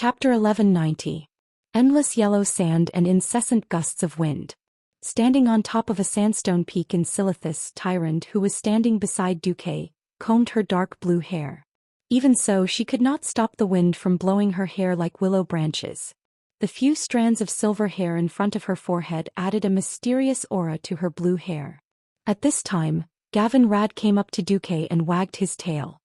Chapter 1190. Endless yellow sand and incessant gusts of wind. Standing on top of a sandstone peak in Silithus, Tyrant, who was standing beside Duque, combed her dark blue hair. Even so, she could not stop the wind from blowing her hair like willow branches. The few strands of silver hair in front of her forehead added a mysterious aura to her blue hair. At this time, Gavin Rad came up to Duque and wagged his tail.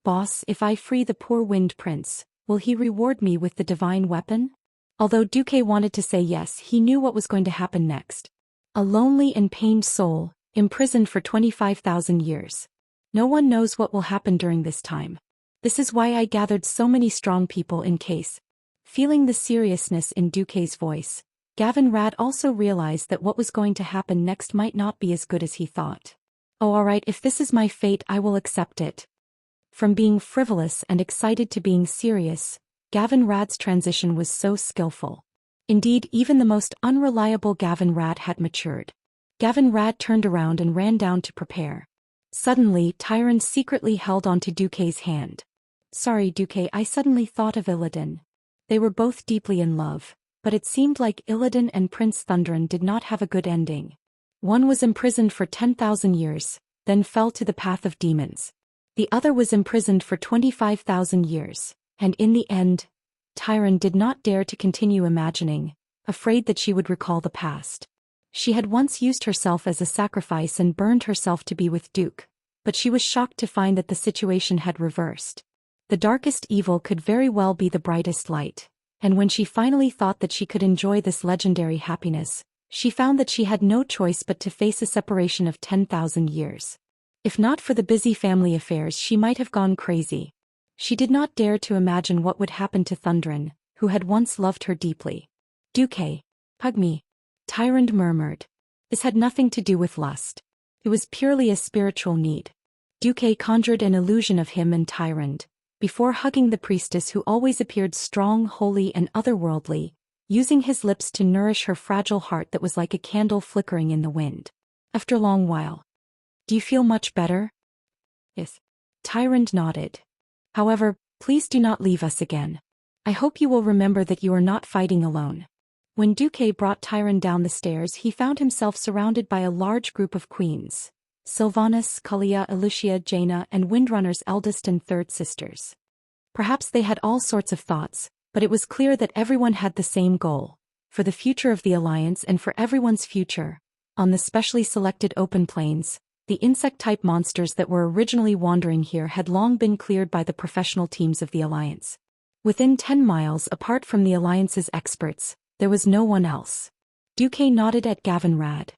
"Boss, if I free the poor Wind Prince, will he reward me with the divine weapon?" Although Duque wanted to say yes, he knew what was going to happen next. A lonely and pained soul, imprisoned for 25,000 years. No one knows what will happen during this time. This is why I gathered so many strong people in case. Feeling the seriousness in Duque's voice, Gavin Rad also realized that what was going to happen next might not be as good as he thought. "Oh, alright, if this is my fate, I will accept it." From being frivolous and excited to being serious, Gavin Rad's transition was so skillful. Indeed, even the most unreliable Gavin Rad had matured. Gavin Rad turned around and ran down to prepare. Suddenly, Tyrant secretly held onto Duque's hand. "Sorry, Duque, I suddenly thought of Illidan." They were both deeply in love, but it seemed like Illidan and Prince Thundran did not have a good ending. One was imprisoned for 10,000 years, then fell to the path of demons. The other was imprisoned for 25,000 years, and in the end, Tyrant did not dare to continue imagining, afraid that she would recall the past. She had once used herself as a sacrifice and burned herself to be with Duke, but she was shocked to find that the situation had reversed. The darkest evil could very well be the brightest light, and when she finally thought that she could enjoy this legendary happiness, she found that she had no choice but to face a separation of 10,000 years. If not for the busy family affairs, she might have gone crazy. She did not dare to imagine what would happen to Thundran, who had once loved her deeply. "Duque, hug me," Tyrant murmured. This had nothing to do with lust. It was purely a spiritual need. Duque conjured an illusion of him and Tyrant, before hugging the priestess who always appeared strong, holy and otherworldly, using his lips to nourish her fragile heart that was like a candle flickering in the wind. After a long while, "Do you feel much better?" "Yes." Tyrant nodded. "However, please do not leave us again. I hope you will remember that you are not fighting alone." When Duque brought Tyrant down the stairs, he found himself surrounded by a large group of queens. Sylvanas, Kalia, Elucia, Jaina, and Windrunner's eldest and third sisters. Perhaps they had all sorts of thoughts, but it was clear that everyone had the same goal, for the future of the Alliance and for everyone's future. On the specially selected open plains, the insect-type monsters that were originally wandering here had long been cleared by the professional teams of the Alliance. Within 10 miles apart from the Alliance's experts, there was no one else. Duque nodded at Gavin Rad.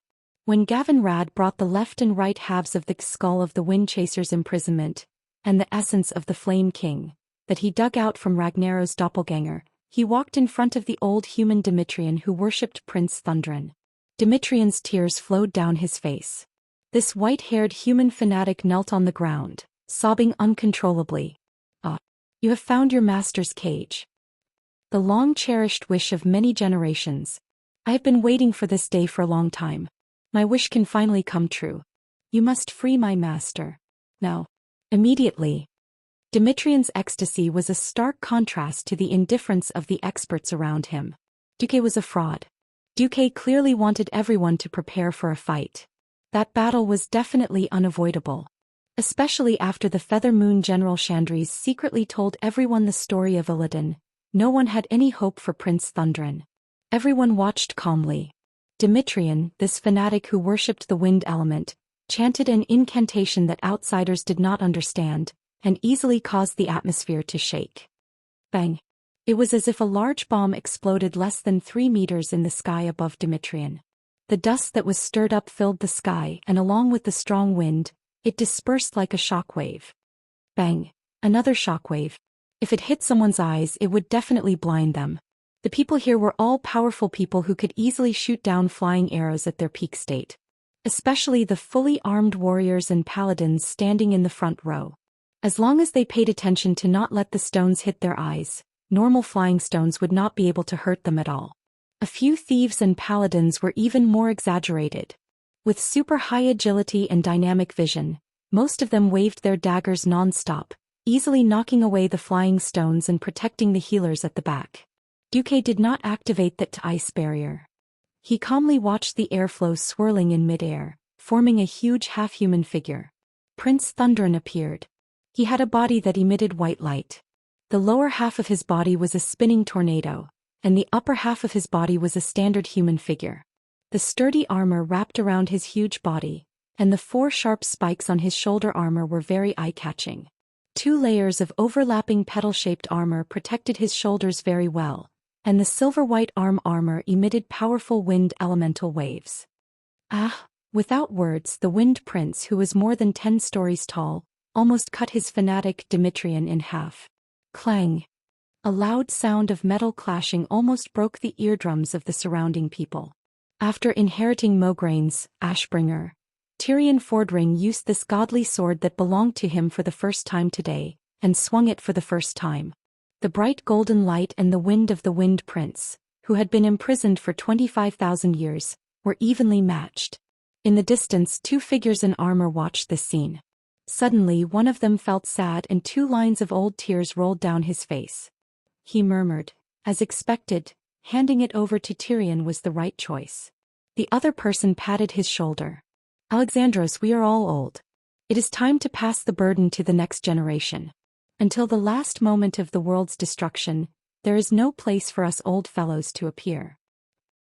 When Gavin Rad brought the left and right halves of the skull of the Wind Chaser's imprisonment, and the essence of the Flame King, that he dug out from Ragnaros's doppelganger, he walked in front of the old human Dimitrian who worshipped Prince Thundran. Dimitrian's tears flowed down his face. This white-haired human fanatic knelt on the ground, sobbing uncontrollably. "Ah, you have found your master's cage. The long-cherished wish of many generations. I have been waiting for this day for a long time. My wish can finally come true. You must free my master. Now." Immediately. Dimitrian's ecstasy was a stark contrast to the indifference of the experts around him. Duque was a fraud. Duque clearly wanted everyone to prepare for a fight. That battle was definitely unavoidable. Especially after the Feather Moon General Chandris secretly told everyone the story of Illidan, no one had any hope for Prince Thundran. Everyone watched calmly. Dimitrian, this fanatic who worshipped the wind element, chanted an incantation that outsiders did not understand, and easily caused the atmosphere to shake. Bang! It was as if a large bomb exploded less than 3 meters in the sky above Dimitrian. The dust that was stirred up filled the sky, and along with the strong wind, it dispersed like a shockwave. Bang! Another shockwave. If it hit someone's eyes, it would definitely blind them. The people here were all powerful people who could easily shoot down flying arrows at their peak state. Especially the fully armed warriors and paladins standing in the front row. As long as they paid attention to not let the stones hit their eyes, normal flying stones would not be able to hurt them at all. A few thieves and paladins were even more exaggerated. With super high agility and dynamic vision, most of them waved their daggers non-stop, easily knocking away the flying stones and protecting the healers at the back. Duque did not activate that ice barrier. He calmly watched the airflow swirling in midair, forming a huge half-human figure. Prince Thundren appeared. He had a body that emitted white light. The lower half of his body was a spinning tornado, and the upper half of his body was a standard human figure. The sturdy armor wrapped around his huge body, and the 4 sharp spikes on his shoulder armor were very eye-catching. 2 layers of overlapping petal-shaped armor protected his shoulders very well, and the silver-white armor emitted powerful wind elemental waves. Without words, the Wind Prince, who was more than 10 stories tall, almost cut his fanatic Dimitrian in half. Clang! A loud sound of metal clashing almost broke the eardrums of the surrounding people. After inheriting Mograine's Ashbringer, Tyrion Fordring used this godly sword that belonged to him for the first time today, and swung it for the first time. The bright golden light and the wind of the Wind Prince, who had been imprisoned for 25,000 years, were evenly matched. In the distance, 2 figures in armor watched this scene. Suddenly, one of them felt sad and 2 lines of old tears rolled down his face. He murmured, as expected, handing it over to Tyrion was the right choice. The other person patted his shoulder. Alexandros, we are all old. It is time to pass the burden to the next generation. Until the last moment of the world's destruction, there is no place for us old fellows to appear.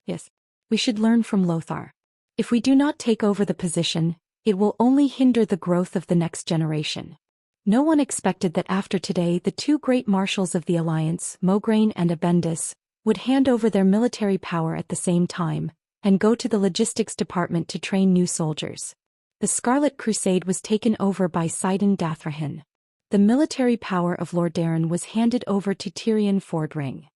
Yes, we should learn from Lothar. If we do not take over the position, it will only hinder the growth of the next generation. No one expected that after today the 2 great marshals of the Alliance, Mograine and Abendis, would hand over their military power at the same time, and go to the logistics department to train new soldiers. The Scarlet Crusade was taken over by Sidon Dathrahan. The military power of Lordaeron was handed over to Tyrion Fordring.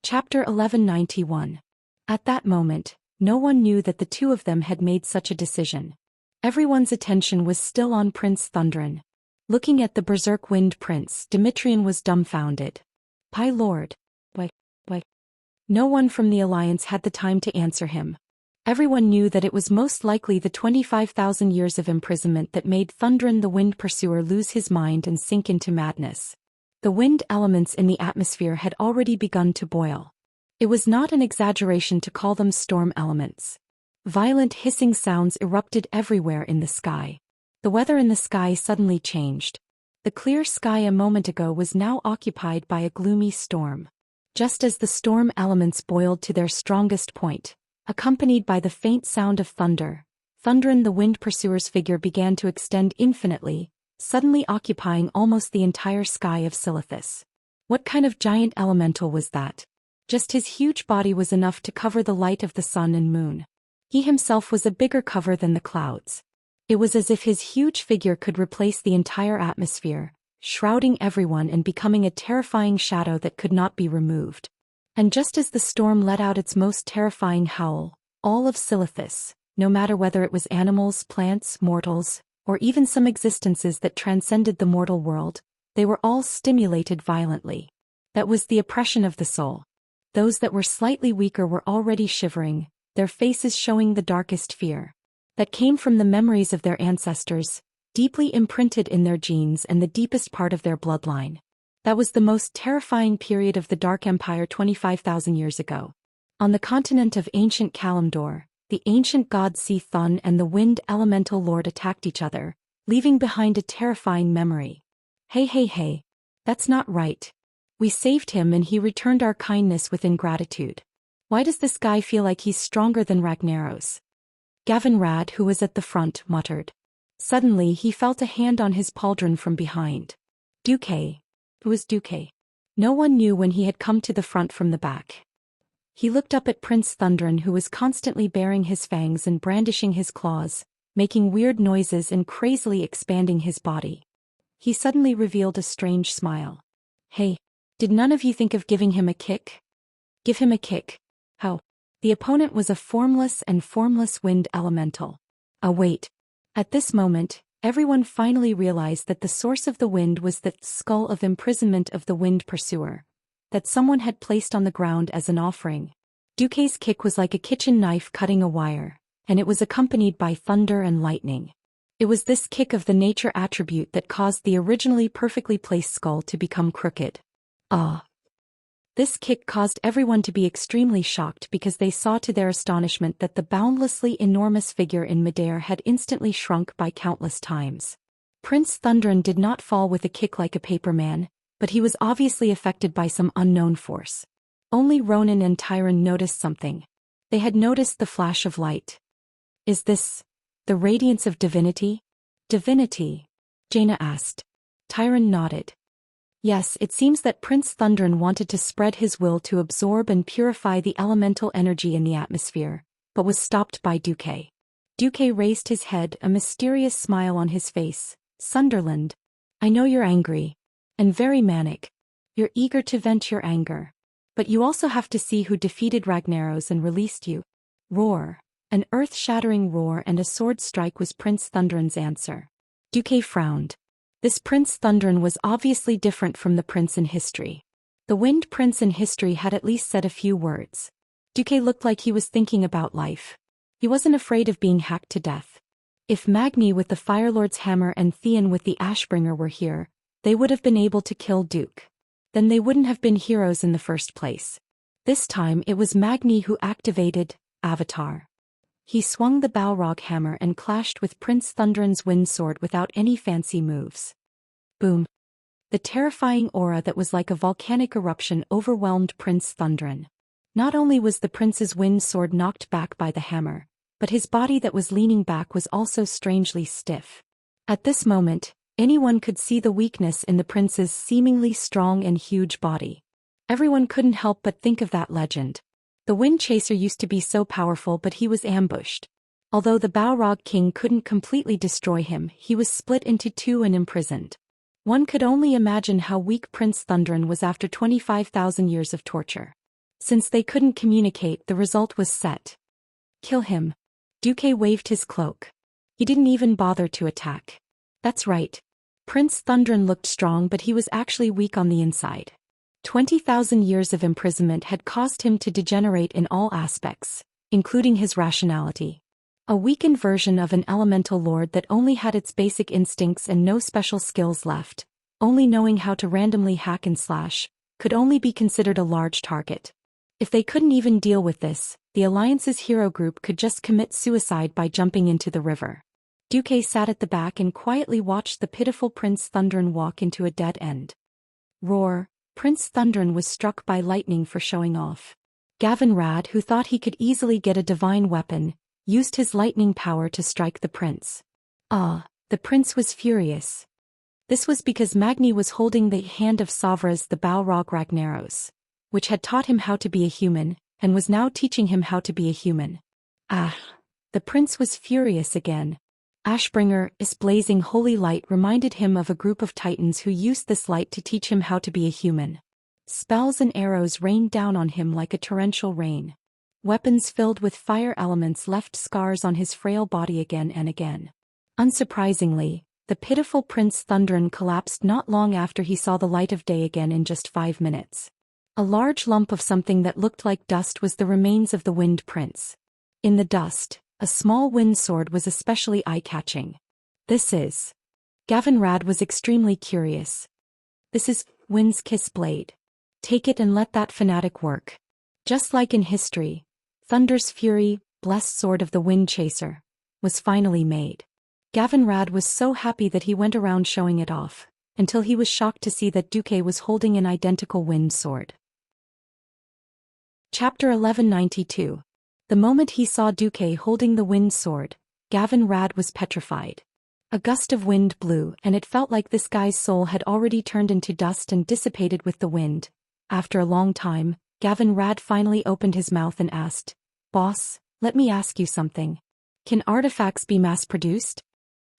Chapter 1191. At that moment, no one knew that the 2 of them had made such a decision. Everyone's attention was still on Prince Thundren. Looking at the Berserk Wind Prince, Dimitrian was dumbfounded. "My lord. Why? No one from the Alliance had the time to answer him. Everyone knew that it was most likely the 25,000 years of imprisonment that made Thundren the Wind Pursuer lose his mind and sink into madness. The wind elements in the atmosphere had already begun to boil. It was not an exaggeration to call them storm elements. Violent hissing sounds erupted everywhere in the sky. The weather in the sky suddenly changed. The clear sky a moment ago was now occupied by a gloomy storm. Just as the storm elements boiled to their strongest point, accompanied by the faint sound of thunder, Thundren the Wind Pursuer's figure began to extend infinitely, suddenly occupying almost the entire sky of Silithus. What kind of giant elemental was that? Just his huge body was enough to cover the light of the sun and moon. He himself was a bigger cover than the clouds. It was as if his huge figure could replace the entire atmosphere, shrouding everyone and becoming a terrifying shadow that could not be removed. And just as the storm let out its most terrifying howl, all of Silithus, no matter whether it was animals, plants, mortals, or even some existences that transcended the mortal world, they were all stimulated violently. That was the oppression of the soul. Those that were slightly weaker were already shivering, their faces showing the darkest fear. That came from the memories of their ancestors, deeply imprinted in their genes and the deepest part of their bloodline. That was the most terrifying period of the Dark Empire 25,000 years ago. On the continent of ancient Kalimdor, the ancient god Thun and the wind elemental lord attacked each other, leaving behind a terrifying memory. Hey, that's not right. We saved him and he returned our kindness with ingratitude. Why does this guy feel like he's stronger than Ragnaros? Gavin Rad, who was at the front, muttered. Suddenly he felt a hand on his pauldron from behind. Duque. Who was Duque? No one knew when he had come to the front from the back. He looked up at Prince Thundren, who was constantly baring his fangs and brandishing his claws, making weird noises and crazily expanding his body. He suddenly revealed a strange smile. Hey, did none of you think of giving him a kick? Give him a kick. How? The opponent was a formless wind elemental. Wait. At this moment, everyone finally realized that the source of the wind was the skull of imprisonment of the Wind Pursuer, that someone had placed on the ground as an offering. Duque's kick was like a kitchen knife cutting a wire, and it was accompanied by thunder and lightning. It was this kick of the nature attribute that caused the originally perfectly placed skull to become crooked. Ah! This kick caused everyone to be extremely shocked because they saw to their astonishment that the boundlessly enormous figure in midair had instantly shrunk by countless times. Prince Thundren did not fall with a kick like a paper man, but he was obviously affected by some unknown force. Only Ronan and Tyron noticed something. They had noticed the flash of light. Is this the radiance of divinity? Divinity? Jaina asked. Tyron nodded. Yes, it seems that Prince Thundren wanted to spread his will to absorb and purify the elemental energy in the atmosphere, but was stopped by Duque. Duque raised his head, a mysterious smile on his face. Sunderland, I know you're angry. And very manic. You're eager to vent your anger. But you also have to see who defeated Ragnaros and released you. Roar. An earth-shattering roar and a sword strike was Prince Thundren's answer. Duque frowned. This Prince Thundren was obviously different from the prince in history. The Wind Prince in history had at least said a few words. Duque looked like he was thinking about life. He wasn't afraid of being hacked to death. If Magni with the Firelord's hammer and Theon with the Ashbringer were here, they would have been able to kill Duke. Then they wouldn't have been heroes in the first place. This time it was Magni who activated Avatar. He swung the Balrog hammer and clashed with Prince Thundren's wind sword without any fancy moves. Boom. The terrifying aura that was like a volcanic eruption overwhelmed Prince Thundren. Not only was the prince's wind sword knocked back by the hammer, but his body that was leaning back was also strangely stiff. At this moment, anyone could see the weakness in the prince's seemingly strong and huge body. Everyone couldn't help but think of that legend. The Wind Chaser used to be so powerful, but he was ambushed. Although the Balrog King couldn't completely destroy him, he was split into two and imprisoned. One could only imagine how weak Prince Thundren was after 25,000 years of torture. Since they couldn't communicate, the result was set. Kill him. Duque waved his cloak. He didn't even bother to attack. That's right. Prince Thundren looked strong, but he was actually weak on the inside. 20,000 years of imprisonment had caused him to degenerate in all aspects, including his rationality. A weakened version of an elemental lord that only had its basic instincts and no special skills left, only knowing how to randomly hack and slash, could only be considered a large target. If they couldn't even deal with this, the Alliance's hero group could just commit suicide by jumping into the river. Duque sat at the back and quietly watched the pitiful Prince Thundren walk into a dead end. Roar. Prince Thundren was struck by lightning for showing off. Gavin Rad, who thought he could easily get a divine weapon, used his lightning power to strike the prince. The prince was furious. This was because Magni was holding the hand of Savras the Balrog Ragnaros, which had taught him how to be a human, and was now teaching him how to be a human. The prince was furious again. Ashbringer's blazing holy light reminded him of a group of titans who used this light to teach him how to be a human. Spells and arrows rained down on him like a torrential rain. Weapons filled with fire elements left scars on his frail body again and again. Unsurprisingly, the pitiful Prince Thundren collapsed not long after he saw the light of day again in just 5 minutes. A large lump of something that looked like dust was the remains of the Wind Prince. In the dust, a small wind sword was especially eye-catching. This is... Gavin Rad was extremely curious. This is Wind's Kiss Blade. Take it and let that fanatic work. Just like in history, Thunder's Fury, blessed sword of the Wind Chaser, was finally made. Gavin Rad was so happy that he went around showing it off, until he was shocked to see that Duque was holding an identical wind sword. Chapter 1192. The moment he saw Duque holding the wind sword, Gavin Rad was petrified. A gust of wind blew, and it felt like this guy's soul had already turned into dust and dissipated with the wind. After a long time, Gavin Rad finally opened his mouth and asked, "Boss, let me ask you something. Can artifacts be mass-produced?"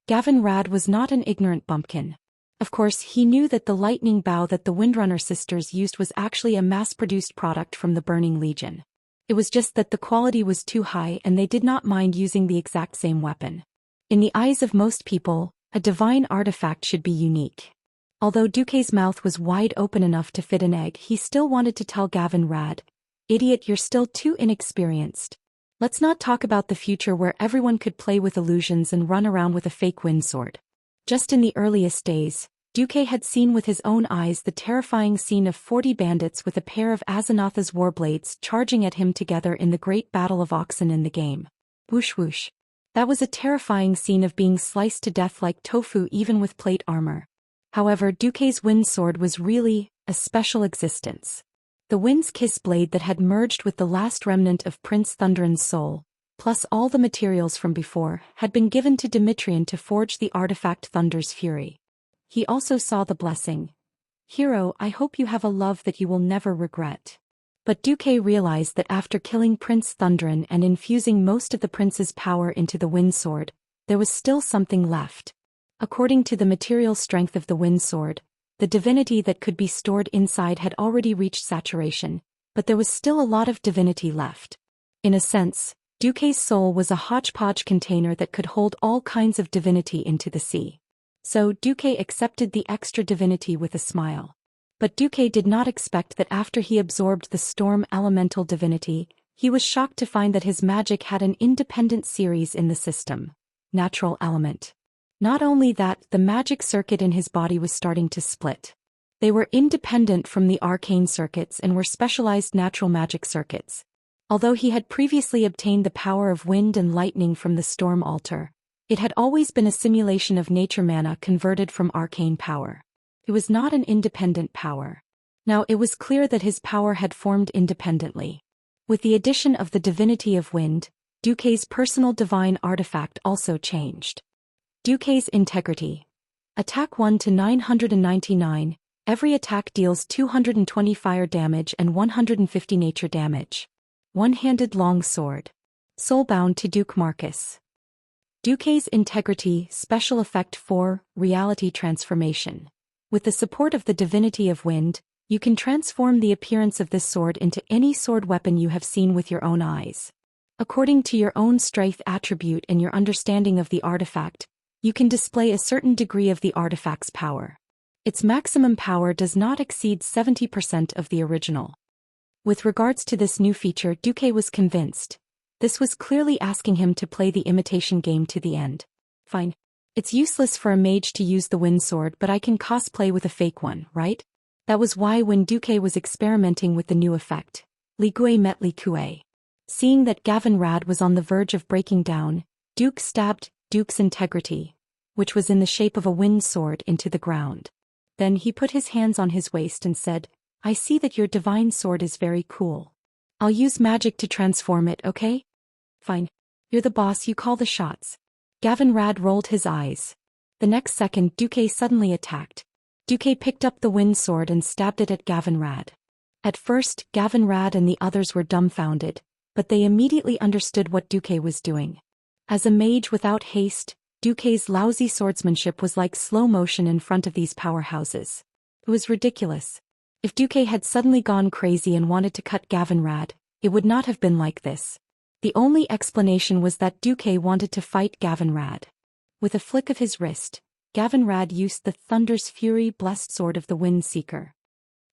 Gavin Rad was not an ignorant bumpkin. Of course, he knew that the lightning bow that the Windrunner sisters used was actually a mass-produced product from the Burning Legion. It was just that the quality was too high and they did not mind using the exact same weapon. In the eyes of most people, a divine artifact should be unique. Although Duque's mouth was wide open enough to fit an egg, he still wanted to tell Gavin Rad, "Idiot, you're still too inexperienced. Let's not talk about the future where everyone could play with illusions and run around with a fake wind sword. Just in the earliest days, Duque had seen with his own eyes the terrifying scene of 40 bandits with a pair of Azanatha's warblades charging at him together in the great battle of oxen in the game. Whoosh whoosh. That was a terrifying scene of being sliced to death like tofu even with plate armor. However, Duque's wind sword was really a special existence. The Wind's Kiss blade that had merged with the last remnant of Prince Thunderon's soul, plus all the materials from before, had been given to Dimitrian to forge the artifact Thunder's Fury. He also saw the blessing. Hero, I hope you have a love that you will never regret. But Duque realized that after killing Prince Thunderon and infusing most of the prince's power into the wind sword, there was still something left. According to the material strength of the wind sword, the divinity that could be stored inside had already reached saturation, but there was still a lot of divinity left. In a sense, Duque's soul was a hodgepodge container that could hold all kinds of divinity into the sea. So Duque accepted the extra divinity with a smile. But Duque did not expect that after he absorbed the storm elemental divinity, he was shocked to find that his magic had an independent series in the system. Natural element. Not only that, the magic circuit in his body was starting to split. They were independent from the arcane circuits and were specialized natural magic circuits. Although he had previously obtained the power of wind and lightning from the storm altar, it had always been a simulation of nature mana converted from arcane power. It was not an independent power. Now it was clear that his power had formed independently. With the addition of the divinity of wind, Duque's personal divine artifact also changed. Duque's integrity. Attack 1 to 999, every attack deals 220 fire damage and 150 nature damage. One-handed long sword. Soulbound to Duke Marcus. Duque's integrity, special effect 4, reality transformation. With the support of the divinity of wind, you can transform the appearance of this sword into any sword weapon you have seen with your own eyes. According to your own strength attribute and your understanding of the artifact, you can display a certain degree of the artifact's power. Its maximum power does not exceed 70% of the original. With regards to this new feature, Duque was convinced. This was clearly asking him to play the imitation game to the end. Fine. It's useless for a mage to use the wind sword, but I can cosplay with a fake one, right? That was why when Duque was experimenting with the new effect, Li Gui met Li Kue. Seeing that Gavin Rad was on the verge of breaking down, Duke stabbed Duke's integrity, which was in the shape of a wind sword, into the ground. Then he put his hands on his waist and said, I see that your divine sword is very cool. I'll use magic to transform it, okay? Fine. You're the boss, you call the shots. Gavin Rad rolled his eyes. The next second, Duque suddenly attacked. Duque picked up the wind sword and stabbed it at Gavin Rad. At first, Gavin Rad and the others were dumbfounded, but they immediately understood what Duque was doing. As a mage without haste, Duque's lousy swordsmanship was like slow motion in front of these powerhouses. It was ridiculous. If Duque had suddenly gone crazy and wanted to cut Gavin Rad, it would not have been like this. The only explanation was that Duque wanted to fight Gavin Rad. With a flick of his wrist, Gavin Rad used the Thunder's Fury blessed sword of the Wind Seeker.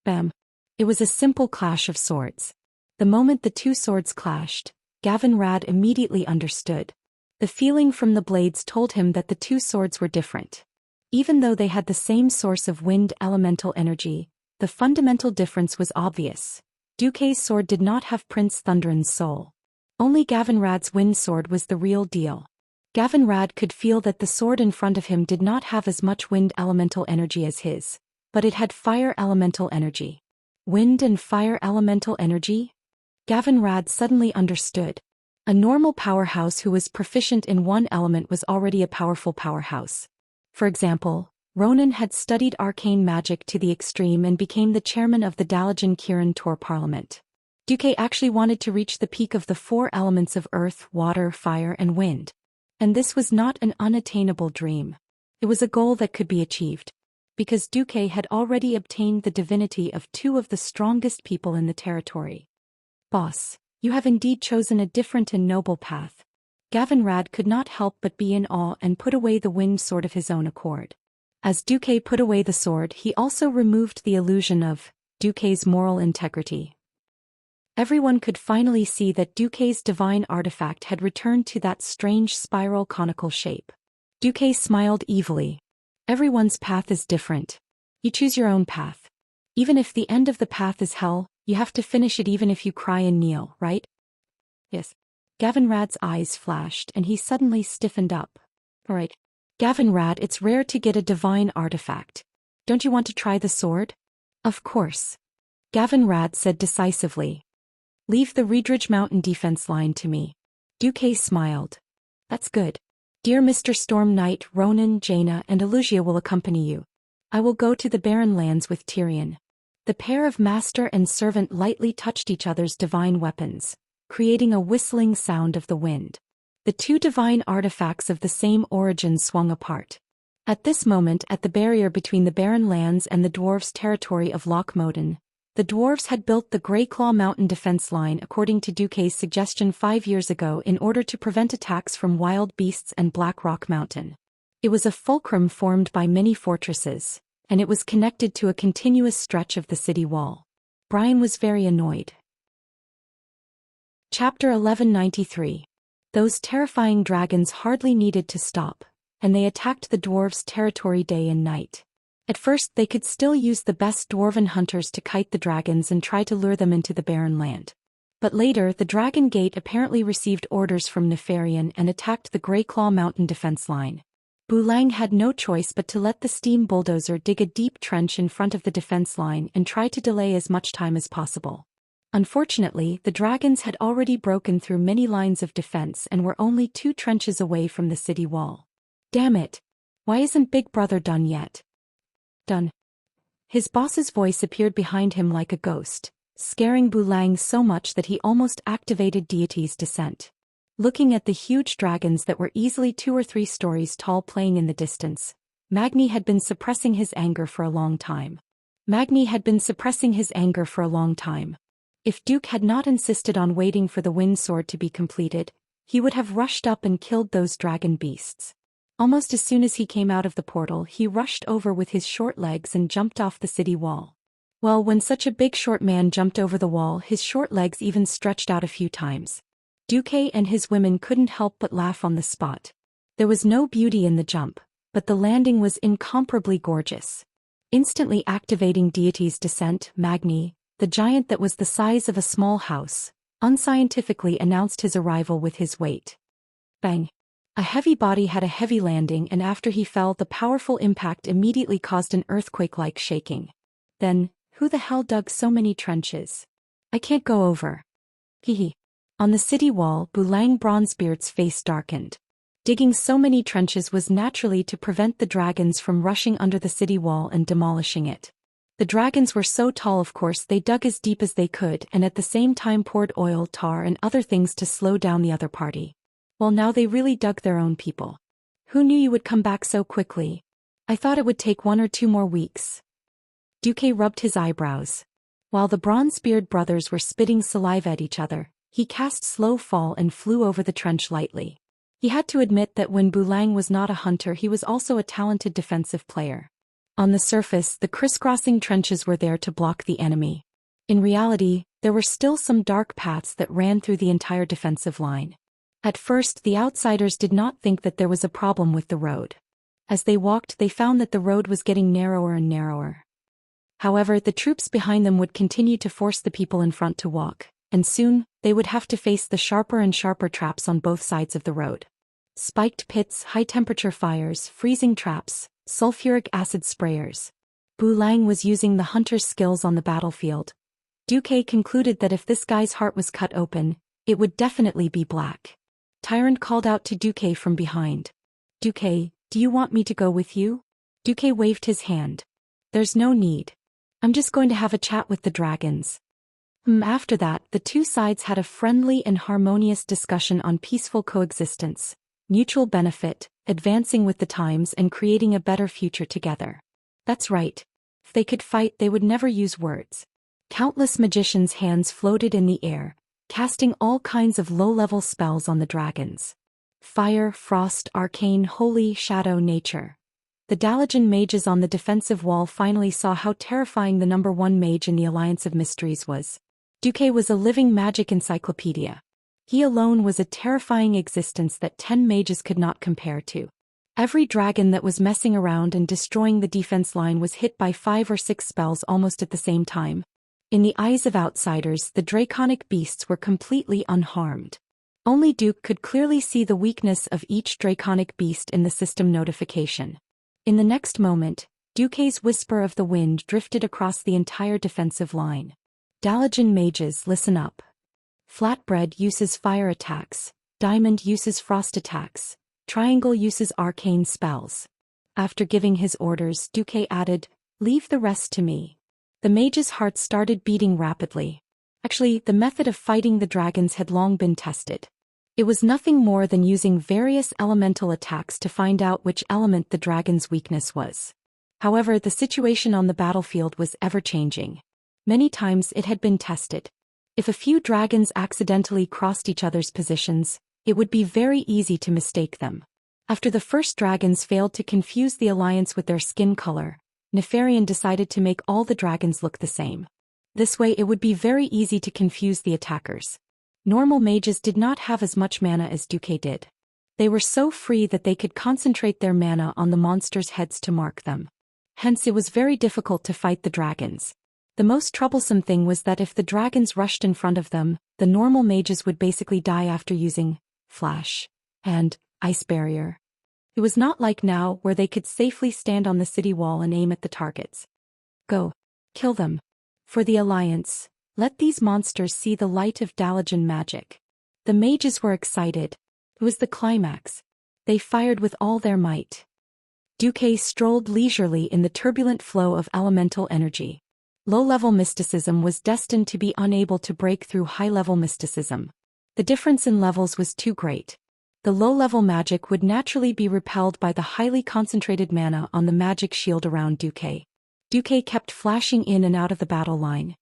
Bam! It was a simple clash of swords. The moment the two swords clashed, Gavin Rad immediately understood. The feeling from the blades told him that the two swords were different. Even though they had the same source of wind elemental energy, the fundamental difference was obvious. Duque's sword did not have Prince Thunderon's soul. Only Gavin Rad's wind sword was the real deal. Gavin Rad could feel that the sword in front of him did not have as much wind elemental energy as his, but it had fire elemental energy. Wind and fire elemental energy? Gavin Rad suddenly understood. A normal powerhouse who was proficient in one element was already a powerful powerhouse. For example, Ronan had studied arcane magic to the extreme and became the chairman of the Dalajan Kiran Tor Parliament. Duque actually wanted to reach the peak of the four elements of earth, water, fire, and wind. And this was not an unattainable dream. It was a goal that could be achieved. Because Duque had already obtained the divinity of two of the strongest people in the territory. Boss, you have indeed chosen a different and noble path. Gavin Rad could not help but be in awe and put away the wind sword of his own accord. As Duque put away the sword, he also removed the illusion of Duque's moral integrity. Everyone could finally see that Duque's divine artifact had returned to that strange spiral conical shape. Duque smiled evilly. Everyone's path is different. You choose your own path. Even if the end of the path is hell, you have to finish it even if you cry and kneel, right? Yes. Gavin Rad's eyes flashed and he suddenly stiffened up. Alright. Gavin Rad, it's rare to get a divine artifact. Don't you want to try the sword? Of course. Gavin Rad said decisively. Leave the Redridge Mountain defense line to me. Duque smiled. That's good. Dear Mr. Storm Knight, Ronan, Jaina, and Elusia will accompany you. I will go to the barren lands with Tyrion. The pair of master and servant lightly touched each other's divine weapons, creating a whistling sound of the wind. The two divine artifacts of the same origin swung apart. At this moment, at the barrier between the barren lands and the dwarves' territory of Loch Moden, the dwarves had built the Greyclaw Mountain defense line according to Duque's suggestion 5 years ago in order to prevent attacks from wild beasts and Black Rock Mountain. It was a fulcrum formed by many fortresses, and it was connected to a continuous stretch of the city wall. Brian was very annoyed. Chapter 1193. Those terrifying dragons hardly needed to stop, and they attacked the dwarves' territory day and night. At first they could still use the best dwarven hunters to kite the dragons and try to lure them into the barren land. But later the Dragon Gate apparently received orders from Nefarian and attacked the Greyclaw Mountain defense line. Bulang had no choice but to let the steam bulldozer dig a deep trench in front of the defense line and try to delay as much time as possible. Unfortunately, the dragons had already broken through many lines of defense and were only 2 trenches away from the city wall. Damn it! Why isn't Big Brother done yet? Done. His boss's voice appeared behind him like a ghost, scaring Bulang so much that he almost activated Deity's Descent. Looking at the huge dragons that were easily 2 or 3 stories tall playing in the distance, Magni had been suppressing his anger for a long time. If Duke had not insisted on waiting for the wind sword to be completed, he would have rushed up and killed those dragon beasts. Almost as soon as he came out of the portal, he rushed over with his short legs and jumped off the city wall. Well, when such a big short man jumped over the wall, his short legs even stretched out a few times. Duque and his women couldn't help but laugh on the spot. There was no beauty in the jump, but the landing was incomparably gorgeous. Instantly activating Deity's Descent, Magni, the giant that was the size of a small house, unscientifically announced his arrival with his weight. Bang! A heavy body had a heavy landing, and after he fell, the powerful impact immediately caused an earthquake-like shaking. Then, who the hell dug so many trenches? I can't go over. Hehe. On the city wall, Bulang Bronzebeard's face darkened. Digging so many trenches was naturally to prevent the dragons from rushing under the city wall and demolishing it. The dragons were so tall, of course they dug as deep as they could and at the same time poured oil, tar and other things to slow down the other party. Well, now they really dug their own people. Who knew you would come back so quickly? I thought it would take 1 or 2 more weeks. Duque rubbed his eyebrows. While the Bronzebeard brothers were spitting saliva at each other, he cast Slow Fall and flew over the trench lightly. He had to admit that when Bulang was not a hunter, he was also a talented defensive player. On the surface, the crisscrossing trenches were there to block the enemy. In reality, there were still some dark paths that ran through the entire defensive line. At first, the outsiders did not think that there was a problem with the road. As they walked, they found that the road was getting narrower and narrower. However, the troops behind them would continue to force the people in front to walk, and soon, they would have to face the sharper and sharper traps on both sides of the road. Spiked pits, high-temperature fires, freezing traps, sulfuric acid sprayers. Bulang was using the hunter's skills on the battlefield. Duque concluded that if this guy's heart was cut open, it would definitely be black. Tyrant called out to Duque from behind. Duque, do you want me to go with you? Duque waved his hand. There's no need. I'm just going to have a chat with the dragons. After that, the two sides had a friendly and harmonious discussion on peaceful coexistence, mutual benefit, advancing with the times and creating a better future together. That's right. If they could fight, they would never use words. Countless magicians' hands floated in the air, casting all kinds of low-level spells on the dragons. Fire, frost, arcane, holy, shadow, nature. The Dalajan mages on the defensive wall finally saw how terrifying the #1 mage in the Alliance of Mysteries was. Duque was a living magic encyclopedia. He alone was a terrifying existence that 10 mages could not compare to. Every dragon that was messing around and destroying the defense line was hit by 5 or 6 spells almost at the same time. In the eyes of outsiders, the draconic beasts were completely unharmed. Only Duke could clearly see the weakness of each draconic beast in the system notification. In the next moment, Duque's whisper of the wind drifted across the entire defensive line. Dalajan mages, listen up. Flatbread uses fire attacks, Diamond uses frost attacks, Triangle uses arcane spells. After giving his orders, Duque added, leave the rest to me. The mage's heart started beating rapidly. Actually, the method of fighting the dragons had long been tested. It was nothing more than using various elemental attacks to find out which element the dragon's weakness was. However, the situation on the battlefield was ever-changing. Many times it had been tested. If a few dragons accidentally crossed each other's positions, it would be very easy to mistake them. After the first dragons failed to confuse the alliance with their skin color, Nefarian decided to make all the dragons look the same. This way it would be very easy to confuse the attackers. Normal mages did not have as much mana as Duque did. They were so free that they could concentrate their mana on the monsters' heads to mark them. Hence it was very difficult to fight the dragons. The most troublesome thing was that if the dragons rushed in front of them, the normal mages would basically die after using Flash and Ice Barrier. It was not like now where they could safely stand on the city wall and aim at the targets. Go. Kill them. For the Alliance, let these monsters see the light of Dalajan magic. The mages were excited. It was the climax. They fired with all their might. Duque strolled leisurely in the turbulent flow of elemental energy. Low-level mysticism was destined to be unable to break through high-level mysticism. The difference in levels was too great. The low-level magic would naturally be repelled by the highly concentrated mana on the magic shield around Duque. Duque kept flashing in and out of the battle line.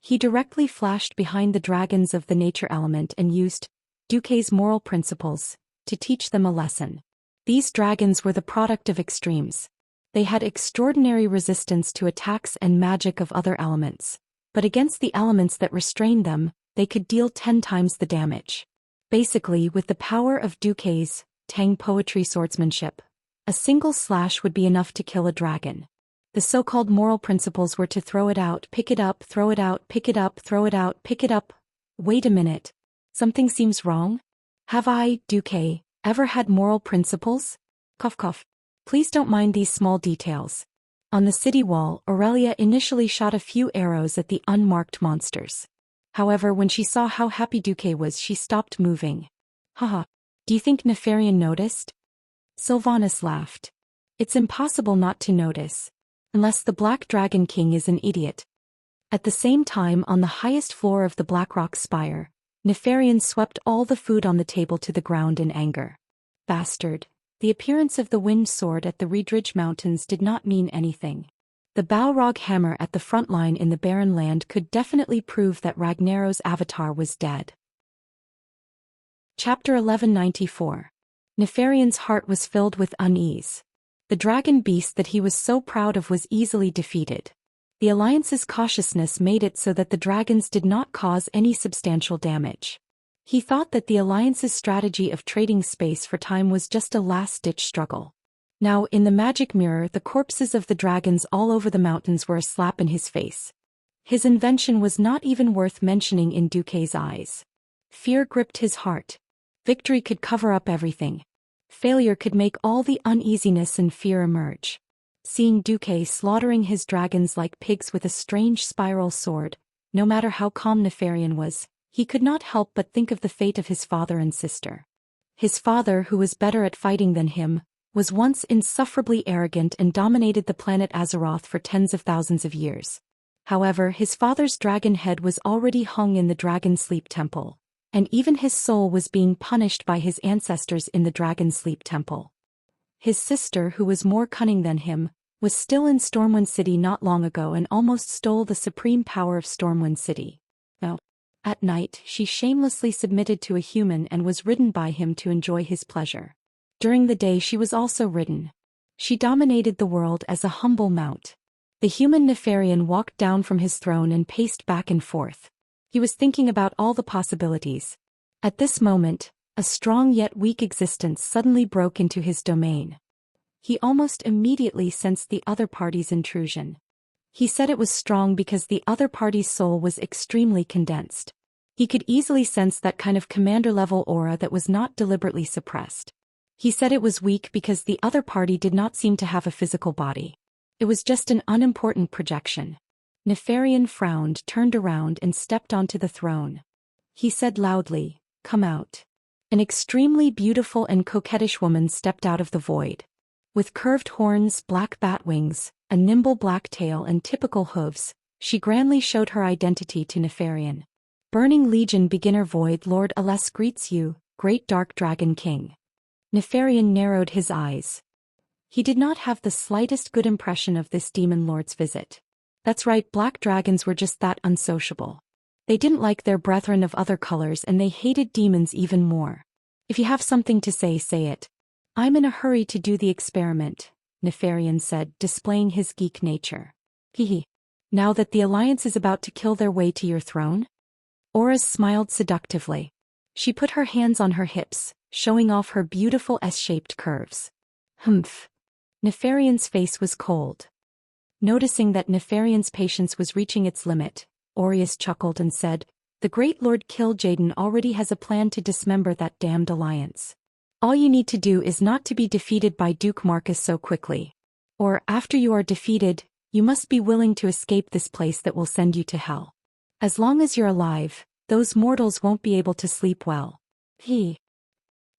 He directly flashed behind the dragons of the nature element and used Duque's moral principles to teach them a lesson. These dragons were the product of extremes. They had extraordinary resistance to attacks and magic of other elements, but against the elements that restrained them, they could deal 10 times the damage. Basically, with the power of Duque's Tang poetry swordsmanship, a single slash would be enough to kill a dragon. The so-called moral principles were to throw it out, pick it up, throw it out, pick it up, throw it out, pick it up. Wait a minute. Something seems wrong? Have I, Duque, ever had moral principles? Cough cough. Please don't mind these small details. On the city wall, Aurelia initially shot a few arrows at the unmarked monsters. However, when she saw how happy Duque was, she stopped moving. Haha. Do you think Nefarian noticed? Sylvanas laughed. It's impossible not to notice. Unless the Black Dragon King is an idiot. At the same time, on the highest floor of the Blackrock Spire, Nefarian swept all the food on the table to the ground in anger. Bastard. The appearance of the wind sword at the Reedridge Mountains did not mean anything. The Balrog hammer at the front line in the barren land could definitely prove that Ragnaros's avatar was dead. Chapter 1194. Nefarian's heart was filled with unease. The dragon beast that he was so proud of was easily defeated. The Alliance's cautiousness made it so that the dragons did not cause any substantial damage. He thought that the Alliance's strategy of trading space for time was just a last-ditch struggle. Now, in the magic mirror, the corpses of the dragons all over the mountains were a slap in his face. His invention was not even worth mentioning in Duque's eyes. Fear gripped his heart. Victory could cover up everything. Failure could make all the uneasiness and fear emerge. Seeing Duque slaughtering his dragons like pigs with a strange spiral sword, no matter how calm Nefarian was, he could not help but think of the fate of his father and sister. His father, who was better at fighting than him, was once insufferably arrogant and dominated the planet Azeroth for tens of thousands of years. However, his father's dragon head was already hung in the Dragon Sleep Temple, and even his soul was being punished by his ancestors in the Dragon Sleep Temple. His sister, who was more cunning than him, was still in Stormwind City not long ago and almost stole the supreme power of Stormwind City. Now, at night, she shamelessly submitted to a human and was ridden by him to enjoy his pleasure. During the day she was also ridden. She dominated the world as a humble mount. The human Nefarian walked down from his throne and paced back and forth. He was thinking about all the possibilities. At this moment, a strong yet weak existence suddenly broke into his domain. He almost immediately sensed the other party's intrusion. He said it was strong because the other party's soul was extremely condensed. He could easily sense that kind of commander-level aura that was not deliberately suppressed. He said it was weak because the other party did not seem to have a physical body. It was just an unimportant projection. Nefarian frowned, turned around and stepped onto the throne. He said loudly, "Come out." An extremely beautiful and coquettish woman stepped out of the void. With curved horns, black bat wings, a nimble black tail and typical hooves, she grandly showed her identity to Nefarian. "Burning Legion Beginner Void Lord Aless greets you, Great Dark Dragon King." Nefarian narrowed his eyes. He did not have the slightest good impression of this demon lord's visit. That's right, black dragons were just that unsociable. They didn't like their brethren of other colors and they hated demons even more. "If you have something to say, say it." "I'm in a hurry to do the experiment," Nefarian said, displaying his geek nature. "Hehe. Now that the Alliance is about to kill their way to your throne?" Aura smiled seductively. She put her hands on her hips, showing off her beautiful S-shaped curves. "Humph." Nefarian's face was cold. Noticing that Nefarian's patience was reaching its limit, Aureus chuckled and said, "The great Lord Kil'jaeden already has a plan to dismember that damned alliance. All you need to do is not to be defeated by Duke Marcus so quickly. Or, after you are defeated, you must be willing to escape this place that will send you to hell. As long as you're alive, those mortals won't be able to sleep well." "He.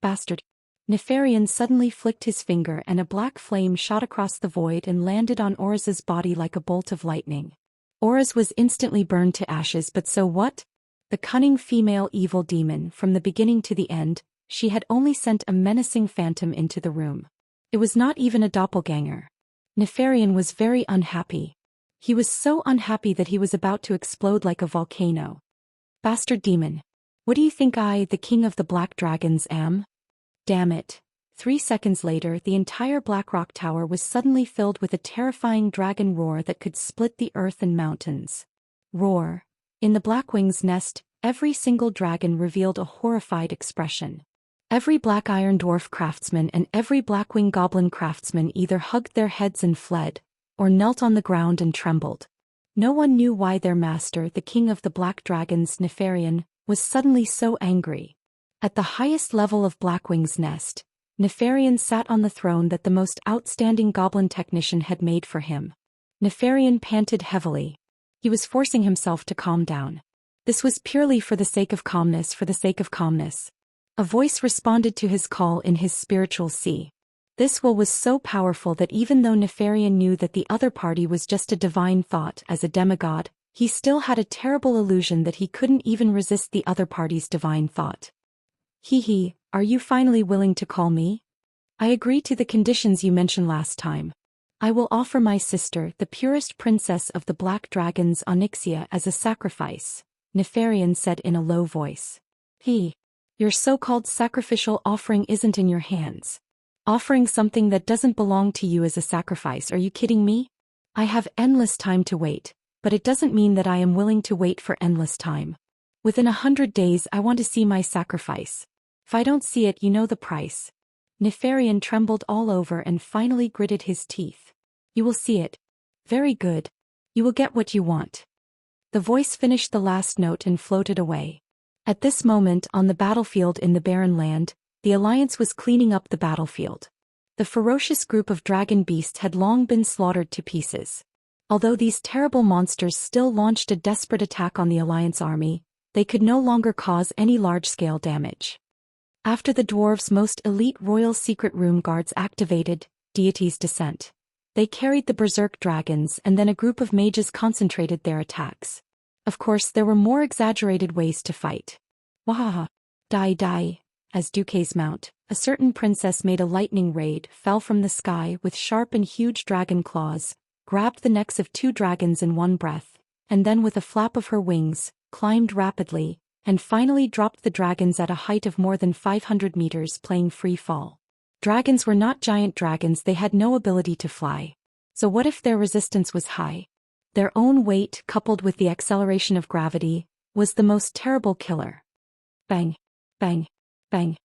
Bastard." Nefarian suddenly flicked his finger and a black flame shot across the void and landed on Aureus's body like a bolt of lightning. Aureus was instantly burned to ashes, but so what? The cunning female evil demon, from the beginning to the end, she had only sent a menacing phantom into the room. It was not even a doppelganger. Nefarian was very unhappy. He was so unhappy that he was about to explode like a volcano. "Bastard demon. What do you think I, the king of the black dragons, am? Damn it." 3 seconds later, the entire Black Rock Tower was suddenly filled with a terrifying dragon roar that could split the earth and mountains. Roar. In the Blackwing's nest, every single dragon revealed a horrified expression. Every Black Iron Dwarf craftsman and every Blackwing Goblin craftsman either hugged their heads and fled, or knelt on the ground and trembled. No one knew why their master, the king of the black dragons, Nefarian, was suddenly so angry. At the highest level of Blackwing's nest, Nefarian sat on the throne that the most outstanding goblin technician had made for him. Nefarian panted heavily. He was forcing himself to calm down. This was purely for the sake of calmness, for the sake of calmness. A voice responded to his call in his spiritual sea. This will was so powerful that even though Nefarian knew that the other party was just a divine thought as a demigod, he still had a terrible illusion that he couldn't even resist the other party's divine thought. "Hee, are you finally willing to call me? I agree to the conditions you mentioned last time. I will offer my sister, the purest princess of the black dragons, Onyxia, as a sacrifice," Nefarian said in a low voice. Your so-called sacrificial offering isn't in your hands. Offering something that doesn't belong to you as a sacrifice, are you kidding me? I have endless time to wait, but it doesn't mean that I am willing to wait for endless time. Within 100 days I want to see my sacrifice. If I don't see it, you know the price." Nefarian trembled all over and finally gritted his teeth. "You will see it. Very good. You will get what you want." The voice finished the last note and floated away. At this moment, on the battlefield in the barren land, the Alliance was cleaning up the battlefield. The ferocious group of dragon beasts had long been slaughtered to pieces. Although these terrible monsters still launched a desperate attack on the Alliance army, they could no longer cause any large-scale damage. After the dwarves' most elite royal secret room guards activated Deity's Descent, they carried the berserk dragons and then a group of mages concentrated their attacks. Of course, there were more exaggerated ways to fight. Wahaha. Die. As Duke's mount, a certain princess made a lightning raid, fell from the sky with sharp and huge dragon claws, grabbed the necks of 2 dragons in one breath, and then with a flap of her wings, climbed rapidly, and finally dropped the dragons at a height of more than 500 meters, playing free fall. Dragons were not giant dragons, they had no ability to fly. So what if their resistance was high? Their own weight, coupled with the acceleration of gravity, was the most terrible killer. Bang, bang, bang.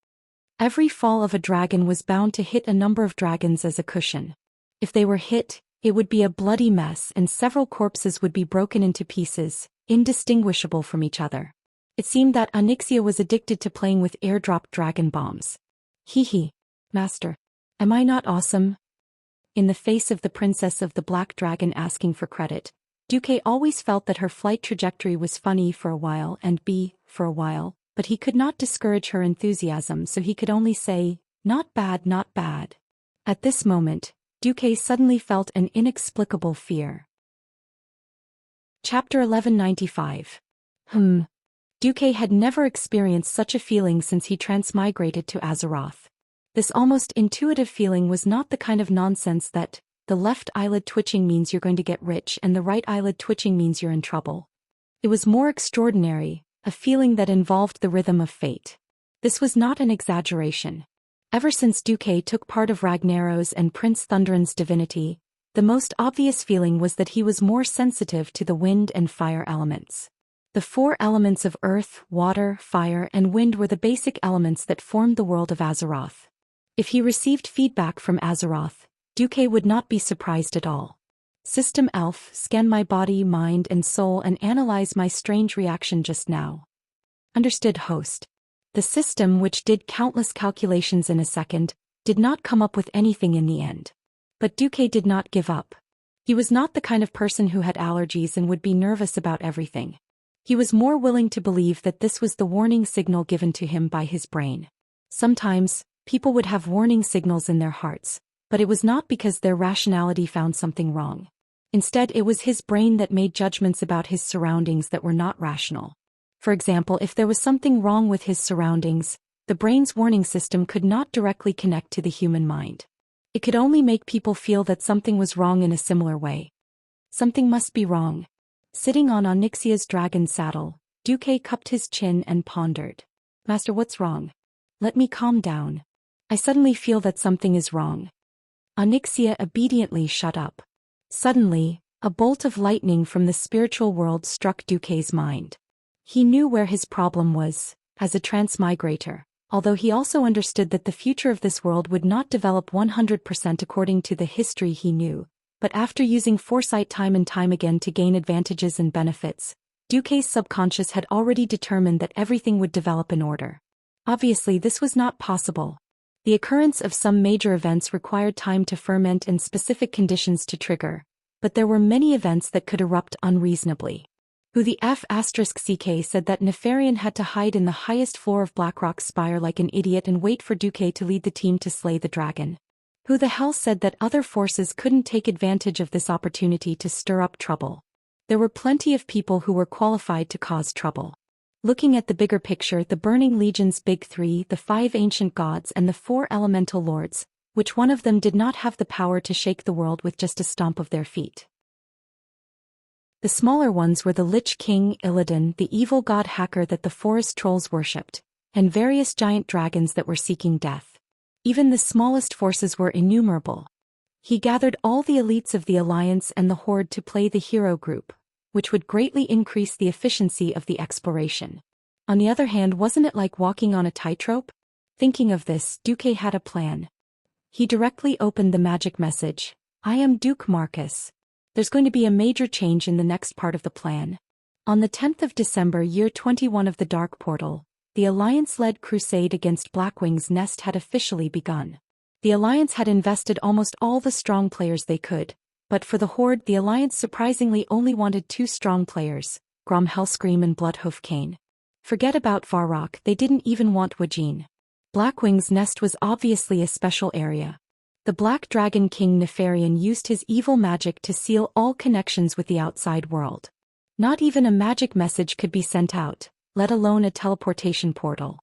Every fall of a dragon was bound to hit a number of dragons as a cushion. If they were hit, it would be a bloody mess and several corpses would be broken into pieces, indistinguishable from each other. It seemed that Xianxia was addicted to playing with airdrop dragon bombs. Hee. Master. Am I not awesome? In the face of the princess of the black dragon asking for credit, Duque always felt that her flight trajectory was funny for a while and for a while, but he could not discourage her enthusiasm, so he could only say, not bad, not bad. At this moment, Duque suddenly felt an inexplicable fear. Chapter 1195. Duque had never experienced such a feeling since he transmigrated to Azeroth. This almost intuitive feeling was not the kind of nonsense that, the left eyelid twitching means you're going to get rich and the right eyelid twitching means you're in trouble. It was more extraordinary, a feeling that involved the rhythm of fate. This was not an exaggeration. Ever since Duque took part of Ragnaros and Prince Thunderon's divinity, the most obvious feeling was that he was more sensitive to the wind and fire elements. The 4 elements of earth, water, fire, and wind were the basic elements that formed the world of Azeroth. If he received feedback from Azeroth, Duque would not be surprised at all. System Elf, scan my body, mind, and soul and analyze my strange reaction just now. Understood, host. The system, which did countless calculations in a second, did not come up with anything in the end. But Duque did not give up. He was not the kind of person who had allergies and would be nervous about everything. He was more willing to believe that this was the warning signal given to him by his brain. Sometimes, people would have warning signals in their hearts, but it was not because their rationality found something wrong. Instead, it was his brain that made judgments about his surroundings that were not rational. For example, if there was something wrong with his surroundings, the brain's warning system could not directly connect to the human mind. It could only make people feel that something was wrong in a similar way. Something must be wrong. Sitting on Onyxia's dragon saddle, Duque cupped his chin and pondered. Master, what's wrong? Let me calm down. I suddenly feel that something is wrong. Onyxia obediently shut up. Suddenly, a bolt of lightning from the spiritual world struck Duque's mind. He knew where his problem was, as a transmigrator, although he also understood that the future of this world would not develop 100% according to the history he knew, but after using foresight time and time again to gain advantages and benefits, Duque's subconscious had already determined that everything would develop in order. Obviously, this was not possible. The occurrence of some major events required time to ferment and specific conditions to trigger, but there were many events that could erupt unreasonably. Who the F***CK said that Nefarian had to hide in the highest floor of Blackrock's spire like an idiot and wait for Duque to lead the team to slay the dragon? Who the hell said that other forces couldn't take advantage of this opportunity to stir up trouble? There were plenty of people who were qualified to cause trouble. Looking at the bigger picture, the Burning Legion's big 3, the 5 ancient gods and the 4 elemental lords, which one of them did not have the power to shake the world with just a stomp of their feet? The smaller ones were the Lich King Illidan, the evil god hacker that the forest trolls worshipped, and various giant dragons that were seeking death. Even the smallest forces were innumerable. He gathered all the elites of the Alliance and the Horde to play the hero group, which would greatly increase the efficiency of the exploration. On the other hand, wasn't it like walking on a tightrope? Thinking of this, Duque had a plan. He directly opened the magic message. I am Duke Marcus. There's going to be a major change in the next part of the plan. On the 10th of December, year 21 of the Dark Portal, the Alliance-led crusade against Blackwing's Nest had officially begun. The Alliance had invested almost all the strong players they could, but for the Horde, the Alliance surprisingly only wanted 2 strong players, Grom Hellscream and Bloodhoof Kane. Forget about Varrock, they didn't even want Wajin. Blackwing's Nest was obviously a special area. The Black Dragon King Nefarian used his evil magic to seal all connections with the outside world. Not even a magic message could be sent out, let alone a teleportation portal.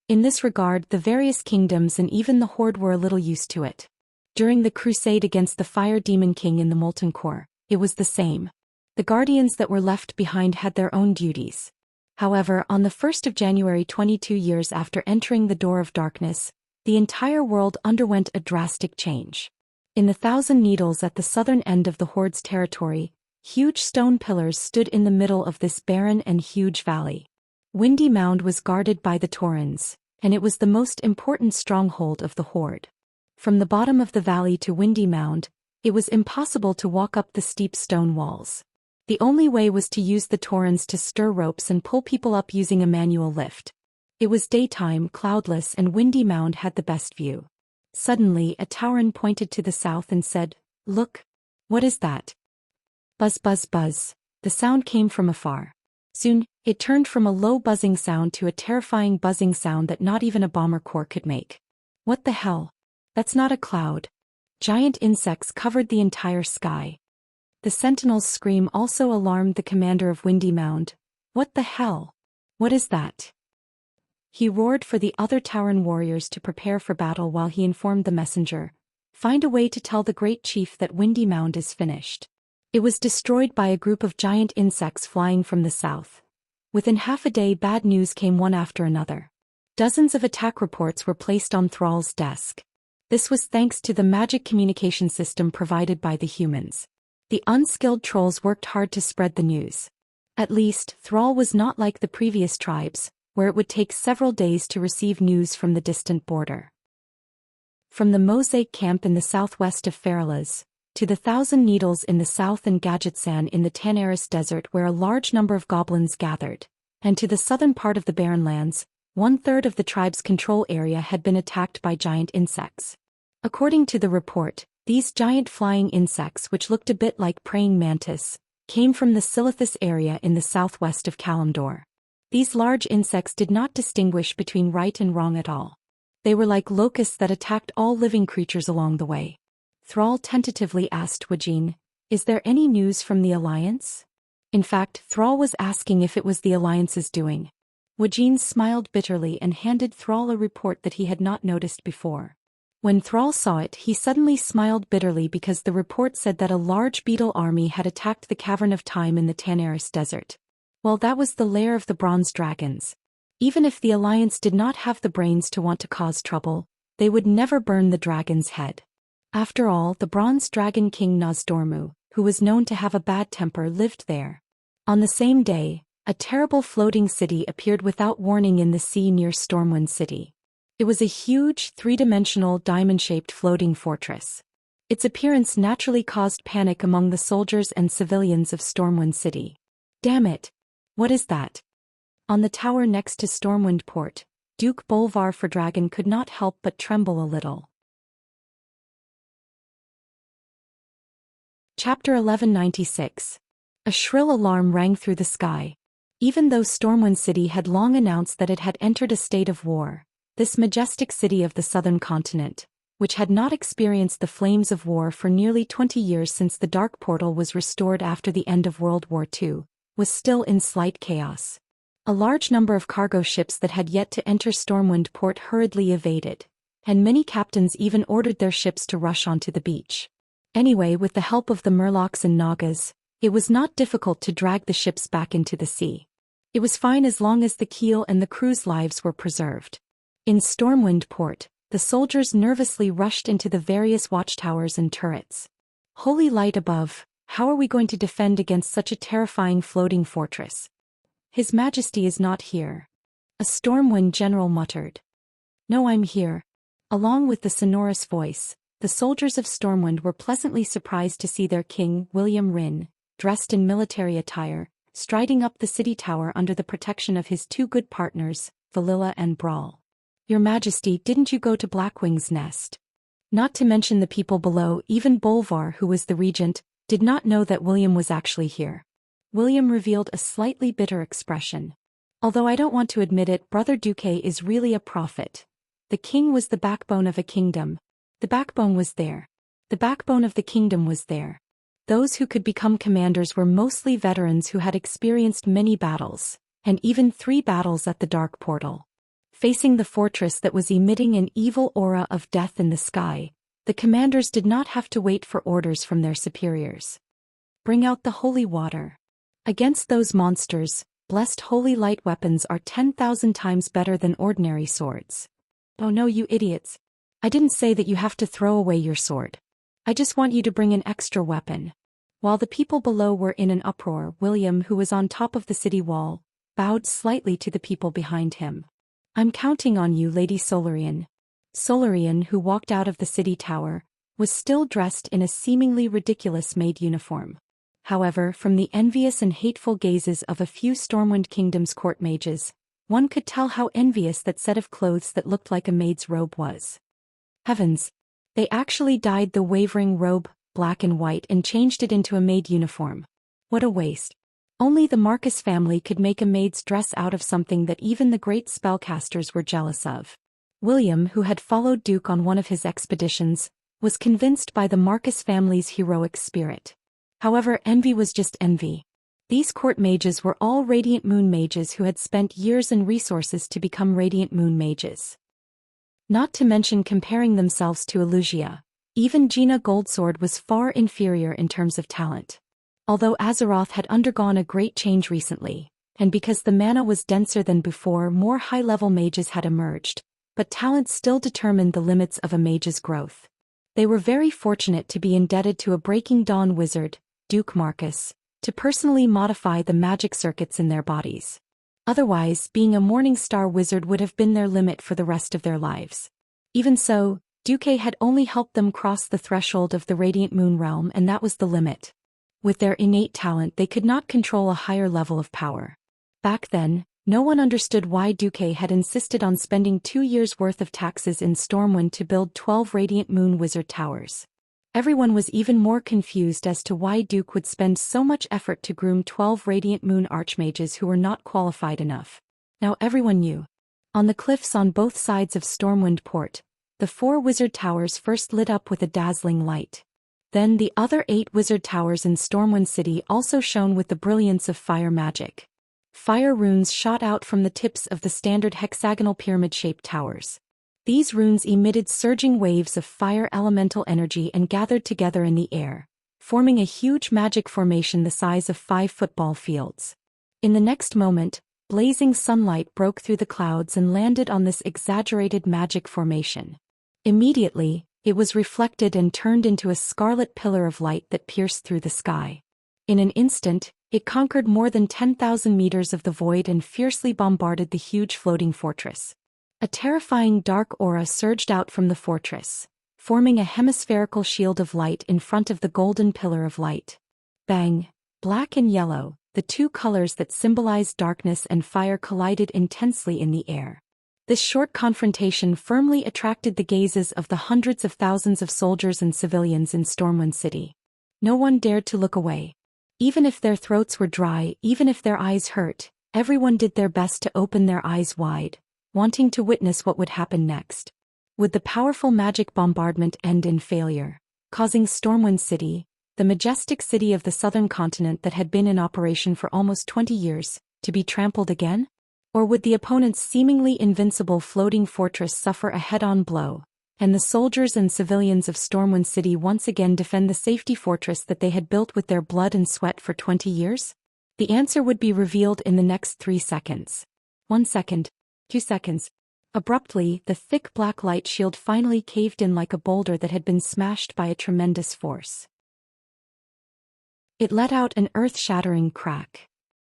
In this regard, the various kingdoms and even the Horde were a little used to it. During the crusade against the Fire Demon King in the Molten Core, it was the same. The Guardians that were left behind had their own duties. However, on the 1st of January 22 years after entering the Door of Darkness, the entire world underwent a drastic change. In the Thousand Needles at the southern end of the Horde's territory, Huge stone pillars stood in the middle of this barren and huge valley. Windy Mound was guarded by the Taurens, and it was the most important stronghold of the horde. From the bottom of the valley to Windy Mound, it was impossible to walk up the steep stone walls. The only way was to use the Taurens to stir ropes and pull people up using a manual lift. It was daytime, cloudless, and Windy Mound had the best view. Suddenly, a Tauren pointed to the south and said, "Look. What is that?" Buzz, buzz, buzz. The sound came from afar. Soon, it turned from a low buzzing sound to a terrifying buzzing sound that not even a bomber corps could make. What the hell? That's not a cloud. Giant insects covered the entire sky. The sentinel's scream also alarmed the commander of Windy Mound. What the hell? What is that? He roared for the other Tauren warriors to prepare for battle while he informed the messenger. Find a way to tell the great chief that Windy Mound is finished. It was destroyed by a group of giant insects flying from the south. Within half a day, bad news came one after another. Dozens of attack reports were placed on Thrall's desk. This was thanks to the magic communication system provided by the humans. The unskilled trolls worked hard to spread the news. At least, Thrall was not like the previous tribes, where it would take several days to receive news from the distant border. From the Mosaic camp in the southwest of Feralas, to the Thousand Needles in the south and Gadgetsan in the Tanaris desert where a large number of goblins gathered, and to the southern part of the Barren Lands, 1/3 of the tribe's control area had been attacked by giant insects. According to the report, these giant flying insects, which looked a bit like praying mantis, came from the Silithus area in the southwest of Kalimdor. These large insects did not distinguish between right and wrong at all. They were like locusts that attacked all living creatures along the way. Thrall tentatively asked Wajin, "Is there any news from the Alliance?" In fact, Thrall was asking if it was the Alliance's doing. Wajin smiled bitterly and handed Thrall a report that he had not noticed before. When Thrall saw it, he suddenly smiled bitterly because the report said that a large beetle army had attacked the Cavern of Time in the Tanaris desert. Well, that was the lair of the bronze dragons. Even if the Alliance did not have the brains to want to cause trouble, they would never burn the dragon's head. After all, the bronze dragon king Nozdormu, who was known to have a bad temper, lived there. On the same day, a terrible floating city appeared without warning in the sea near Stormwind City. It was a huge, three-dimensional, diamond-shaped floating fortress. Its appearance naturally caused panic among the soldiers and civilians of Stormwind City. Damn it! What is that? On the tower next to Stormwind Port, Duke Bolvar Fordragon could not help but tremble a little. Chapter 1196. A shrill alarm rang through the sky. Even though Stormwind City had long announced that it had entered a state of war, this majestic city of the southern continent, which had not experienced the flames of war for nearly 20 years since the Dark Portal was restored after the end of World War II, was still in slight chaos. A large number of cargo ships that had yet to enter Stormwind Port hurriedly evaded, and many captains even ordered their ships to rush onto the beach. Anyway, with the help of the Murlocs and Nagas, it was not difficult to drag the ships back into the sea. It was fine as long as the keel and the crew's lives were preserved. In Stormwind Port, the soldiers nervously rushed into the various watchtowers and turrets. Holy light above, how are we going to defend against such a terrifying floating fortress? His Majesty is not here. A Stormwind general muttered. No, I'm here. Along with the sonorous voice, the soldiers of Stormwind were pleasantly surprised to see their king, William Ryn, dressed in military attire, striding up the city tower under the protection of his two good partners, Valilla and Brawl. Your Majesty, didn't you go to Blackwing's nest? Not to mention the people below, even Bolvar, who was the regent, did not know that William was actually here. William revealed a slightly bitter expression. Although I don't want to admit it, Brother Duque is really a prophet. The king was the backbone of a kingdom. The backbone was there. The backbone of the kingdom was there. Those who could become commanders were mostly veterans who had experienced many battles, and even 3 battles at the Dark Portal. Facing the fortress that was emitting an evil aura of death in the sky, the commanders did not have to wait for orders from their superiors. Bring out the holy water. Against those monsters, blessed holy light weapons are 10,000 times better than ordinary swords. Oh no, you idiots. I didn't say that you have to throw away your sword. I just want you to bring an extra weapon. While the people below were in an uproar, William, who was on top of the city wall, bowed slightly to the people behind him. "I'm counting on you, Lady Solarian." Solarian, who walked out of the city tower, was still dressed in a seemingly ridiculous maid uniform. However, from the envious and hateful gazes of a few Stormwind Kingdom's court mages, one could tell how envious that set of clothes that looked like a maid's robe was. Heavens! They actually dyed the wavering robe black and white and changed it into a maid uniform. What a waste. Only the Marcus family could make a maid's dress out of something that even the great spellcasters were jealous of. William, who had followed Duke on one of his expeditions, was convinced by the Marcus family's heroic spirit. However, envy was just envy. These court mages were all Radiant Moon mages who had spent years and resources to become Radiant Moon mages. Not to mention comparing themselves to Wuxia, even Gina Goldsword was far inferior in terms of talent. Although Azeroth had undergone a great change recently, and because the mana was denser than before, more high-level mages had emerged, but talent still determined the limits of a mage's growth. They were very fortunate to be indebted to a Breaking Dawn wizard, Duke Marcus, to personally modify the magic circuits in their bodies. Otherwise, being a Morning Star wizard would have been their limit for the rest of their lives. Even so, Duke had only helped them cross the threshold of the Radiant Moon realm, and that was the limit. With their innate talent, they could not control a higher level of power. Back then, no one understood why Duke had insisted on spending 2 years' worth of taxes in Stormwind to build 12 Radiant Moon wizard towers. Everyone was even more confused as to why Duke would spend so much effort to groom 12 Radiant Moon archmages who were not qualified enough. Now everyone knew. On the cliffs on both sides of Stormwind Port, the 4 wizard towers first lit up with a dazzling light. Then the other 8 wizard towers in Stormwind City also shone with the brilliance of fire magic. Fire runes shot out from the tips of the standard hexagonal pyramid-shaped towers. These runes emitted surging waves of fire elemental energy and gathered together in the air, forming a huge magic formation the size of 5 football fields. In the next moment, blazing sunlight broke through the clouds and landed on this exaggerated magic formation. Immediately, it was reflected and turned into a scarlet pillar of light that pierced through the sky. In an instant, it conquered more than 10,000 meters of the void and fiercely bombarded the huge floating fortress. A terrifying dark aura surged out from the fortress, forming a hemispherical shield of light in front of the golden pillar of light. Bang! Black and yellow, the 2 colors that symbolized darkness and fire, collided intensely in the air. This short confrontation firmly attracted the gazes of the hundreds of thousands of soldiers and civilians in Stormwind City. No one dared to look away. Even if their throats were dry, even if their eyes hurt, everyone did their best to open their eyes wide, wanting to witness what would happen next. Would the powerful magic bombardment end in failure, causing Stormwind City, the majestic city of the southern continent that had been in operation for almost 20 years, to be trampled again? Or would the opponent's seemingly invincible floating fortress suffer a head-on blow, and the soldiers and civilians of Stormwind City once again defend the safety fortress that they had built with their blood and sweat for 20 years? The answer would be revealed in the next 3 seconds. 1 second. 2 seconds. Abruptly, the thick black light shield finally caved in like a boulder that had been smashed by a tremendous force. It let out an earth-shattering crack.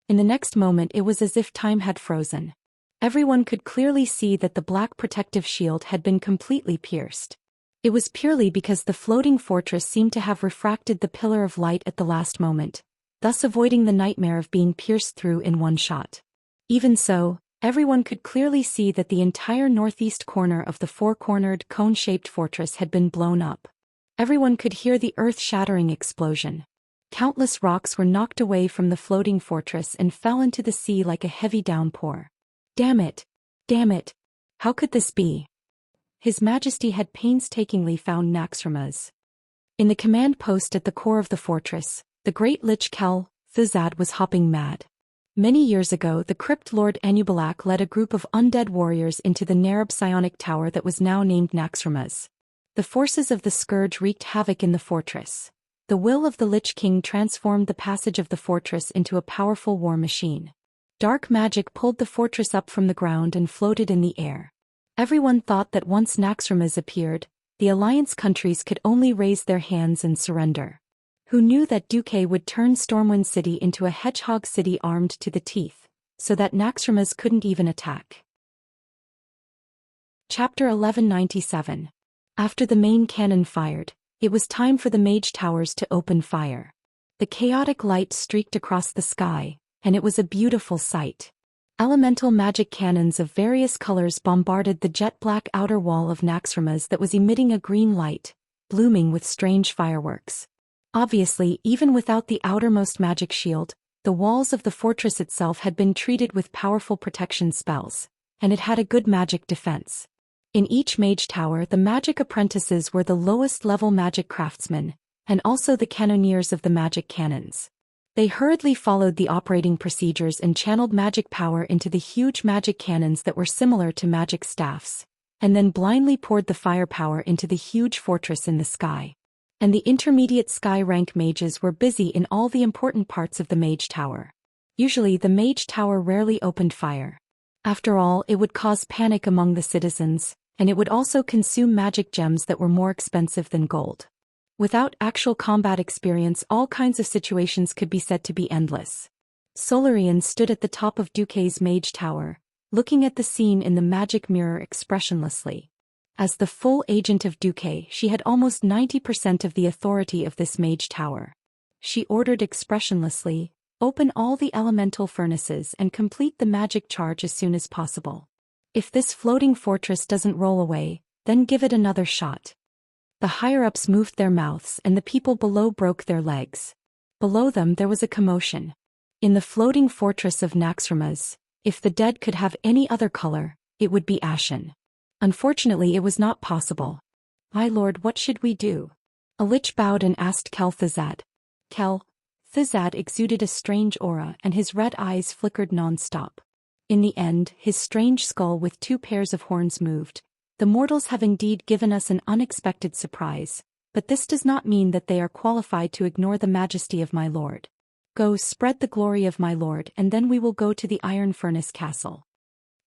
In the next moment, it was as if time had frozen. Everyone could clearly see that the black protective shield had been completely pierced. It was purely because the floating fortress seemed to have refracted the pillar of light at the last moment, thus avoiding the nightmare of being pierced through in one shot. Even so, everyone could clearly see that the entire northeast corner of the 4-cornered, cone-shaped fortress had been blown up. Everyone could hear the earth-shattering explosion. Countless rocks were knocked away from the floating fortress and fell into the sea like a heavy downpour. Damn it! Damn it! How could this be? His Majesty had painstakingly found Naxxramas. In the command post at the core of the fortress, the great Lich Kel Thuzad was hopping mad. Many years ago, the Crypt Lord Anubalak led a group of undead warriors into the Narab psionic tower that was now named Naxxramas. The forces of the Scourge wreaked havoc in the fortress. The will of the Lich King transformed the passage of the fortress into a powerful war machine. Dark magic pulled the fortress up from the ground and floated in the air. Everyone thought that once Naxxramas appeared, the Alliance countries could only raise their hands and surrender. who knew that Duque would turn Stormwind City into a hedgehog city armed to the teeth, so that Naxxramas couldn't even attack. Chapter 1197. After the main cannon fired, it was time for the mage towers to open fire. The chaotic light streaked across the sky, and it was a beautiful sight. Elemental magic cannons of various colors bombarded the jet-black outer wall of Naxxramas that was emitting a green light, blooming with strange fireworks. Obviously, even without the outermost magic shield, the walls of the fortress itself had been treated with powerful protection spells, and it had a good magic defense. In each mage tower, the magic apprentices were the lowest-level magic craftsmen, and also the cannoneers of the magic cannons. They hurriedly followed the operating procedures and channeled magic power into the huge magic cannons that were similar to magic staffs, and then blindly poured the firepower into the huge fortress in the sky. And the intermediate sky rank mages were busy in all the important parts of the mage tower. Usually the mage tower rarely opened fire. After all, it would cause panic among the citizens, and it would also consume magic gems that were more expensive than gold. Without actual combat experience, all kinds of situations could be said to be endless. Solarian stood at the top of Duque's mage tower, looking at the scene in the magic mirror expressionlessly. As the full agent of Duque, she had almost 90% of the authority of this mage tower. She ordered expressionlessly, "Open all the elemental furnaces and complete the magic charge as soon as possible. If this floating fortress doesn't roll away, then give it another shot." The higher-ups moved their mouths and the people below broke their legs. Below them there was a commotion. In the floating fortress of Naxxramas, if the dead could have any other color, it would be ashen. Unfortunately, it was not possible. "My lord, what should we do?" A lich bowed and asked Kel-Thazad. Kel-Thazad exuded a strange aura and his red eyes flickered non-stop. In the end, his strange skull with 2 pairs of horns moved. "The mortals have indeed given us an unexpected surprise, but this does not mean that they are qualified to ignore the majesty of my lord. Go spread the glory of my lord and then we will go to the Iron Furnace Castle."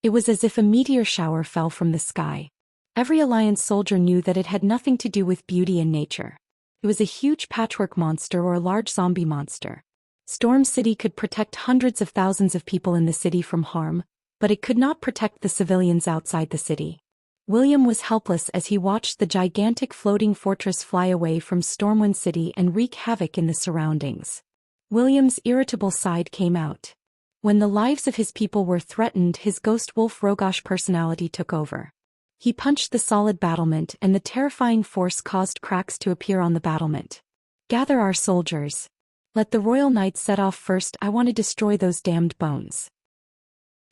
It was as if a meteor shower fell from the sky. Every Alliance soldier knew that it had nothing to do with beauty and nature. It was a huge patchwork monster or a large zombie monster. Storm City could protect hundreds of thousands of people in the city from harm, but it could not protect the civilians outside the city. William was helpless as he watched the gigantic floating fortress fly away from Stormwind City and wreak havoc in the surroundings. William's irritable side came out. When the lives of his people were threatened, his ghost wolf roguish personality took over. He punched the solid battlement and the terrifying force caused cracks to appear on the battlement. "Gather our soldiers. Let the royal knights set off first. I want to destroy those damned bones."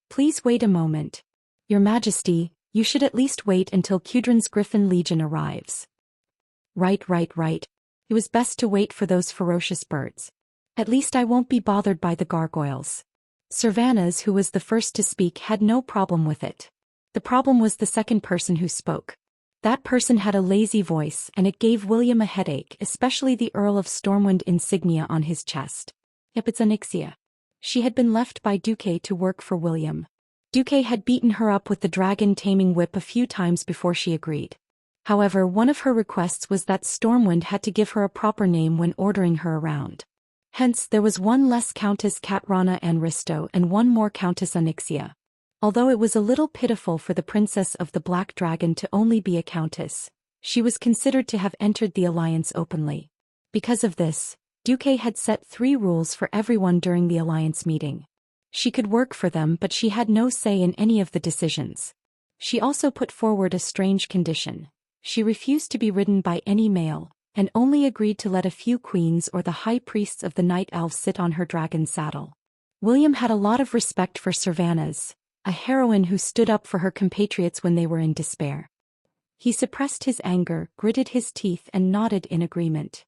"Please wait a moment. Your Majesty, you should at least wait until Kudrin's Griffin Legion arrives." Right. It was best to wait for those ferocious birds. At least I won't be bothered by the gargoyles. Servanas, who was the first to speak, had no problem with it. The problem was the second person who spoke. That person had a lazy voice and it gave William a headache, especially the Earl of Stormwind insignia on his chest. Yep, it's Xianxia. She had been left by Duque to work for William. Duque had beaten her up with the dragon-taming whip a few times before she agreed. However, one of her requests was that Stormwind had to give her a proper name when ordering her around. Hence, there was one less Countess Katrana Anristo and one more Countess Xianxia. Although it was a little pitiful for the Princess of the Black Dragon to only be a countess, she was considered to have entered the alliance openly. Because of this, Duque had set 3 rules for everyone during the alliance meeting. She could work for them, but she had no say in any of the decisions. She also put forward a strange condition. She refused to be ridden by any male, and only agreed to let a few queens or the high priests of the night elves sit on her dragon saddle. William had a lot of respect for Servanas, a heroine who stood up for her compatriots when they were in despair. He suppressed his anger, gritted his teeth and nodded in agreement.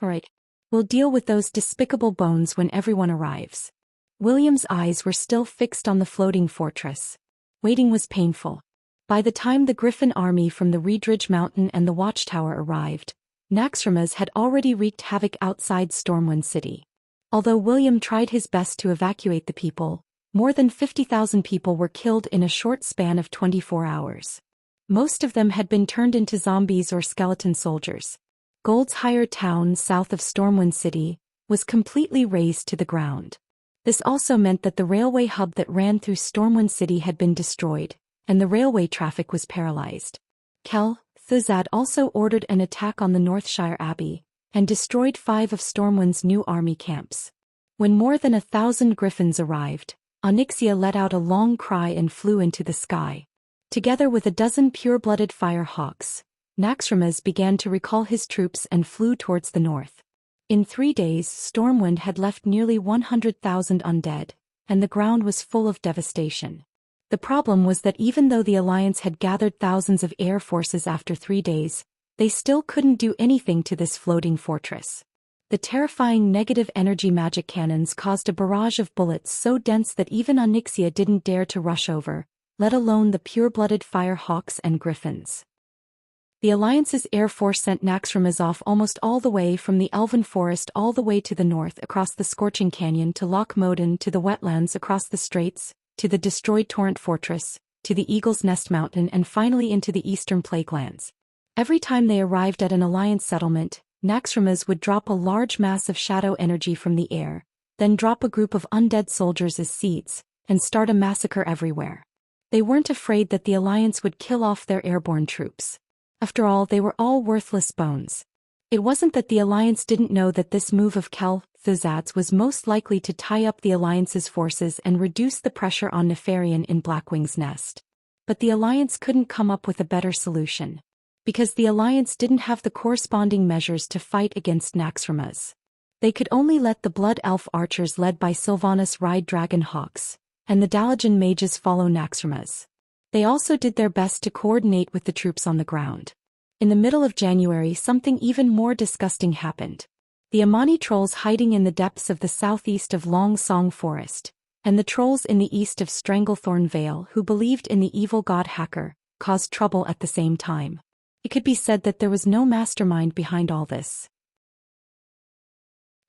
"All right. We'll deal with those despicable bones when everyone arrives." William's eyes were still fixed on the floating fortress. Waiting was painful. By the time the Griffin army from the Reedridge Mountain and the Watchtower arrived, Naxxramas had already wreaked havoc outside Stormwind City. Although William tried his best to evacuate the people, more than 50,000 people were killed in a short span of 24 hours. Most of them had been turned into zombies or skeleton soldiers. Gold's higher town south of Stormwind City, was completely razed to the ground. This also meant that the railway hub that ran through Stormwind City had been destroyed, and the railway traffic was paralyzed. Kel Thuzad also ordered an attack on the Northshire Abbey, and destroyed 5 of Stormwind's new army camps. When more than 1,000 griffins arrived, Onyxia let out a long cry and flew into the sky. Together with a dozen pure-blooded fire hawks, Naxxramas began to recall his troops and flew towards the north. In 3 days, Stormwind had left nearly 100,000 undead, and the ground was full of devastation. The problem was that even though the Alliance had gathered thousands of air forces after 3 days, they still couldn't do anything to this floating fortress. The terrifying negative energy magic cannons caused a barrage of bullets so dense that even Onyxia didn't dare to rush over, let alone the pure-blooded fire hawks and griffins. The Alliance's air force sent Naxxramas off almost all the way from the Elven Forest all the way to the north across the Scorching Canyon to Loch Moden to the wetlands across the straits, to the destroyed Torrent Fortress, to the Eagle's Nest Mountain and finally into the eastern Plaguelands. Every time they arrived at an Alliance settlement, Naxxramas would drop a large mass of shadow energy from the air, then drop a group of undead soldiers as seeds, and start a massacre everywhere. They weren't afraid that the Alliance would kill off their airborne troops. After all, they were all worthless bones. It wasn't that the Alliance didn't know that this move of Kel Thuzad's was most likely to tie up the Alliance's forces and reduce the pressure on Nefarian in Blackwing's Nest. But the Alliance couldn't come up with a better solution. Because the Alliance didn't have the corresponding measures to fight against Naxxramas. They could only let the Blood Elf archers led by Sylvanas ride Dragon Hawks, and the Dalajan mages follow Naxxramas. They also did their best to coordinate with the troops on the ground. In the middle of January, something even more disgusting happened. The Amani trolls hiding in the depths of the southeast of Long Song Forest, and the trolls in the east of Stranglethorn Vale who believed in the evil god Hacker, caused trouble at the same time. It could be said that there was no mastermind behind all this.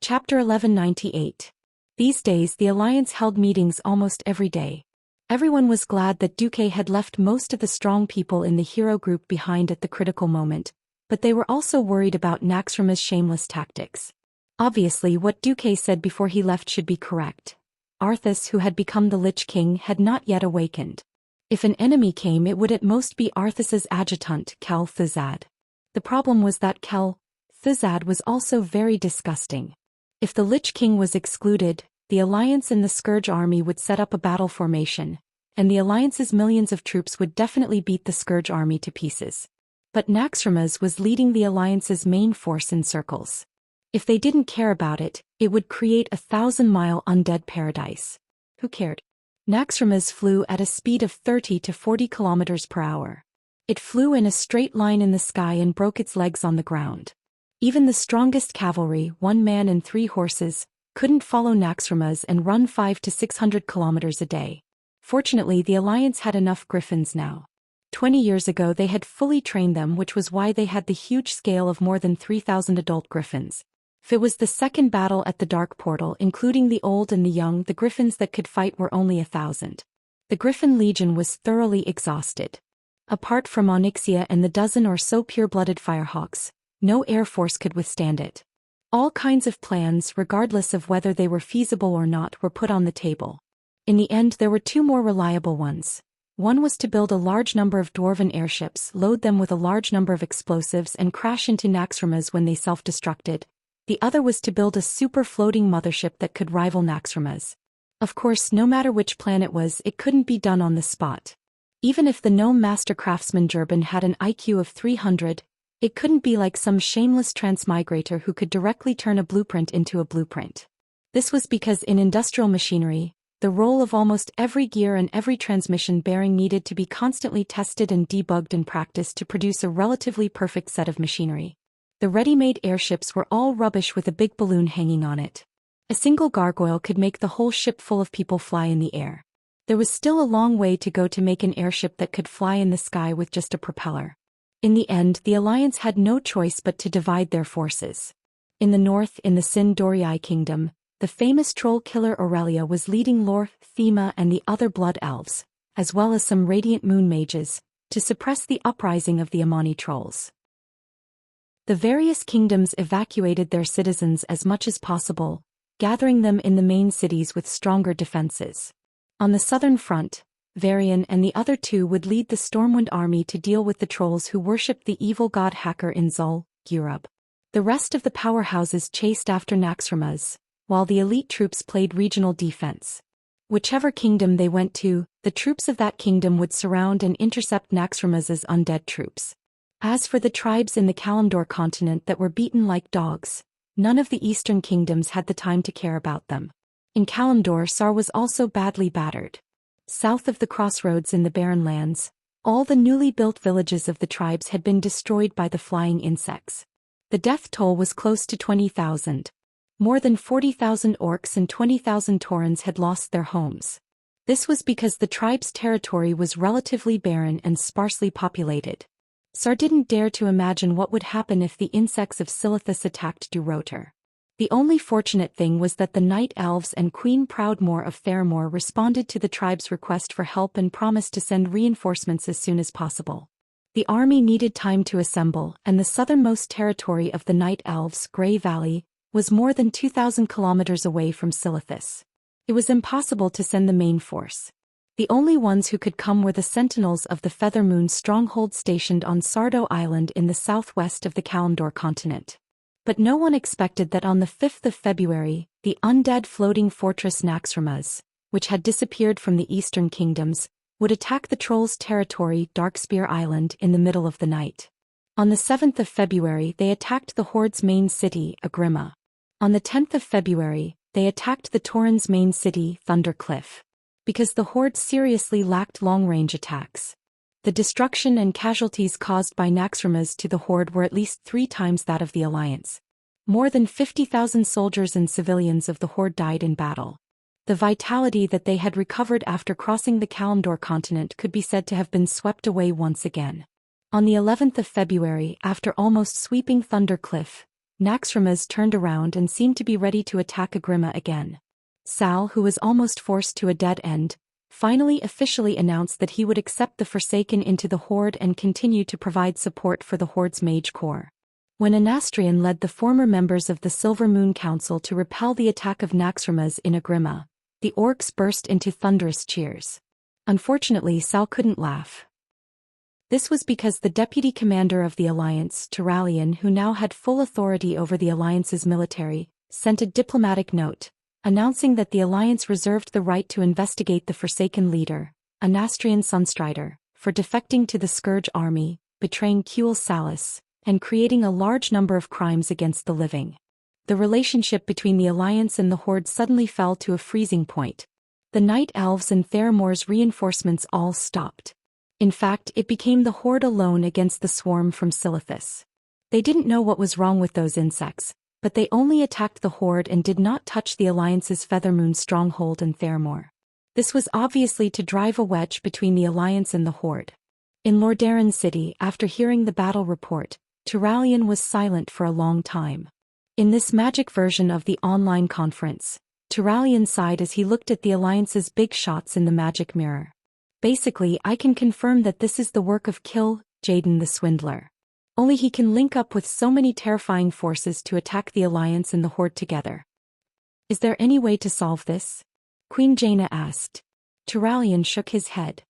Chapter 1198. These days the Alliance held meetings almost every day. Everyone was glad that Duque had left most of the strong people in the hero group behind at the critical moment, but they were also worried about Naxxramas' shameless tactics. Obviously what Duque said before he left should be correct. Arthas, who had become the Lich King, had not yet awakened. If an enemy came, it would at most be Arthas's adjutant, Kel Thuzad. The problem was that Kel Thuzad was also very disgusting. If the Lich King was excluded, the Alliance and the Scourge army would set up a battle formation, and the Alliance's millions of troops would definitely beat the Scourge army to pieces. But Naxxramas was leading the Alliance's main force in circles. If they didn't care about it, it would create a 1,000-mile undead paradise. Who cared? Naxxramas flew at a speed of 30 to 40 kilometers per hour. It flew in a straight line in the sky and broke its legs on the ground. Even the strongest cavalry, 1 man and 3 horses, couldn't follow Naxxramas and run 500 to 600 kilometers a day. Fortunately, the Alliance had enough griffins now. 20 years ago they had fully trained them, which was why they had the huge scale of more than 3,000 adult griffins. If it was the second battle at the Dark Portal, including the old and the young, the griffins that could fight were only 1,000. The Griffin Legion was thoroughly exhausted. Apart from Onyxia and the dozen or so pure-blooded firehawks, no air force could withstand it. All kinds of plans, regardless of whether they were feasible or not, were put on the table. In the end, there were 2 more reliable ones. One was to build a large number of dwarven airships, load them with a large number of explosives and crash into Naxxramas when they self-destructed. The other was to build a super-floating mothership that could rival Naxxramas. Of course, no matter which plan it was, it couldn't be done on the spot. Even if the gnome master craftsman Jurban had an IQ of 300, it couldn't be like some shameless transmigrator who could directly turn a blueprint into a blueprint. This was because in industrial machinery, the role of almost every gear and every transmission bearing needed to be constantly tested and debugged in practice to produce a relatively perfect set of machinery. The ready-made airships were all rubbish with a big balloon hanging on it. A single gargoyle could make the whole ship full of people fly in the air. There was still a long way to go to make an airship that could fly in the sky with just a propeller. In the end, the Alliance had no choice but to divide their forces. In the north, in the Sin Dorii Kingdom, the famous troll killer Aurelia was leading Lor, Thema and the other blood elves, as well as some radiant moon mages, to suppress the uprising of the Amani trolls. The various kingdoms evacuated their citizens as much as possible, gathering them in the main cities with stronger defenses. On the southern front, Varian and the other two would lead the Stormwind army to deal with the trolls who worshipped the evil god Hacker in Zhou Xian. The rest of the powerhouses chased after Naxxramas, while the elite troops played regional defense. Whichever kingdom they went to, the troops of that kingdom would surround and intercept Naxxramas' undead troops. As for the tribes in the Kalimdor continent that were beaten like dogs, none of the eastern kingdoms had the time to care about them. In Kalimdor, Sar was also badly battered. South of the crossroads in the barren lands, all the newly built villages of the tribes had been destroyed by the flying insects. The death toll was close to 20,000. More than 40,000 orcs and 20,000 Taurens had lost their homes. This was because the tribe's territory was relatively barren and sparsely populated. Sar didn't dare to imagine what would happen if the insects of Silithus attacked Durotor. The only fortunate thing was that the Night Elves and Queen Proudmoore of Theramore responded to the tribe's request for help and promised to send reinforcements as soon as possible. The army needed time to assemble, and the southernmost territory of the Night Elves, Grey Valley, was more than 2,000 kilometers away from Silithus. It was impossible to send the main force. The only ones who could come were the sentinels of the Feathermoon stronghold stationed on Sardo Island in the southwest of the Kalimdor continent. But no one expected that on the 5th of February, the undead floating fortress Naxxramas, which had disappeared from the eastern kingdoms, would attack the trolls' territory Darkspear Island in the middle of the night. On the 7th of February they attacked the Horde's main city, Agrima. On the 10th of February, they attacked the Tauren's main city, Thundercliff. Because the Horde seriously lacked long-range attacks, the destruction and casualties caused by Naxxramas to the Horde were at least 3 times that of the Alliance. More than 50,000 soldiers and civilians of the Horde died in battle. The vitality that they had recovered after crossing the Kalimdor continent could be said to have been swept away once again. On the 11th of February, after almost sweeping Thundercliff, Naxxramas turned around and seemed to be ready to attack Agrima again. Sal, who was almost forced to a dead end, finally officially announced that he would accept the Forsaken into the Horde and continue to provide support for the Horde's Mage Corps. When Anastrian led the former members of the Silver Moon Council to repel the attack of Naxxramas in Agrima, the orcs burst into thunderous cheers. Unfortunately, Sal couldn't laugh. This was because the deputy commander of the Alliance, Turalian, who now had full authority over the Alliance's military, sent a diplomatic note, announcing that the Alliance reserved the right to investigate the Forsaken leader, Anastrian Sunstrider, for defecting to the Scourge army, betraying Kuel Salus, and creating a large number of crimes against the living. The relationship between the Alliance and the Horde suddenly fell to a freezing point. The Night Elves and Theramore's reinforcements all stopped. In fact, it became the Horde alone against the swarm from Silithus. They didn't know what was wrong with those insects, but they only attacked the Horde and did not touch the Alliance's Feathermoon stronghold in Theramore. This was obviously to drive a wedge between the Alliance and the Horde. In Lordaeron City, after hearing the battle report, Turalian was silent for a long time. In this magic version of the online conference, Turalian sighed as he looked at the Alliance's big shots in the magic mirror. Basically, I can confirm that this is the work of Jaden the Swindler. Only he can link up with so many terrifying forces to attack the Alliance and the Horde together. Is there any way to solve this? Queen Jaina asked. Turalian shook his head.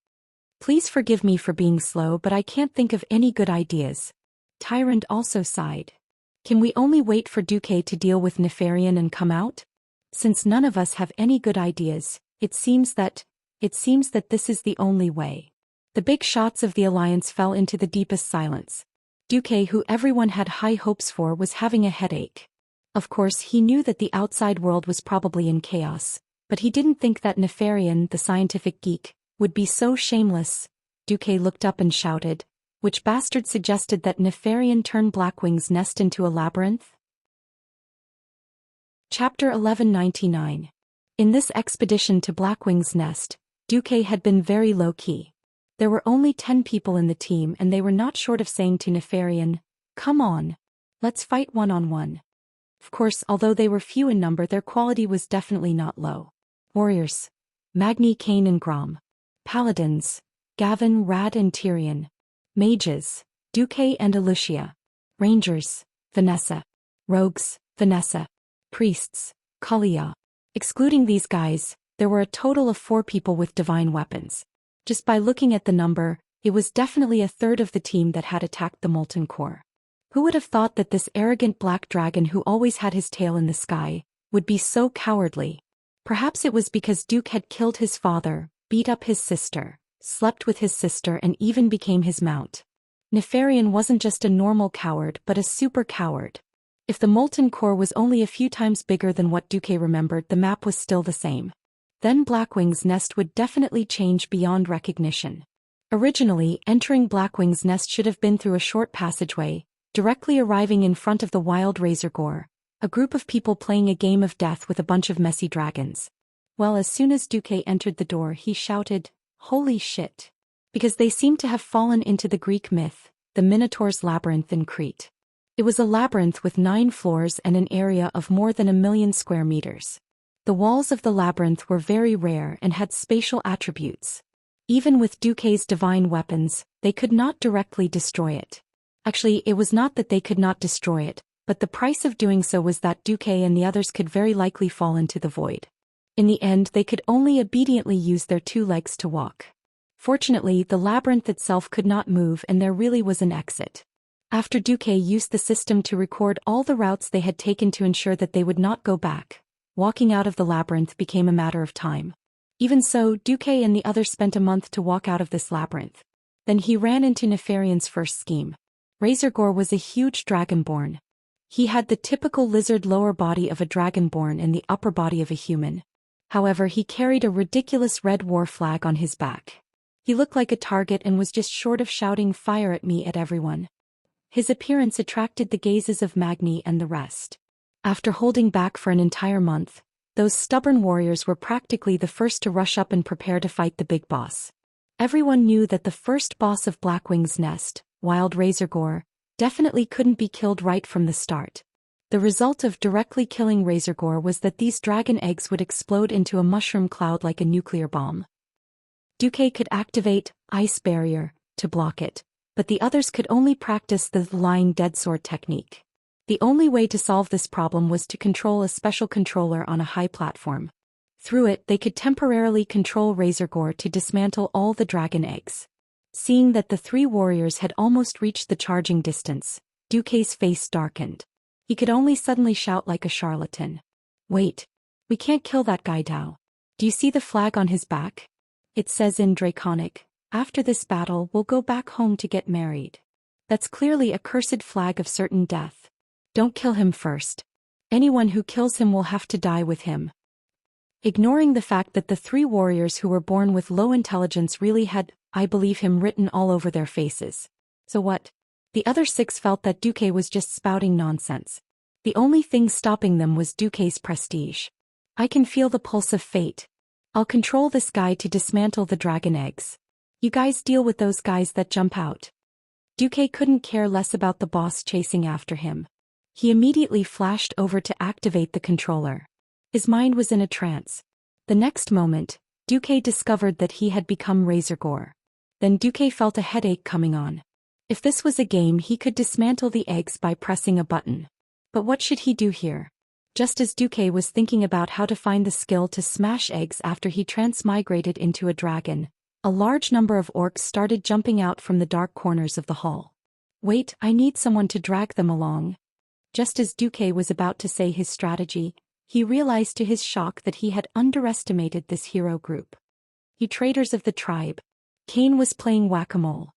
Please forgive me for being slow, but I can't think of any good ideas. Tyrant also sighed. Can we only wait for Duque to deal with Nefarian and come out? Since none of us have any good ideas, it seems that this is the only way. The big shots of the Alliance fell into the deepest silence. Duque, who everyone had high hopes for, was having a headache. Of course, he knew that the outside world was probably in chaos, but he didn't think that Nefarian, the scientific geek, would be so shameless. Duque looked up and shouted, "Which bastard suggested that Nefarian turn Blackwing's nest into a labyrinth?" Chapter 1199. In this expedition to Blackwing's nest, Duque had been very low-key. There were only 10 people in the team and they were not short of saying to Nefarian, "Come on. Let's fight one-on-one." Of course, although they were few in number, their quality was definitely not low. Warriors: Magni, Kane and Grom. Paladins: Gavin, Rad and Tyrion. Mages: Duque and Alucia. Rangers, Vanessa. Rogues, Vanessa. Priests, Kalia. Excluding these guys, there were a total of 4 people with divine weapons. Just by looking at the number, it was definitely a third of the team that had attacked the molten core. Who would have thought that this arrogant black dragon who always had his tail in the sky would be so cowardly? Perhaps it was because Duke had killed his father, beat up his sister, slept with his sister and even became his mount. Nefarian wasn't just a normal coward but a super coward. If the molten core was only a few times bigger than what Duque remembered, the map was still the same. Then Blackwing's nest would definitely change beyond recognition. Originally, entering Blackwing's nest should have been through a short passageway, directly arriving in front of the wild Razorgore, a group of people playing a game of death with a bunch of messy dragons. Well, as soon as Duque entered the door, he shouted, "Holy shit!" Because they seemed to have fallen into the Greek myth, the Minotaur's labyrinth in Crete. It was a labyrinth with 9 floors and an area of more than 1,000,000 square meters. The walls of the labyrinth were very rare and had spatial attributes. Even with Duque's divine weapons, they could not directly destroy it. Actually, it was not that they could not destroy it, but the price of doing so was that Duque and the others could very likely fall into the void. In the end, they could only obediently use their 2 legs to walk. Fortunately, the labyrinth itself could not move and there really was an exit. After Duque used the system to record all the routes they had taken to ensure that they would not go back, walking out of the labyrinth became a matter of time. Even so, Duque and the others spent a month to walk out of this labyrinth. Then he ran into Nefarian's first scheme. Razorgore was a huge dragonborn. He had the typical lizard lower body of a dragonborn and the upper body of a human. However, he carried a ridiculous red war flag on his back. He looked like a target and was just short of shouting "Fire at me" at everyone. His appearance attracted the gazes of Magni and the rest. After holding back for an entire month, those stubborn warriors were practically the first to rush up and prepare to fight the big boss. Everyone knew that the first boss of Blackwing's nest, Wild Razorgore, definitely couldn't be killed right from the start. The result of directly killing Razorgore was that these dragon eggs would explode into a mushroom cloud like a nuclear bomb. Duque could activate Ice Barrier to block it, but the others could only practice the Lying Dead Sword technique. The only way to solve this problem was to control a special controller on a high platform. Through it, they could temporarily control Razorgore to dismantle all the dragon eggs. Seeing that the 3 warriors had almost reached the charging distance, Duque's face darkened. He could only suddenly shout like a charlatan. "Wait! We can't kill that guy Dao. Do you see the flag on his back? It says in Draconic, 'After this battle we'll go back home to get married.' That's clearly a cursed flag of certain death. Don't kill him first. Anyone who kills him will have to die with him." Ignoring the fact that the 3 warriors who were born with low intelligence really had "I believe him" written all over their faces. So what? The other 6 felt that Duque was just spouting nonsense. The only thing stopping them was Duque's prestige. "I can feel the pulse of fate. I'll control this guy to dismantle the dragon eggs. You guys deal with those guys that jump out." Duque couldn't care less about the boss chasing after him. He immediately flashed over to activate the controller. His mind was in a trance. The next moment, Duque discovered that he had become Razorgore. Then Duque felt a headache coming on. If this was a game, he could dismantle the eggs by pressing a button. But what should he do here? Just as Duque was thinking about how to find the skill to smash eggs after he transmigrated into a dragon, a large number of orcs started jumping out from the dark corners of the hall. "Wait, I need someone to drag them along." Just as Duque was about to say his strategy, he realized to his shock that he had underestimated this hero group. "You traitors of the tribe." Cain was playing whack-a-mole.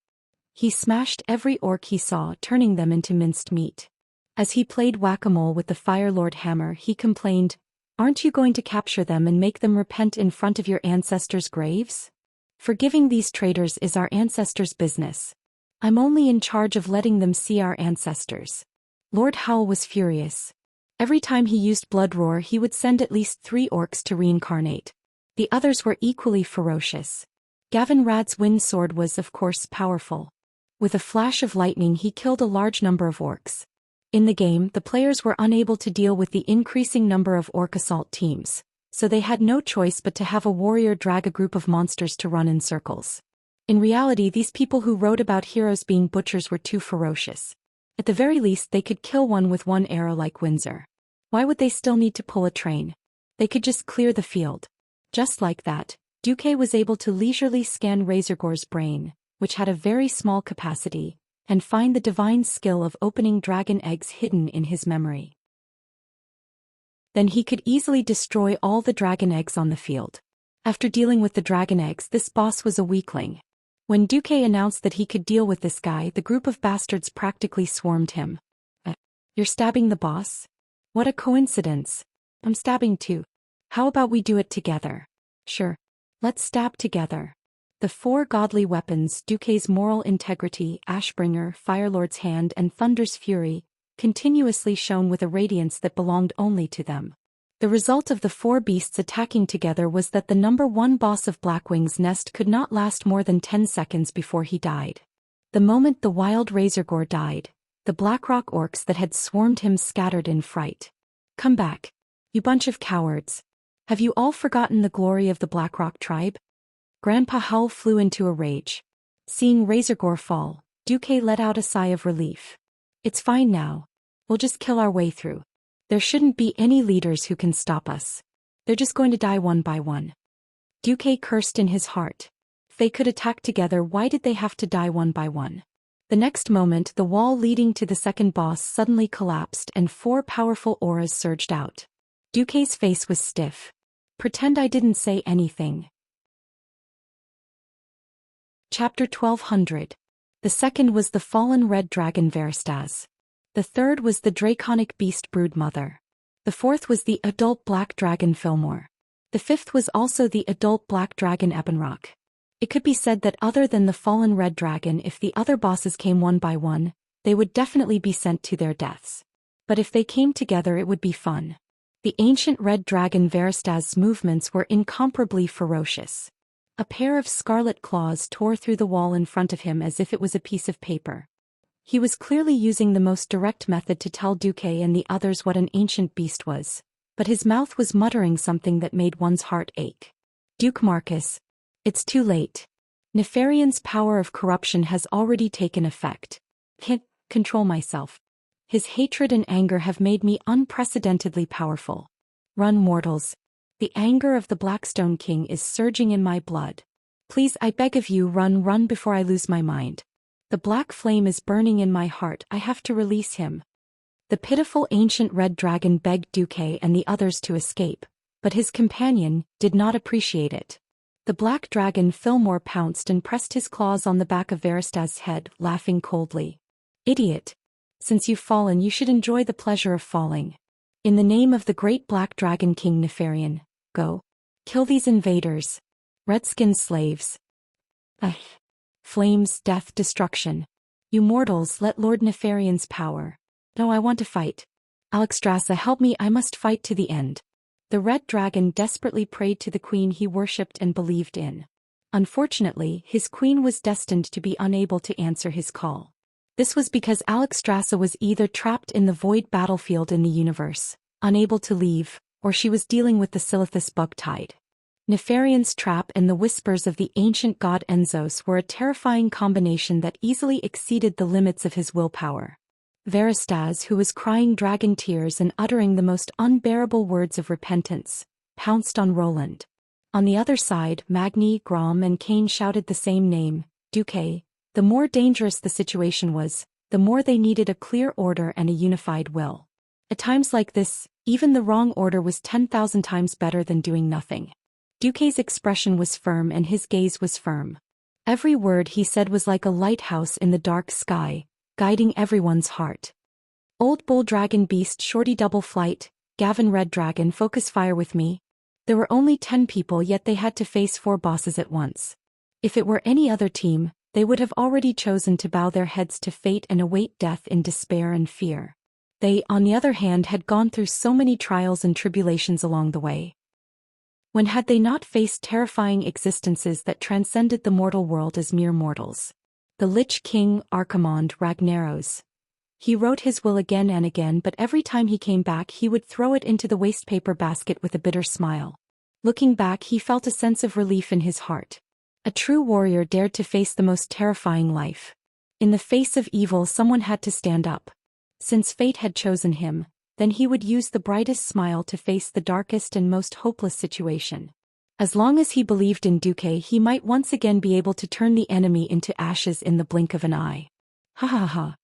He smashed every orc he saw, turning them into minced meat. As he played whack-a-mole with the Fire Lord hammer, he complained, "Aren't you going to capture them and make them repent in front of your ancestors' graves? Forgiving these traitors is our ancestors' business. I'm only in charge of letting them see our ancestors." Lord Howl was furious. Every time he used Blood Roar, he would send at least 3 orcs to reincarnate. The others were equally ferocious. Gavin Rad's wind sword was, of course, powerful. With a flash of lightning, he killed a large number of orcs. In the game, the players were unable to deal with the increasing number of orc assault teams, so they had no choice but to have a warrior drag a group of monsters to run in circles. In reality, these people who wrote about heroes being butchers were too ferocious. At the very least they could kill one with one arrow like Windsor. Why would they still need to pull a train? They could just clear the field. Just like that, Duque was able to leisurely scan Razorgore's brain, which had a very small capacity, and find the divine skill of opening dragon eggs hidden in his memory. Then he could easily destroy all the dragon eggs on the field. After dealing with the dragon eggs, this boss was a weakling. When Duque announced that he could deal with this guy, the group of bastards practically swarmed him. You're stabbing the boss? What a coincidence. I'm stabbing too. How about we do it together? Sure. Let's stab together. The 4 godly weapons, Duque's moral integrity, Ashbringer, Firelord's hand and Thunder's fury, continuously shone with a radiance that belonged only to them. The result of the 4 beasts attacking together was that the number 1 boss of Blackwing's nest could not last more than 10 seconds before he died. The moment the wild Razorgore died, the Blackrock orcs that had swarmed him scattered in fright. Come back. You bunch of cowards. Have you all forgotten the glory of the Blackrock tribe? Grandpa Hull flew into a rage. Seeing Razorgore fall, Duque let out a sigh of relief. It's fine now. We'll just kill our way through. There shouldn't be any leaders who can stop us. They're just going to die one by one. Duque cursed in his heart. If they could attack together, why did they have to die one by one? The next moment, the wall leading to the second boss suddenly collapsed and 4 powerful auras surged out. Duque's face was stiff. Pretend I didn't say anything. Chapter 1200. The second was the fallen red dragon Veristaz. The third was the draconic beast Broodmother. The fourth was the adult black dragon Fillmore. The fifth was also the adult black dragon Ebenrock. It could be said that other than the fallen red dragon, if the other bosses came one by one, they would definitely be sent to their deaths. But if they came together it would be fun. The ancient red dragon Veristaz's movements were incomparably ferocious. A pair of scarlet claws tore through the wall in front of him as if it was a piece of paper. He was clearly using the most direct method to tell Duque and the others what an ancient beast was, but his mouth was muttering something that made one's heart ache. Duke Marcus. It's too late. Nefarian's power of corruption has already taken effect. Can't control myself. His hatred and anger have made me unprecedentedly powerful. Run, mortals. The anger of the Blackstone King is surging in my blood. Please, I beg of you, run before I lose my mind. The black flame is burning in my heart, I have to release him. The pitiful ancient red dragon begged Duque and the others to escape, but his companion did not appreciate it. The black dragon Fillmore pounced and pressed his claws on the back of Veristaz's head, laughing coldly. Idiot! Since you've fallen, you should enjoy the pleasure of falling. In the name of the great black dragon King Nefarian, go. Kill these invaders. Redskin slaves. Flames, death, destruction. You mortals, let Lord Nefarian's power. No, I want to fight. Alexstrasza, help me, I must fight to the end. The red dragon desperately prayed to the queen he worshipped and believed in. Unfortunately, his queen was destined to be unable to answer his call. This was because Alexstrasza was either trapped in the void battlefield in the universe, unable to leave, or she was dealing with the Silithus bug tide. Nefarian's trap and the whispers of the ancient god Enzos were a terrifying combination that easily exceeded the limits of his willpower. Veristaz, who was crying dragon tears and uttering the most unbearable words of repentance, pounced on Roland. On the other side, Magni, Grom and Cain shouted the same name, Duque. The more dangerous the situation was, the more they needed a clear order and a unified will. At times like this, even the wrong order was 10,000 times better than doing nothing. Duque's expression was firm and his gaze was firm. Every word he said was like a lighthouse in the dark sky, guiding everyone's heart. Old Bull Dragon Beast Shorty Double Flight, Gavin Red Dragon focus fire with me. There were only 10 people, yet they had to face 4 bosses at once. If it were any other team, they would have already chosen to bow their heads to fate and await death in despair and fear. They, on the other hand, had gone through so many trials and tribulations along the way. When had they not faced terrifying existences that transcended the mortal world as mere mortals? The Lich King, Archimonde Ragnaros. He wrote his will again and again, but every time he came back he would throw it into the wastepaper basket with a bitter smile. Looking back, he felt a sense of relief in his heart. A true warrior dared to face the most terrifying life. In the face of evil, someone had to stand up. Since fate had chosen him, then he would use the brightest smile to face the darkest and most hopeless situation. As long as he believed in Duque, he might once again be able to turn the enemy into ashes in the blink of an eye. Ha ha ha.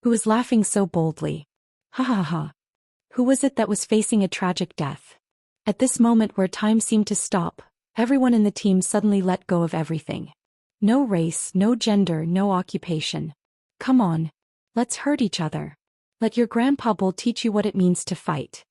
Who was laughing so boldly? Ha ha ha. Who was it that was facing a tragic death? At this moment where time seemed to stop, everyone in the team suddenly let go of everything. No race, no gender, no occupation. Come on. Let's hurt each other. Let your grandpa Bull teach you what it means to fight.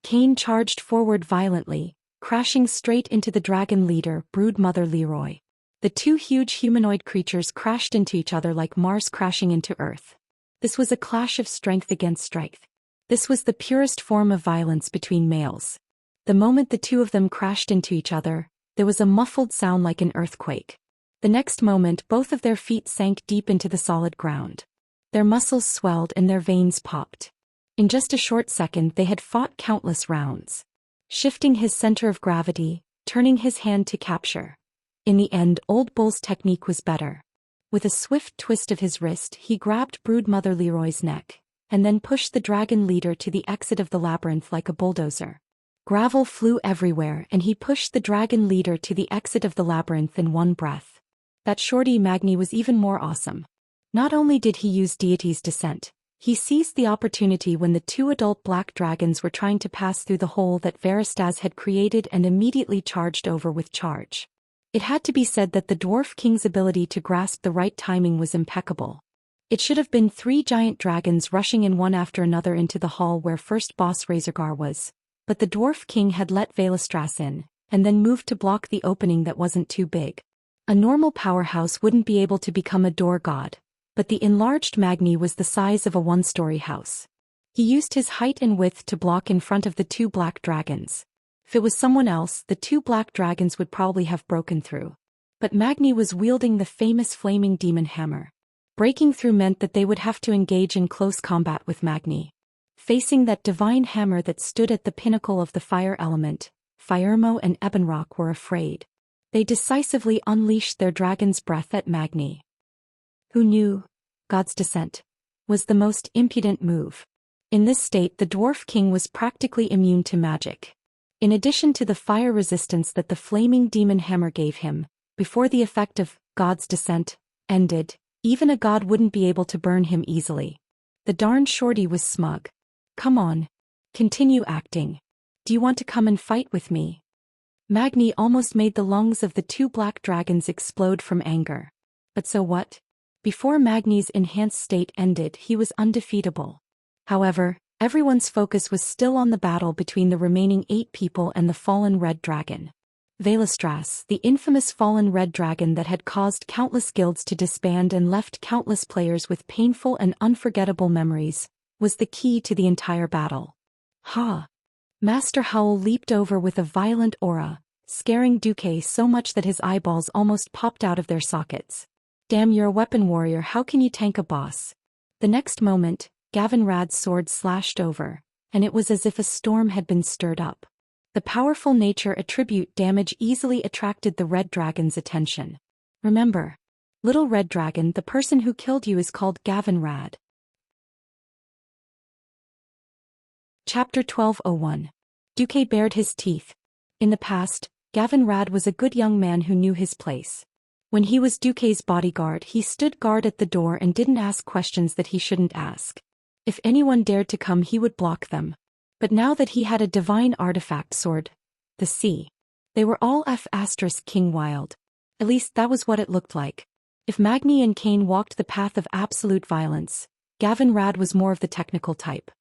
Cain charged forward violently, crashing straight into the dragon leader, Brood Mother Leroy. The two huge humanoid creatures crashed into each other like Mars crashing into Earth. This was a clash of strength against strength. This was the purest form of violence between males. The moment the two of them crashed into each other, there was a muffled sound like an earthquake. The next moment, both of their feet sank deep into the solid ground. Their muscles swelled and their veins popped. In just a short second, they had fought countless rounds. Shifting his center of gravity, turning his hand to capture. In the end, Old Bull's technique was better. With a swift twist of his wrist, he grabbed Brood Mother Leroy's neck, and then pushed the dragon leader to the exit of the labyrinth like a bulldozer. Gravel flew everywhere, and he pushed the dragon leader to the exit of the labyrinth in one breath. That shorty Magni was even more awesome. Not only did he use Deity's Descent, he seized the opportunity when the two adult black dragons were trying to pass through the hole that Veristas had created and immediately charged over with charge. It had to be said that the Dwarf King's ability to grasp the right timing was impeccable. It should have been three giant dragons rushing in one after another into the hall where first boss Razorgar was, but the Dwarf King had let Veilastras in, and then moved to block the opening that wasn't too big. A normal powerhouse wouldn't be able to become a door god, but the enlarged Magni was the size of a one-story house. He used his height and width to block in front of the two black dragons. If it was someone else, the two black dragons would probably have broken through. But Magni was wielding the famous flaming demon hammer. Breaking through meant that they would have to engage in close combat with Magni. Facing that divine hammer that stood at the pinnacle of the fire element, Firemo and Ebonrock were afraid. They decisively unleashed their dragon's breath at Magni. Who knew? God's Descent was the most impudent move. In this state, the Dwarf King was practically immune to magic. In addition to the fire resistance that the flaming demon hammer gave him, before the effect of God's Descent ended, even a god wouldn't be able to burn him easily. The darn shorty was smug. Come on. Continue acting. Do you want to come and fight with me? Magni almost made the lungs of the two black dragons explode from anger. But so what? Before Magni's enhanced state ended, he was undefeatable. However, everyone's focus was still on the battle between the remaining 8 people and the fallen red dragon. Veilastras, the infamous fallen red dragon that had caused countless guilds to disband and left countless players with painful and unforgettable memories, was the key to the entire battle. Ha! Master Howl leaped over with a violent aura, scaring Duque so much that his eyeballs almost popped out of their sockets. Damn, you're a weapon warrior, how can you tank a boss? The next moment, Gavin Rad's sword slashed over, and it was as if a storm had been stirred up. The powerful nature attribute damage easily attracted the red dragon's attention. Remember, little red dragon, the person who killed you is called Gavin Rad. Chapter 1201. Duque bared his teeth. In the past, Gavin Rad was a good young man who knew his place. When he was Duque's bodyguard, he stood guard at the door and didn't ask questions that he shouldn't ask. If anyone dared to come, he would block them. But now that he had a divine artifact sword, the sea, they were all King wild. At least that was what it looked like. If Magni and Cain walked the path of absolute violence, Gavin Rad was more of the technical type.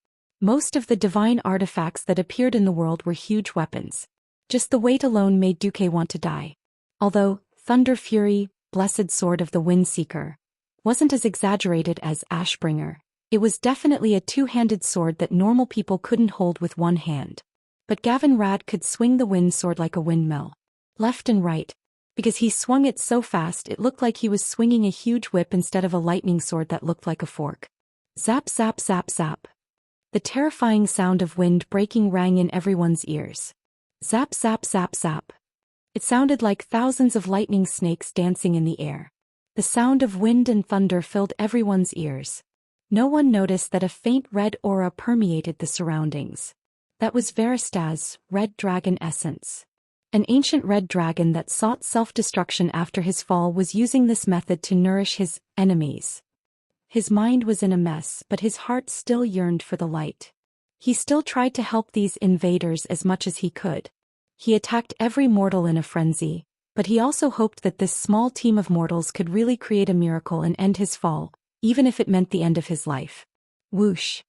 Most of the divine artifacts that appeared in the world were huge weapons. Just the weight alone made Duque want to die. Although Thunder Fury, Blessed Sword of the Windseeker, wasn't as exaggerated as Ashbringer, it was definitely a two-handed sword that normal people couldn't hold with one hand. But Gavin Rad could swing the wind sword like a windmill, left and right, because he swung it so fast it looked like he was swinging a huge whip instead of a lightning sword that looked like a fork. Zap zap zap zap. The terrifying sound of wind breaking rang in everyone's ears. Zap zap zap zap. It sounded like thousands of lightning snakes dancing in the air. The sound of wind and thunder filled everyone's ears. No one noticed that a faint red aura permeated the surroundings. That was Veristaz's red dragon essence. An ancient red dragon that sought self-destruction after his fall was using this method to nourish his enemies. His mind was in a mess, but his heart still yearned for the light. He still tried to help these invaders as much as he could. He attacked every mortal in a frenzy, but he also hoped that this small team of mortals could really create a miracle and end his fall, even if it meant the end of his life. Whoosh!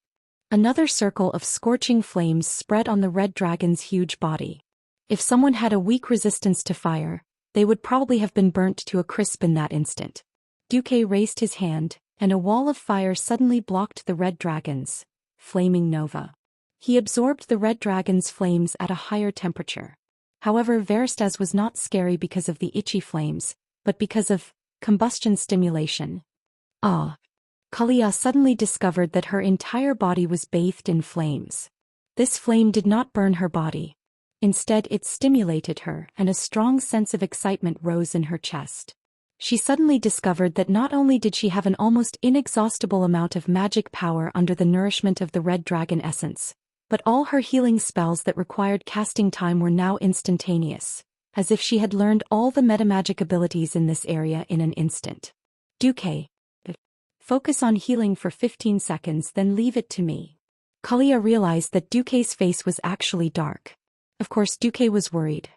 Another circle of scorching flames spread on the red dragon's huge body. If someone had a weak resistance to fire, they would probably have been burnt to a crisp in that instant. Duque raised his hand, and a wall of fire suddenly blocked the red dragon's flaming nova. He absorbed the red dragon's flames at a higher temperature. However, Veristaz was not scary because of the itchy flames, but because of combustion stimulation. Kalia suddenly discovered that her entire body was bathed in flames. This flame did not burn her body. Instead, it stimulated her, and a strong sense of excitement rose in her chest. She suddenly discovered that not only did she have an almost inexhaustible amount of magic power under the nourishment of the red dragon essence, but all her healing spells that required casting time were now instantaneous, as if she had learned all the metamagic abilities in this area in an instant. Duque. Focus on healing for 15 seconds, then leave it to me. Kalia realized that Duque's face was actually dark. Of course, Duque was worried.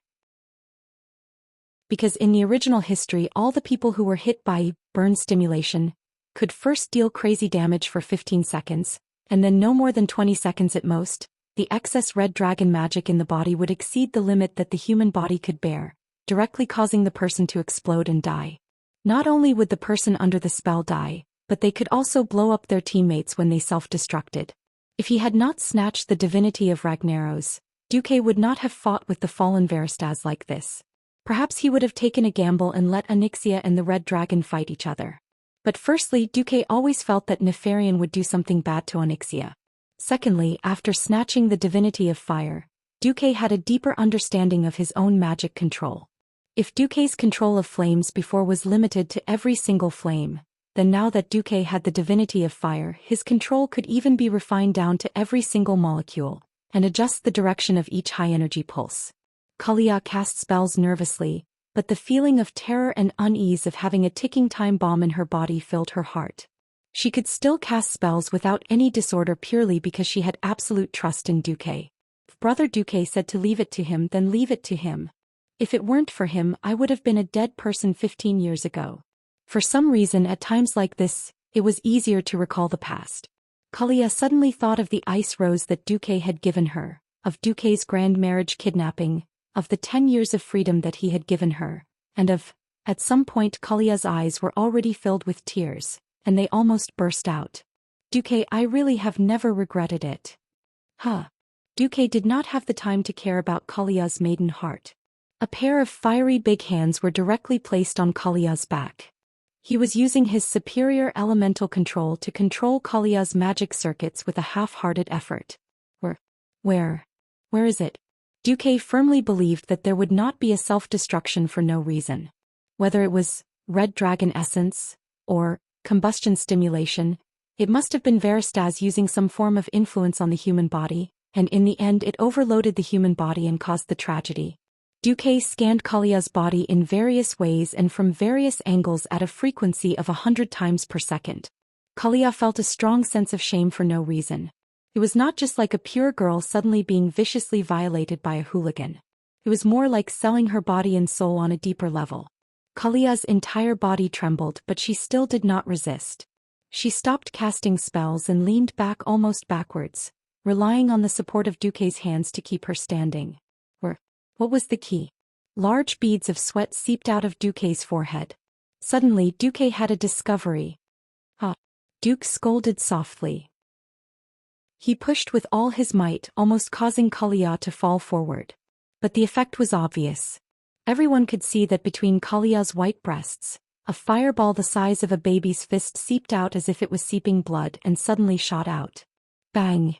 Because in the original history, all the people who were hit by burn stimulation could first deal crazy damage for 15 seconds, and then no more than 20 seconds at most. The excess red dragon magic in the body would exceed the limit that the human body could bear, directly causing the person to explode and die. Not only would the person under the spell die, but they could also blow up their teammates when they self-destructed. If he had not snatched the divinity of Ragnaros, Duque would not have fought with the fallen Veristaz like this. Perhaps he would have taken a gamble and let Xianxia and the red dragon fight each other. But firstly, Duque always felt that Nefarian would do something bad to Xianxia. Secondly, after snatching the divinity of fire, Duque had a deeper understanding of his own magic control. If Duque's control of flames before was limited to every single flame, then now that Duque had the divinity of fire, his control could even be refined down to every single molecule, and adjust the direction of each high-energy pulse. Kalia cast spells nervously, but the feeling of terror and unease of having a ticking time bomb in her body filled her heart. She could still cast spells without any disorder purely because she had absolute trust in Duque. If Brother Duque said to leave it to him, then leave it to him. If it weren't for him, I would have been a dead person 15 years ago. For some reason at times like this, it was easier to recall the past. Kalia suddenly thought of the ice rose that Duque had given her, of Duque's grand marriage kidnapping, of the 10 years of freedom that he had given her, and at some point Kalia's eyes were already filled with tears, and they almost burst out. Duque, I really have never regretted it. Duque did not have the time to care about Kalia's maiden heart. A pair of fiery big hands were directly placed on Kalia's back. He was using his superior elemental control to control Kalia's magic circuits with a half-hearted effort. Where is it? Duque firmly believed that there would not be a self-destruction for no reason. Whether it was red dragon essence, or combustion stimulation, it must have been Veristaz using some form of influence on the human body, and in the end it overloaded the human body and caused the tragedy. Duque scanned Kalia's body in various ways and from various angles at a frequency of 100 times per second. Kalia felt a strong sense of shame for no reason. It was not just like a pure girl suddenly being viciously violated by a hooligan. It was more like selling her body and soul on a deeper level. Kalia's entire body trembled, but she still did not resist. She stopped casting spells and leaned back almost backwards, relying on the support of Duque's hands to keep her standing. What was the key? Large beads of sweat seeped out of Duque's forehead. Suddenly, Duque had a discovery. Duque scolded softly. He pushed with all his might, almost causing Kalia to fall forward. But the effect was obvious. Everyone could see that between Kalia's white breasts, a fireball the size of a baby's fist seeped out as if it was seeping blood and suddenly shot out. Bang!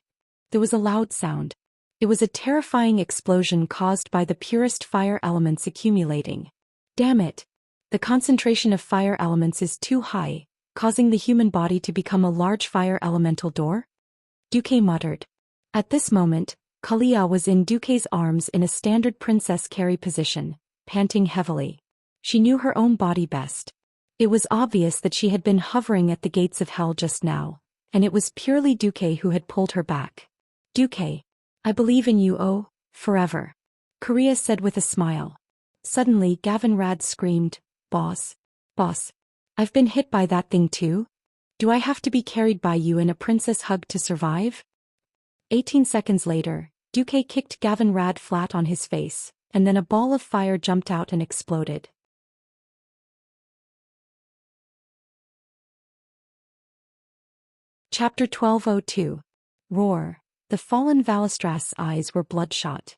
There was a loud sound. It was a terrifying explosion caused by the purest fire elements accumulating. Damn it! The concentration of fire elements is too high, causing the human body to become a large fire elemental door? Duque muttered. At this moment, Kalia was in Duque's arms in a standard princess carry position, panting heavily. She knew her own body best. It was obvious that she had been hovering at the gates of hell just now, and it was purely Duque who had pulled her back. Duque, I believe in you, oh, forever. Korea said with a smile. Suddenly Gavin Rad screamed, Boss. Boss. I've been hit by that thing too? Do I have to be carried by you in a princess hug to survive? 18 seconds later, Duque kicked Gavin Rad flat on his face, and then a ball of fire jumped out and exploded. Chapter 1202. Roar. The fallen Valistras' eyes were bloodshot.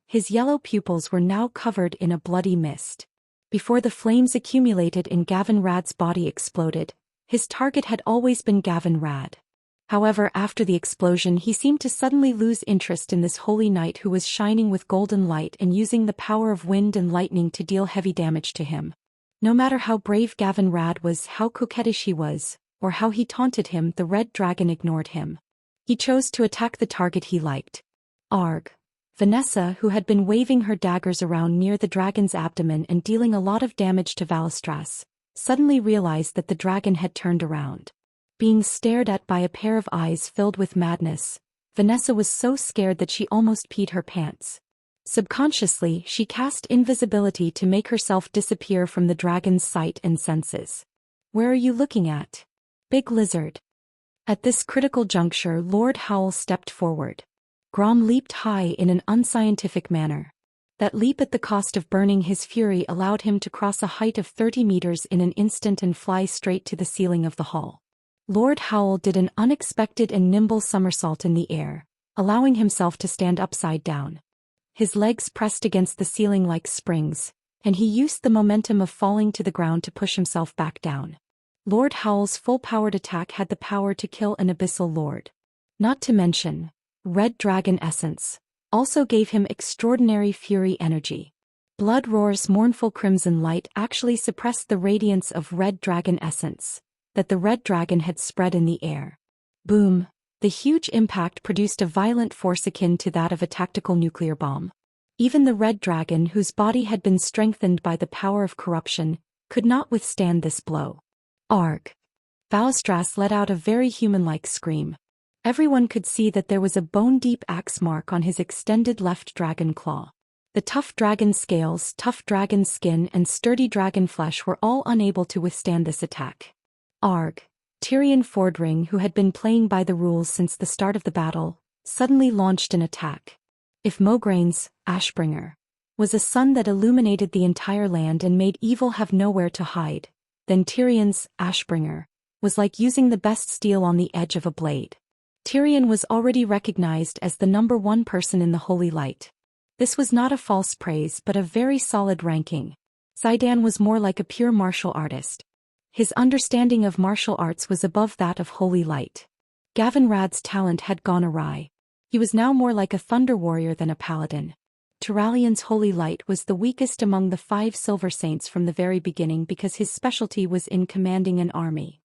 His yellow pupils were now covered in a bloody mist. Before the flames accumulated in Gavin Rad's body exploded, his target had always been Gavin Rad. However, after the explosion he seemed to suddenly lose interest in this holy knight who was shining with golden light and using the power of wind and lightning to deal heavy damage to him. No matter how brave Gavin Rad was, how coquettish he was, or how he taunted him, the red dragon ignored him. He chose to attack the target he liked. Arg. Vanessa, who had been waving her daggers around near the dragon's abdomen and dealing a lot of damage to Valistras, suddenly realized that the dragon had turned around. Being stared at by a pair of eyes filled with madness, Vanessa was so scared that she almost peed her pants. Subconsciously, she cast invisibility to make herself disappear from the dragon's sight and senses. Where are you looking at? Big lizard. At this critical juncture, Lord Howl stepped forward. Grom leaped high in an unscientific manner. That leap at the cost of burning his fury allowed him to cross a height of 30 meters in an instant and fly straight to the ceiling of the hall. Lord Howl did an unexpected and nimble somersault in the air, allowing himself to stand upside down. His legs pressed against the ceiling like springs, and he used the momentum of falling to the ground to push himself back down. Lord Howl's full-powered attack had the power to kill an abyssal lord. Not to mention, Red Dragon Essence also gave him extraordinary fury energy. Blood Roar's mournful crimson light actually suppressed the radiance of Red Dragon Essence that the red dragon had spread in the air. Boom! The huge impact produced a violent force akin to that of a tactical nuclear bomb. Even the red dragon, whose body had been strengthened by the power of corruption, could not withstand this blow. Arg! Valistras let out a very human-like scream. Everyone could see that there was a bone-deep axe mark on his extended left dragon claw. The tough dragon scales, tough dragon skin, and sturdy dragon flesh were all unable to withstand this attack. Arg! Tyrion Fordring, who had been playing by the rules since the start of the battle, suddenly launched an attack. If Mograine's Ashbringer was a sun that illuminated the entire land and made evil have nowhere to hide, then Tyrion's Ashbringer was like using the best steel on the edge of a blade. Tyrion was already recognized as the #1 person in the Holy Light. This was not a false praise but a very solid ranking. Zidane was more like a pure martial artist. His understanding of martial arts was above that of Holy Light. Gavin Rad's talent had gone awry. He was now more like a thunder warrior than a paladin. Turalian's Holy Light was the weakest among the 5 Silver Saints from the very beginning because his specialty was in commanding an army.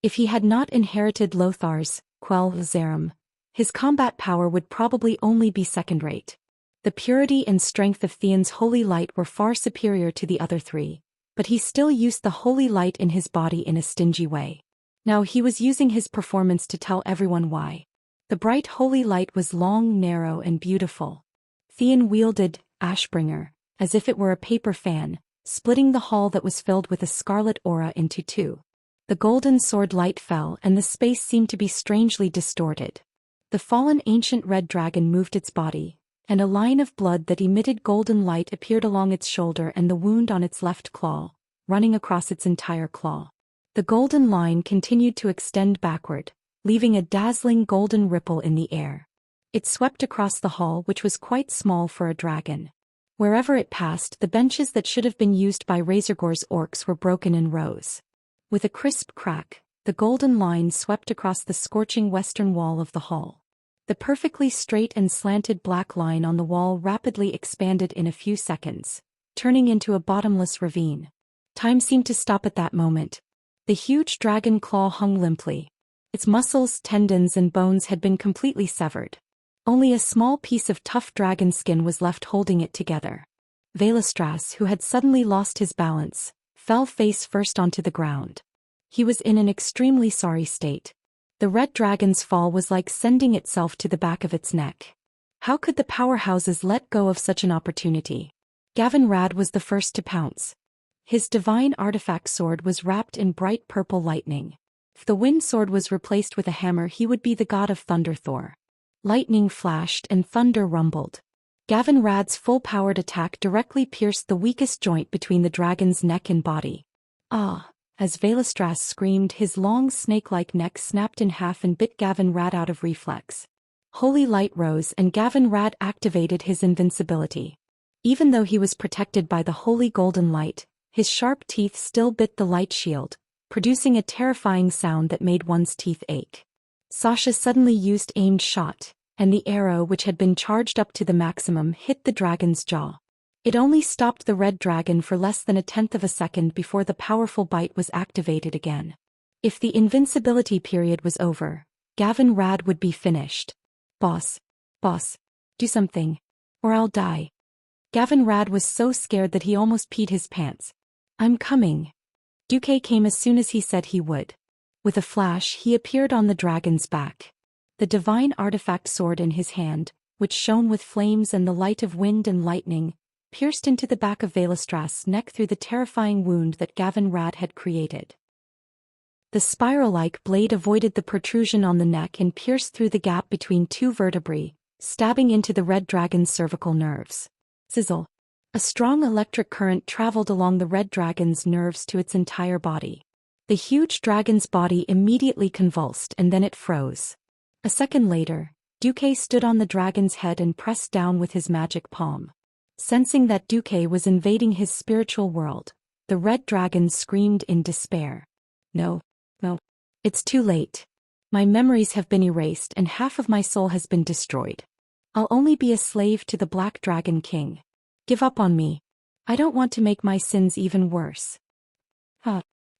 If he had not inherited Lothar's Quell Zerum, his combat power would probably only be second-rate. The purity and strength of Theon's Holy Light were far superior to the other 3, but he still used the Holy Light in his body in a stingy way. Now he was using his performance to tell everyone why. The bright Holy Light was long, narrow, and beautiful. Theon wielded Ashbringer as if it were a paper fan, splitting the hall that was filled with a scarlet aura into 2. The golden sword light fell and the space seemed to be strangely distorted. The fallen ancient red dragon moved its body, and a line of blood that emitted golden light appeared along its shoulder and the wound on its left claw, running across its entire claw. The golden line continued to extend backward, leaving a dazzling golden ripple in the air. It swept across the hall, which was quite small for a dragon. Wherever it passed, the benches that should have been used by Razorgore's orcs were broken in rows. With a crisp crack, the golden line swept across the scorching western wall of the hall. The perfectly straight and slanted black line on the wall rapidly expanded in a few seconds, turning into a bottomless ravine. Time seemed to stop at that moment. The huge dragon claw hung limply. Its muscles, tendons, and bones had been completely severed. Only a small piece of tough dragon skin was left holding it together. Velestras, who had suddenly lost his balance, fell face first onto the ground. He was in an extremely sorry state. The red dragon's fall was like sending itself to the back of its neck. How could the powerhouses let go of such an opportunity? Gavin Rad was the first to pounce. His divine artifact sword was wrapped in bright purple lightning. If the wind sword was replaced with a hammer, he would be the god of thunder Thor. Lightning flashed and thunder rumbled. Gavin Rad's full-powered attack directly pierced the weakest joint between the dragon's neck and body. Ah! As Velestras screamed, his long snake-like neck snapped in half and bit Gavin Rad out of reflex. Holy light rose and Gavin Rad activated his invincibility. Even though he was protected by the holy golden light, his sharp teeth still bit the light shield, producing a terrifying sound that made one's teeth ache. Sasha suddenly used aimed shot, and the arrow, which had been charged up to the maximum, hit the dragon's jaw. It only stopped the red dragon for less than a tenth of a second before the powerful bite was activated again. If the invincibility period was over, Gavin Rad would be finished. Boss, do something, or I'll die. Gavin Rad was so scared that he almost peed his pants. I'm coming. Duque came as soon as he said he would. With a flash, he appeared on the dragon's back. The divine artifact sword in his hand, which shone with flames and the light of wind and lightning, pierced into the back of Velestras' neck through the terrifying wound that Gavin Rad had created. The spiral-like blade avoided the protrusion on the neck and pierced through the gap between two vertebrae, stabbing into the red dragon's cervical nerves. Sizzle. A strong electric current traveled along the red dragon's nerves to its entire body. The huge dragon's body immediately convulsed and then it froze. A second later, Duque stood on the dragon's head and pressed down with his magic palm. Sensing that Duque was invading his spiritual world, the red dragon screamed in despair. No. It's too late. My memories have been erased and half of my soul has been destroyed. I'll only be a slave to the Black Dragon King. Give up on me. I don't want to make my sins even worse.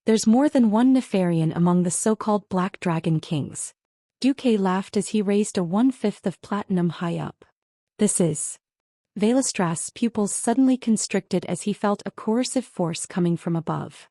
There's more than one Nefarian among the so-called Black Dragon Kings. Duque laughed as he raised a 1/5 of platinum high up. This is... Velestras' pupils suddenly constricted as he felt a coercive force coming from above.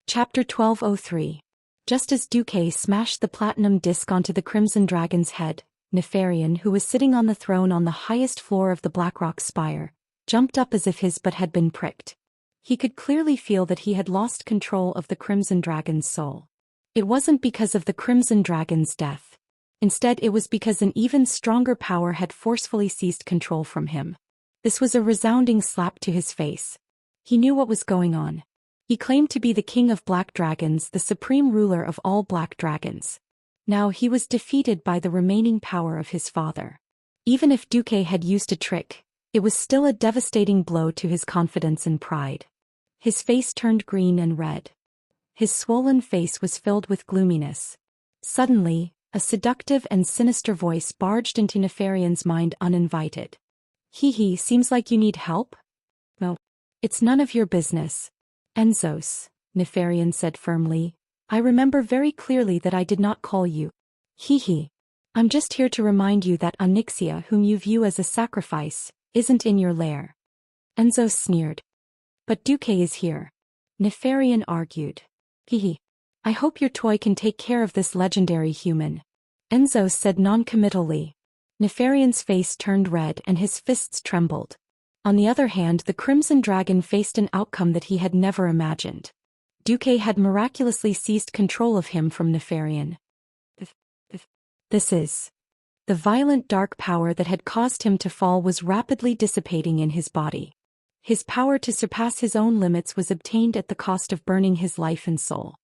Chapter 1203. Just as Duque smashed the platinum disc onto the Crimson Dragon's head, Nefarian, who was sitting on the throne on the highest floor of the Blackrock Spire, jumped up as if his butt had been pricked. He could clearly feel that he had lost control of the Crimson Dragon's soul. It wasn't because of the Crimson Dragon's death. Instead, it was because an even stronger power had forcefully seized control from him. This was a resounding slap to his face. He knew what was going on. He claimed to be the king of black dragons, the supreme ruler of all black dragons. Now he was defeated by the remaining power of his father. Even if Duque had used a trick, it was still a devastating blow to his confidence and pride. His face turned green and red. His swollen face was filled with gloominess. Suddenly, a seductive and sinister voice barged into Nefarian's mind uninvited. Seems like you need help? No. It's none of your business. Enzos, Nefarian said firmly. I remember very clearly that I did not call you. I'm just here to remind you that Onyxia, whom you view as a sacrifice, isn't in your lair. Enzos sneered. But Duque is here. Nefarian argued. I hope your toy can take care of this legendary human. Enzos said non-committally. Nefarian's face turned red and his fists trembled. On the other hand, the Crimson Dragon faced an outcome that he had never imagined. Duque had miraculously seized control of him from Nefarian. This is... The violent dark power that had caused him to fall was rapidly dissipating in his body. His power to surpass his own limits was obtained at the cost of burning his life and soul.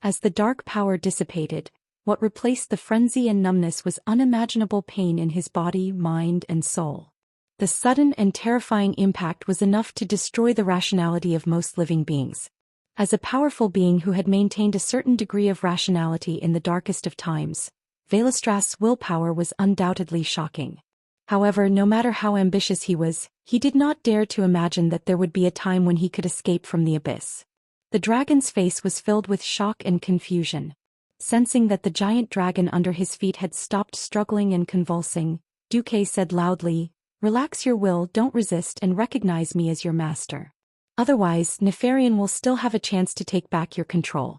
As the dark power dissipated, what replaced the frenzy and numbness was unimaginable pain in his body, mind, and soul. The sudden and terrifying impact was enough to destroy the rationality of most living beings. As a powerful being who had maintained a certain degree of rationality in the darkest of times, Velestras' willpower was undoubtedly shocking. However, no matter how ambitious he was, he did not dare to imagine that there would be a time when he could escape from the abyss. The dragon's face was filled with shock and confusion. Sensing that the giant dragon under his feet had stopped struggling and convulsing, Duque said loudly, "Relax your will, don't resist, and recognize me as your master. Otherwise, Nefarian will still have a chance to take back your control."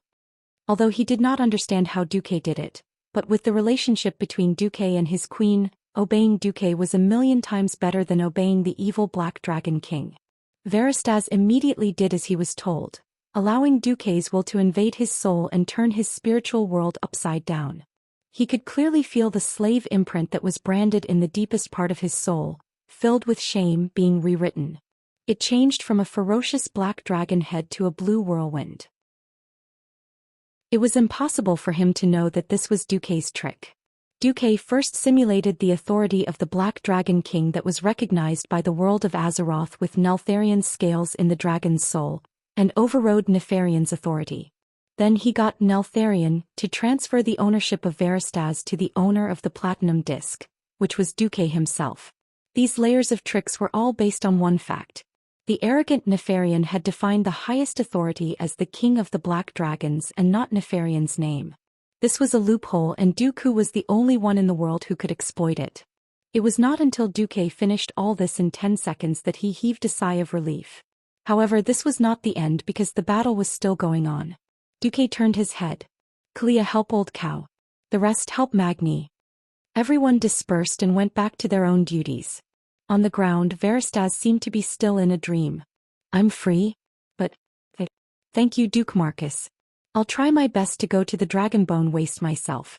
Although he did not understand how Duque did it, but with the relationship between Duque and his queen, obeying Duque was a million times better than obeying the evil Black Dragon King. Veristaz immediately did as he was told, allowing Duque's will to invade his soul and turn his spiritual world upside down. He could clearly feel the slave imprint that was branded in the deepest part of his soul, filled with shame, being rewritten. It changed from a ferocious black dragon head to a blue whirlwind. It was impossible for him to know that this was Duque's trick. Duque first simulated the authority of the Black Dragon King that was recognized by the world of Azeroth with Neltharian's scales in the dragon's soul, and overrode Nefarian's authority. Then he got Neltharian to transfer the ownership of Veristaz to the owner of the Platinum Disc, which was Duque himself. These layers of tricks were all based on one fact. The arrogant Nefarian had defined the highest authority as the king of the Black Dragons and not Nefarian's name. This was a loophole, and Duque was the only one in the world who could exploit it. It was not until Duque finished all this in 10 seconds that he heaved a sigh of relief. However, this was not the end because the battle was still going on. Duque turned his head. "Kalia, help old cow. The rest help Magni." Everyone dispersed and went back to their own duties. On the ground, Veristaz seemed to be still in a dream. "I'm free? But... Thank you, Duke Marcus. I'll try my best to go to the Dragonbone Waste myself."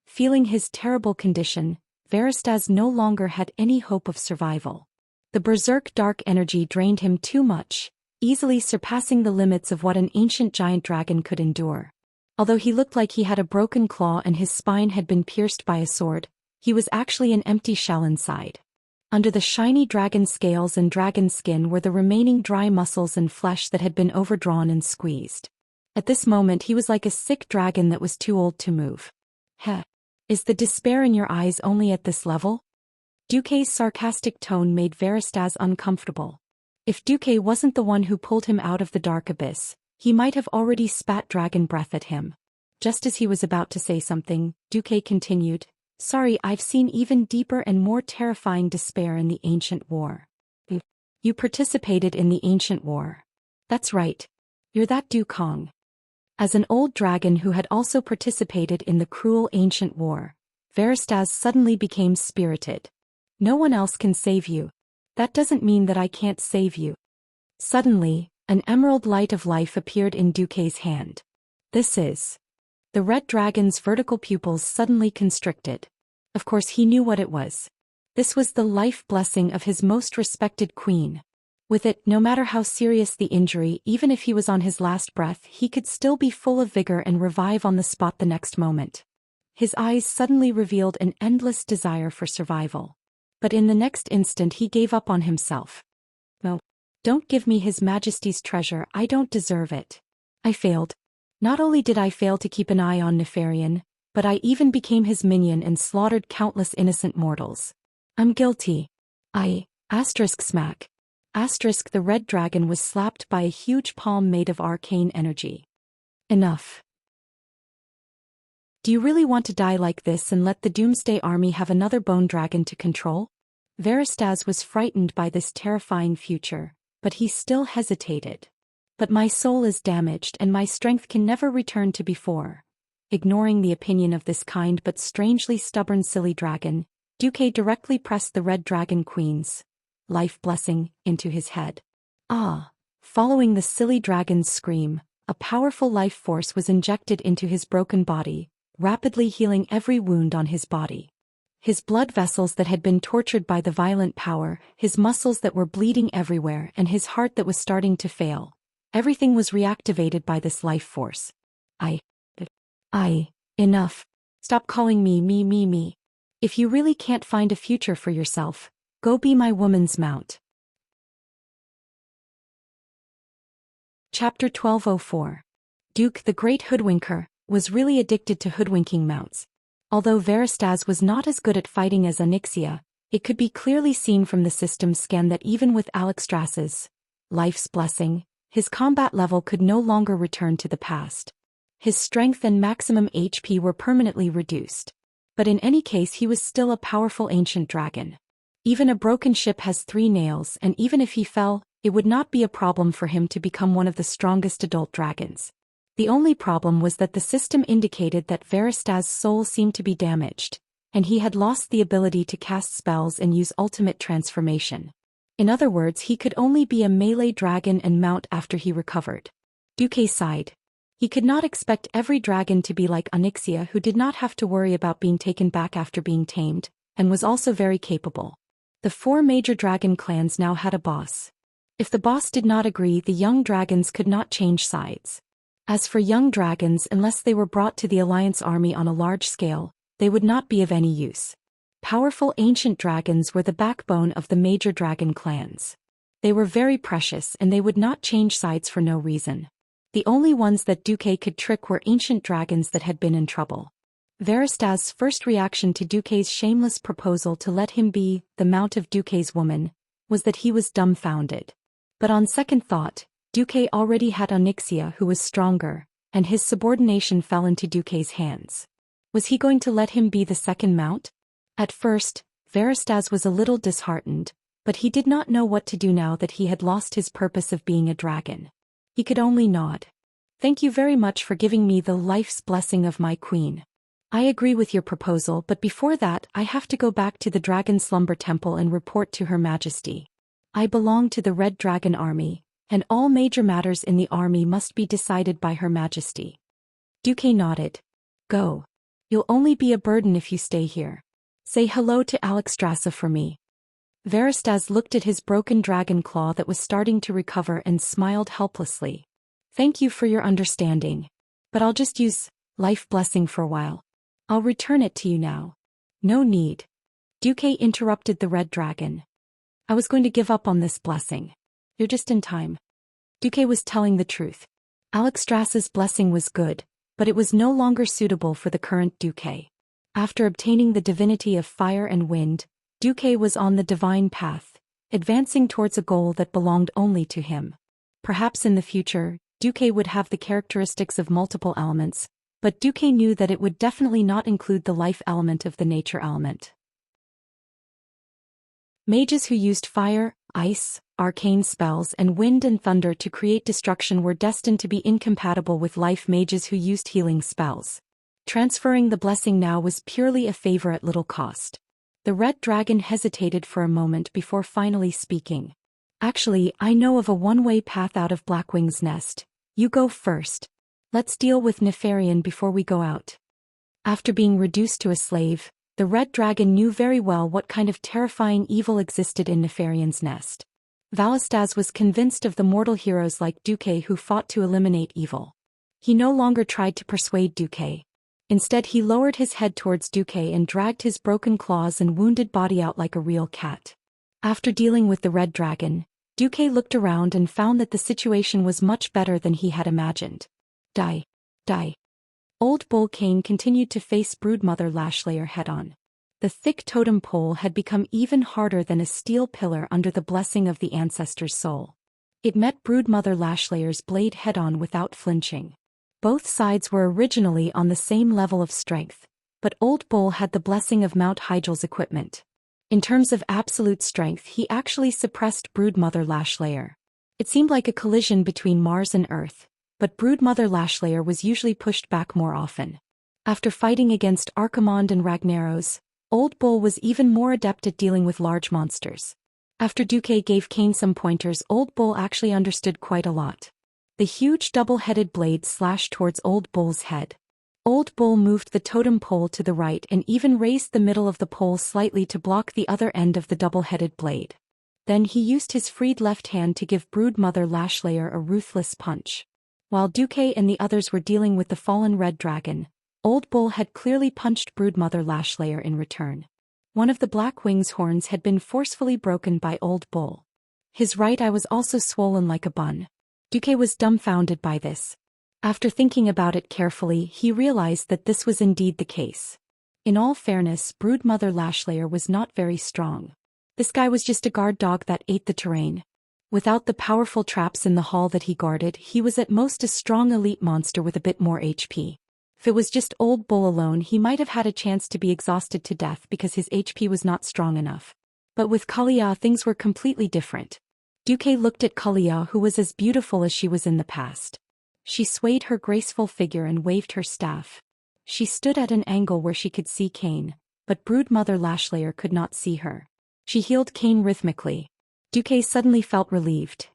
Feeling his terrible condition, Veristaz no longer had any hope of survival. The berserk dark energy drained him too much, easily surpassing the limits of what an ancient giant dragon could endure. Although he looked like he had a broken claw and his spine had been pierced by a sword, he was actually an empty shell inside. Under the shiny dragon scales and dragon skin were the remaining dry muscles and flesh that had been overdrawn and squeezed. At this moment he was like a sick dragon that was too old to move. "Heh. Is the despair in your eyes only at this level?" Duque's sarcastic tone made Veristaz uncomfortable. If Duque wasn't the one who pulled him out of the dark abyss, he might have already spat dragon breath at him. Just as he was about to say something, Duque continued, "Sorry, I've seen even deeper and more terrifying despair in the Ancient War." "You participated in the Ancient War." "That's right. You're that Dukong." As an old dragon who had also participated in the cruel Ancient War, Veristaz suddenly became spirited. "No one else can save you. That doesn't mean that I can't save you." Suddenly, an emerald light of life appeared in Duque's hand. "This is..." The red dragon's vertical pupils suddenly constricted. Of course he knew what it was. This was the life blessing of his most respected queen. With it, no matter how serious the injury, even if he was on his last breath, he could still be full of vigor and revive on the spot the next moment. His eyes suddenly revealed an endless desire for survival. But in the next instant he gave up on himself. "No. Don't give me His Majesty's treasure, I don't deserve it. I failed. Not only did I fail to keep an eye on Nefarian, but I even became his minion and slaughtered countless innocent mortals. I'm guilty. Smack. The red dragon was slapped by a huge palm made of arcane energy. "Enough. Do you really want to die like this and let the Doomsday Army have another bone dragon to control?" Veristaz was frightened by this terrifying future, but he still hesitated. "But my soul is damaged and my strength can never return to before." Ignoring the opinion of this kind but strangely stubborn silly dragon, Duque directly pressed the Red Dragon Queen's life blessing into his head. Following the silly dragon's scream, a powerful life force was injected into his broken body, rapidly healing every wound on his body. His blood vessels that had been tortured by the violent power, his muscles that were bleeding everywhere, and his heart that was starting to fail. Everything was reactivated by this life force. Enough. Stop calling me. If you really can't find a future for yourself, go be my woman's mount. Chapter 1204. Duke the Great Hoodwinker was really addicted to hoodwinking mounts. Although Veristaz was not as good at fighting as Xianxia, It could be clearly seen from the system scan that even with Alexstras's life's blessing, his combat level could no longer return to the past. His strength and maximum HP were permanently reduced. But in any case, he was still a powerful ancient dragon. Even a broken ship has 3 nails, and even if he fell, it would not be a problem for him to become one of the strongest adult dragons. The only problem was that the system indicated that Veristas's soul seemed to be damaged, and he had lost the ability to cast spells and use ultimate transformation. In other words, he could only be a melee dragon and mount after he recovered. Duque sighed. He could not expect every dragon to be like Xianxia, who did not have to worry about being taken back after being tamed, and was also very capable. The 4 major dragon clans now had a boss. If the boss did not agree, the young dragons could not change sides. As for young dragons, unless they were brought to the Alliance army on a large scale, they would not be of any use. Powerful ancient dragons were the backbone of the major dragon clans. They were very precious and they would not change sides for no reason. The only ones that Duque could trick were ancient dragons that had been in trouble. Veristas's first reaction to Duque's shameless proposal to let him be the mount of Duque's woman was that he was dumbfounded. But on second thought, Duque already had Xianxia, who was stronger, and his subordination fell into Duque's hands. Was he going to let him be the second mount? At first, Veristas was a little disheartened, but he did not know what to do now that he had lost his purpose of being a dragon. He could only nod. Thank you very much for giving me the life's blessing of my queen. I agree with your proposal, but before that I have to go back to the Dragon Slumber Temple and report to Her Majesty. I belong to the Red Dragon Army, and all major matters in the army must be decided by Her Majesty. Duque nodded. Go. You'll only be a burden if you stay here. Say hello to Alexstrasza for me. Veristas looked at his broken dragon claw that was starting to recover and smiled helplessly. Thank you for your understanding. But I'll just use life blessing for a while. I'll return it to you now. No need. Duque interrupted the red dragon. I was going to give up on this blessing. You're just in time. Duque was telling the truth. Alexstrasza's blessing was good, but it was no longer suitable for the current Duque. After obtaining the divinity of fire and wind, Duque was on the divine path, advancing towards a goal that belonged only to him. Perhaps in the future, Duque would have the characteristics of multiple elements, but Duque knew that it would definitely not include the life element of the nature element. Mages who used fire, ice, arcane spells and wind and thunder to create destruction were destined to be incompatible with life mages who used healing spells. Transferring the blessing now was purely a favor at little cost. The red dragon hesitated for a moment before finally speaking. Actually, I know of a one-way path out of Blackwing's nest. You go first. Let's deal with Nefarian before we go out. After being reduced to a slave, the red dragon knew very well what kind of terrifying evil existed in Nefarian's nest. Veristas was convinced of the mortal heroes like Duque who fought to eliminate evil. He no longer tried to persuade Duque. Instead, he lowered his head towards Duque and dragged his broken claws and wounded body out like a real cat. After dealing with the red dragon, Duque looked around and found that the situation was much better than he had imagined. Die. Die. Old Bull Cane continued to face Broodmother Lashlayer head-on. The thick totem pole had become even harder than a steel pillar under the blessing of the ancestor's soul. It met Broodmother Lashlayer's blade head-on without flinching. Both sides were originally on the same level of strength, but Old Bull had the blessing of Mount Hygel's equipment. In terms of absolute strength, he actually suppressed Broodmother Lashlayer. It seemed like a collision between Mars and Earth, but Broodmother Lashlayer was usually pushed back more often. After fighting against Archimonde and Ragnaros, Old Bull was even more adept at dealing with large monsters. After Duque gave Kane some pointers, Old Bull actually understood quite a lot. The huge double-headed blade slashed towards Old Bull's head. Old Bull moved the totem pole to the right and even raised the middle of the pole slightly to block the other end of the double-headed blade. Then he used his freed left hand to give Broodmother Lashlayer a ruthless punch. While Duque and the others were dealing with the fallen red dragon, Old Bull had clearly punched Broodmother Lashlayer in return. One of the Black Wing's horns had been forcefully broken by Old Bull. His right eye was also swollen like a bun. Duque was dumbfounded by this. After thinking about it carefully, he realized that this was indeed the case. In all fairness, Broodmother Lashlayer was not very strong. This guy was just a guard dog that ate the terrain. Without the powerful traps in the hall that he guarded, he was at most a strong elite monster with a bit more HP. If it was just Old Bull alone, he might have had a chance to be exhausted to death because his HP was not strong enough. But with Kalia, things were completely different. Duque looked at Kalia, who was as beautiful as she was in the past. She swayed her graceful figure and waved her staff. She stood at an angle where she could see Cain, but Broodmother Lashlayer could not see her. She healed Cain rhythmically. Duque suddenly felt relieved.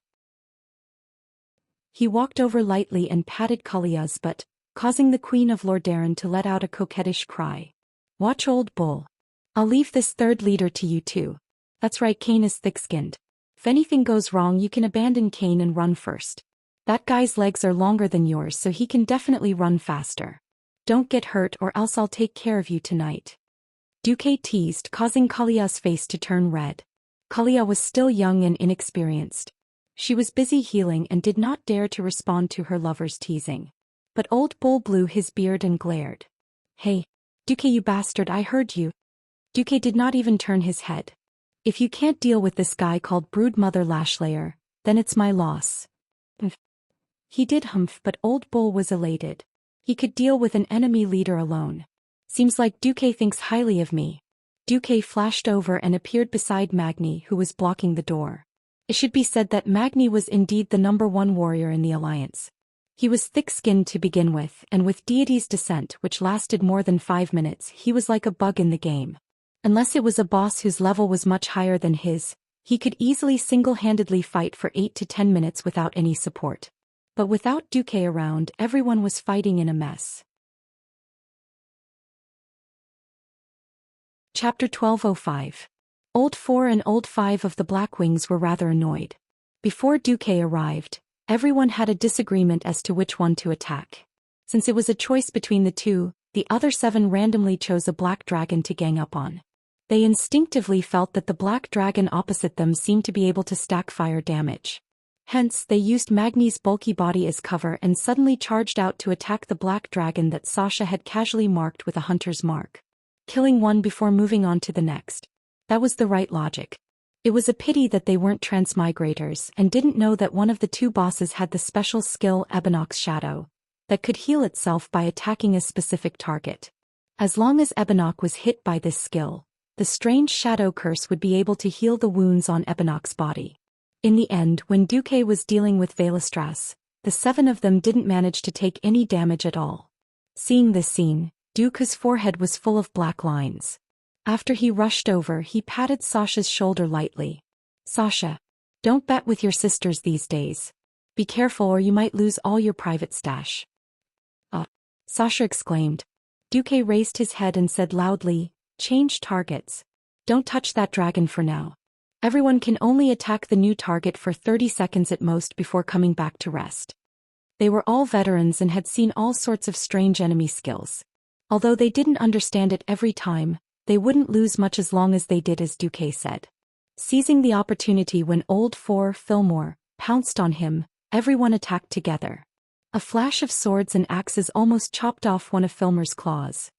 He walked over lightly and patted Kalia's butt, causing the Queen of Lordaeron to let out a coquettish cry. Watch Old Bull. I'll leave this third leader to you too. That's right, Cain is thick-skinned. If anything goes wrong, you can abandon Cain and run first. That guy's legs are longer than yours, so he can definitely run faster. Don't get hurt or else I'll take care of you tonight. Duque teased, causing Kalia's face to turn red. Kalia was still young and inexperienced. She was busy healing and did not dare to respond to her lover's teasing. But Old Bull blew his beard and glared. Hey, Duque, you bastard, I heard you. Duque did not even turn his head. If you can't deal with this guy called Broodmother Lashlayer, then it's my loss. He did humph, but Old Bull was elated. He could deal with an enemy leader alone. Seems like Duque thinks highly of me. Duque flashed over and appeared beside Magni, who was blocking the door. It should be said that Magni was indeed the #1 warrior in the alliance. He was thick-skinned to begin with, and with Deity's Descent, which lasted more than 5 minutes, he was like a bug in the game. Unless it was a boss whose level was much higher than his, he could easily single-handedly fight for 8 to 10 minutes without any support. But without Duque around, everyone was fighting in a mess. Chapter 1205. Old 4 and Old 5 of the Blackwings were rather annoyed. Before Duque arrived, everyone had a disagreement as to which one to attack. Since it was a choice between the two, the other 7 randomly chose a black dragon to gang up on. They instinctively felt that the black dragon opposite them seemed to be able to stack fire damage. Hence, they used Magni's bulky body as cover and suddenly charged out to attack the black dragon that Xianxia had casually marked with a hunter's mark, killing one before moving on to the next. That was the right logic. It was a pity that they weren't transmigrators and didn't know that one of the 2 bosses had the special skill Ebonok's Shadow, that could heal itself by attacking a specific target. As long as Ebonok was hit by this skill, the strange shadow curse would be able to heal the wounds on Ebonok's body. In the end, when Duque was dealing with Valestras, the 7 of them didn't manage to take any damage at all. Seeing this scene, Duque's forehead was full of black lines. After he rushed over, he patted Sasha's shoulder lightly. Sasha, don't bet with your sisters these days. Be careful or you might lose all your private stash. Sasha exclaimed. Duque raised his head and said loudly, change targets. Don't touch that dragon for now. Everyone can only attack the new target for 30 seconds at most before coming back to rest. They were all veterans and had seen all sorts of strange enemy skills. Although they didn't understand it every time, they wouldn't lose much as long as they did as Duque said. Seizing the opportunity when Old 4 Fillmore pounced on him, everyone attacked together. A flash of swords and axes almost chopped off one of Fillmore's claws.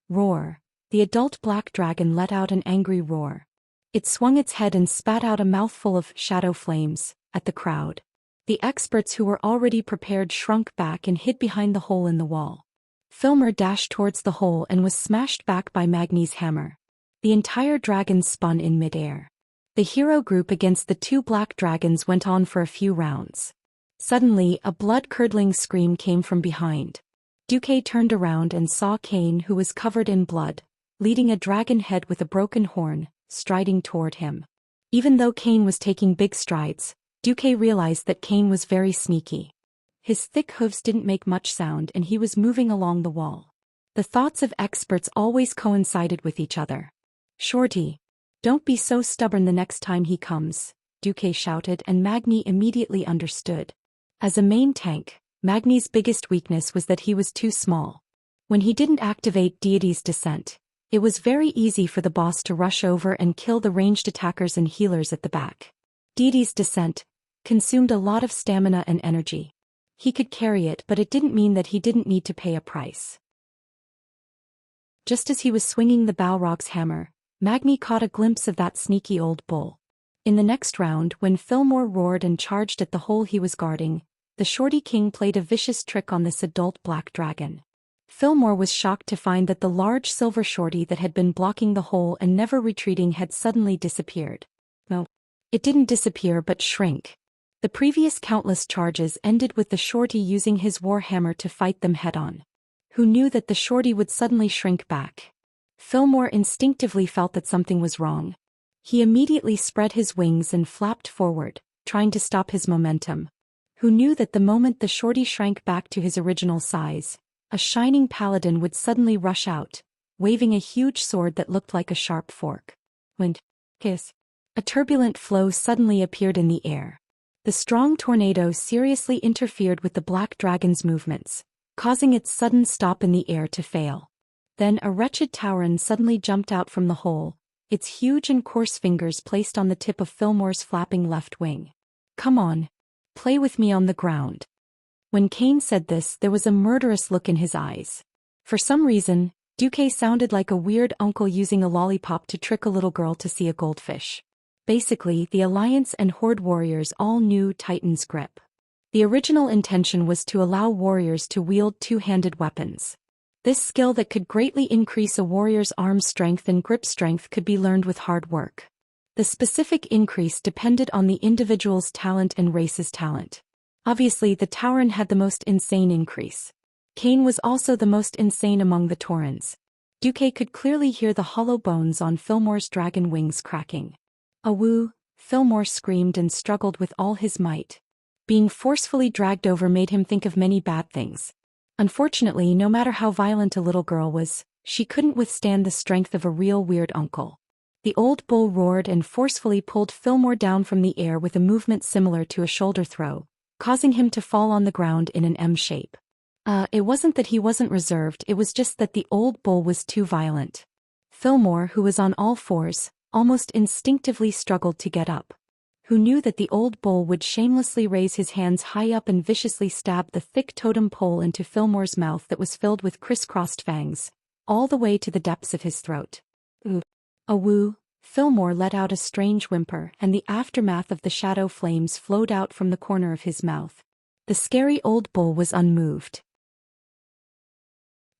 Roar. The adult black dragon let out an angry roar. It swung its head and spat out a mouthful of shadow flames at the crowd. The experts who were already prepared shrunk back and hid behind the hole in the wall. Fillmore dashed towards the hole and was smashed back by Magni's hammer. The entire dragon spun in midair. The hero group against the 2 black dragons went on for a few rounds. Suddenly, a blood-curdling scream came from behind. Duque turned around and saw Cain, who was covered in blood, leading a dragon head with a broken horn, striding toward him. Even though Cain was taking big strides, Duque realized that Cain was very sneaky. His thick hooves didn't make much sound and he was moving along the wall. The thoughts of experts always coincided with each other. Shorty, don't be so stubborn the next time he comes, Duque shouted, and Magni immediately understood. As a main tank, Magni's biggest weakness was that he was too small. When he didn't activate Deity's Descent, it was very easy for the boss to rush over and kill the ranged attackers and healers at the back. Deity's Descent consumed a lot of stamina and energy. He could carry it, but it didn't mean that he didn't need to pay a price. Just as he was swinging the Balrog's hammer, Magni caught a glimpse of that sneaky old bull. In the next round, when Fillmore roared and charged at the hole he was guarding, the Shorty King played a vicious trick on this adult black dragon. Fillmore was shocked to find that the large silver shorty that had been blocking the hole and never retreating had suddenly disappeared. No, it didn't disappear but shrink. The previous countless charges ended with the shorty using his war hammer to fight them head-on. Who knew that the shorty would suddenly shrink back? Fillmore instinctively felt that something was wrong. He immediately spread his wings and flapped forward, trying to stop his momentum. Who knew that the moment the shorty shrank back to his original size, a shining paladin would suddenly rush out, waving a huge sword that looked like a sharp fork. Wind. Kiss. A turbulent flow suddenly appeared in the air. The strong tornado seriously interfered with the black dragon's movements, causing its sudden stop in the air to fail. Then a wretched tauren suddenly jumped out from the hole, its huge and coarse fingers placed on the tip of Fillmore's flapping left wing. Come on. Play with me on the ground. When Kane said this, there was a murderous look in his eyes. For some reason, Duque sounded like a weird uncle using a lollipop to trick a little girl to see a goldfish. Basically, the Alliance and Horde warriors all knew Titan's grip. The original intention was to allow warriors to wield two-handed weapons. This skill that could greatly increase a warrior's arm strength and grip strength could be learned with hard work. The specific increase depended on the individual's talent and race's talent. Obviously, the Tauren had the most insane increase. Kane was also the most insane among the Taurens. Duque could clearly hear the hollow bones on Fillmore's dragon wings cracking. Awoo, Fillmore screamed and struggled with all his might. Being forcefully dragged over made him think of many bad things. Unfortunately, no matter how violent a little girl was, she couldn't withstand the strength of a real weird uncle. The old bull roared and forcefully pulled Fillmore down from the air with a movement similar to a shoulder throw, causing him to fall on the ground in an M shape. It wasn't that he wasn't reserved, it was just that the old bull was too violent. Fillmore, who was on all fours, almost instinctively struggled to get up. Who knew that the old bull would shamelessly raise his hands high up and viciously stab the thick totem pole into Fillmore's mouth that was filled with crisscrossed fangs, all the way to the depths of his throat. Ooh. Awoo, Fillmore let out a strange whimper, and the aftermath of the shadow flames flowed out from the corner of his mouth. The scary old bull was unmoved.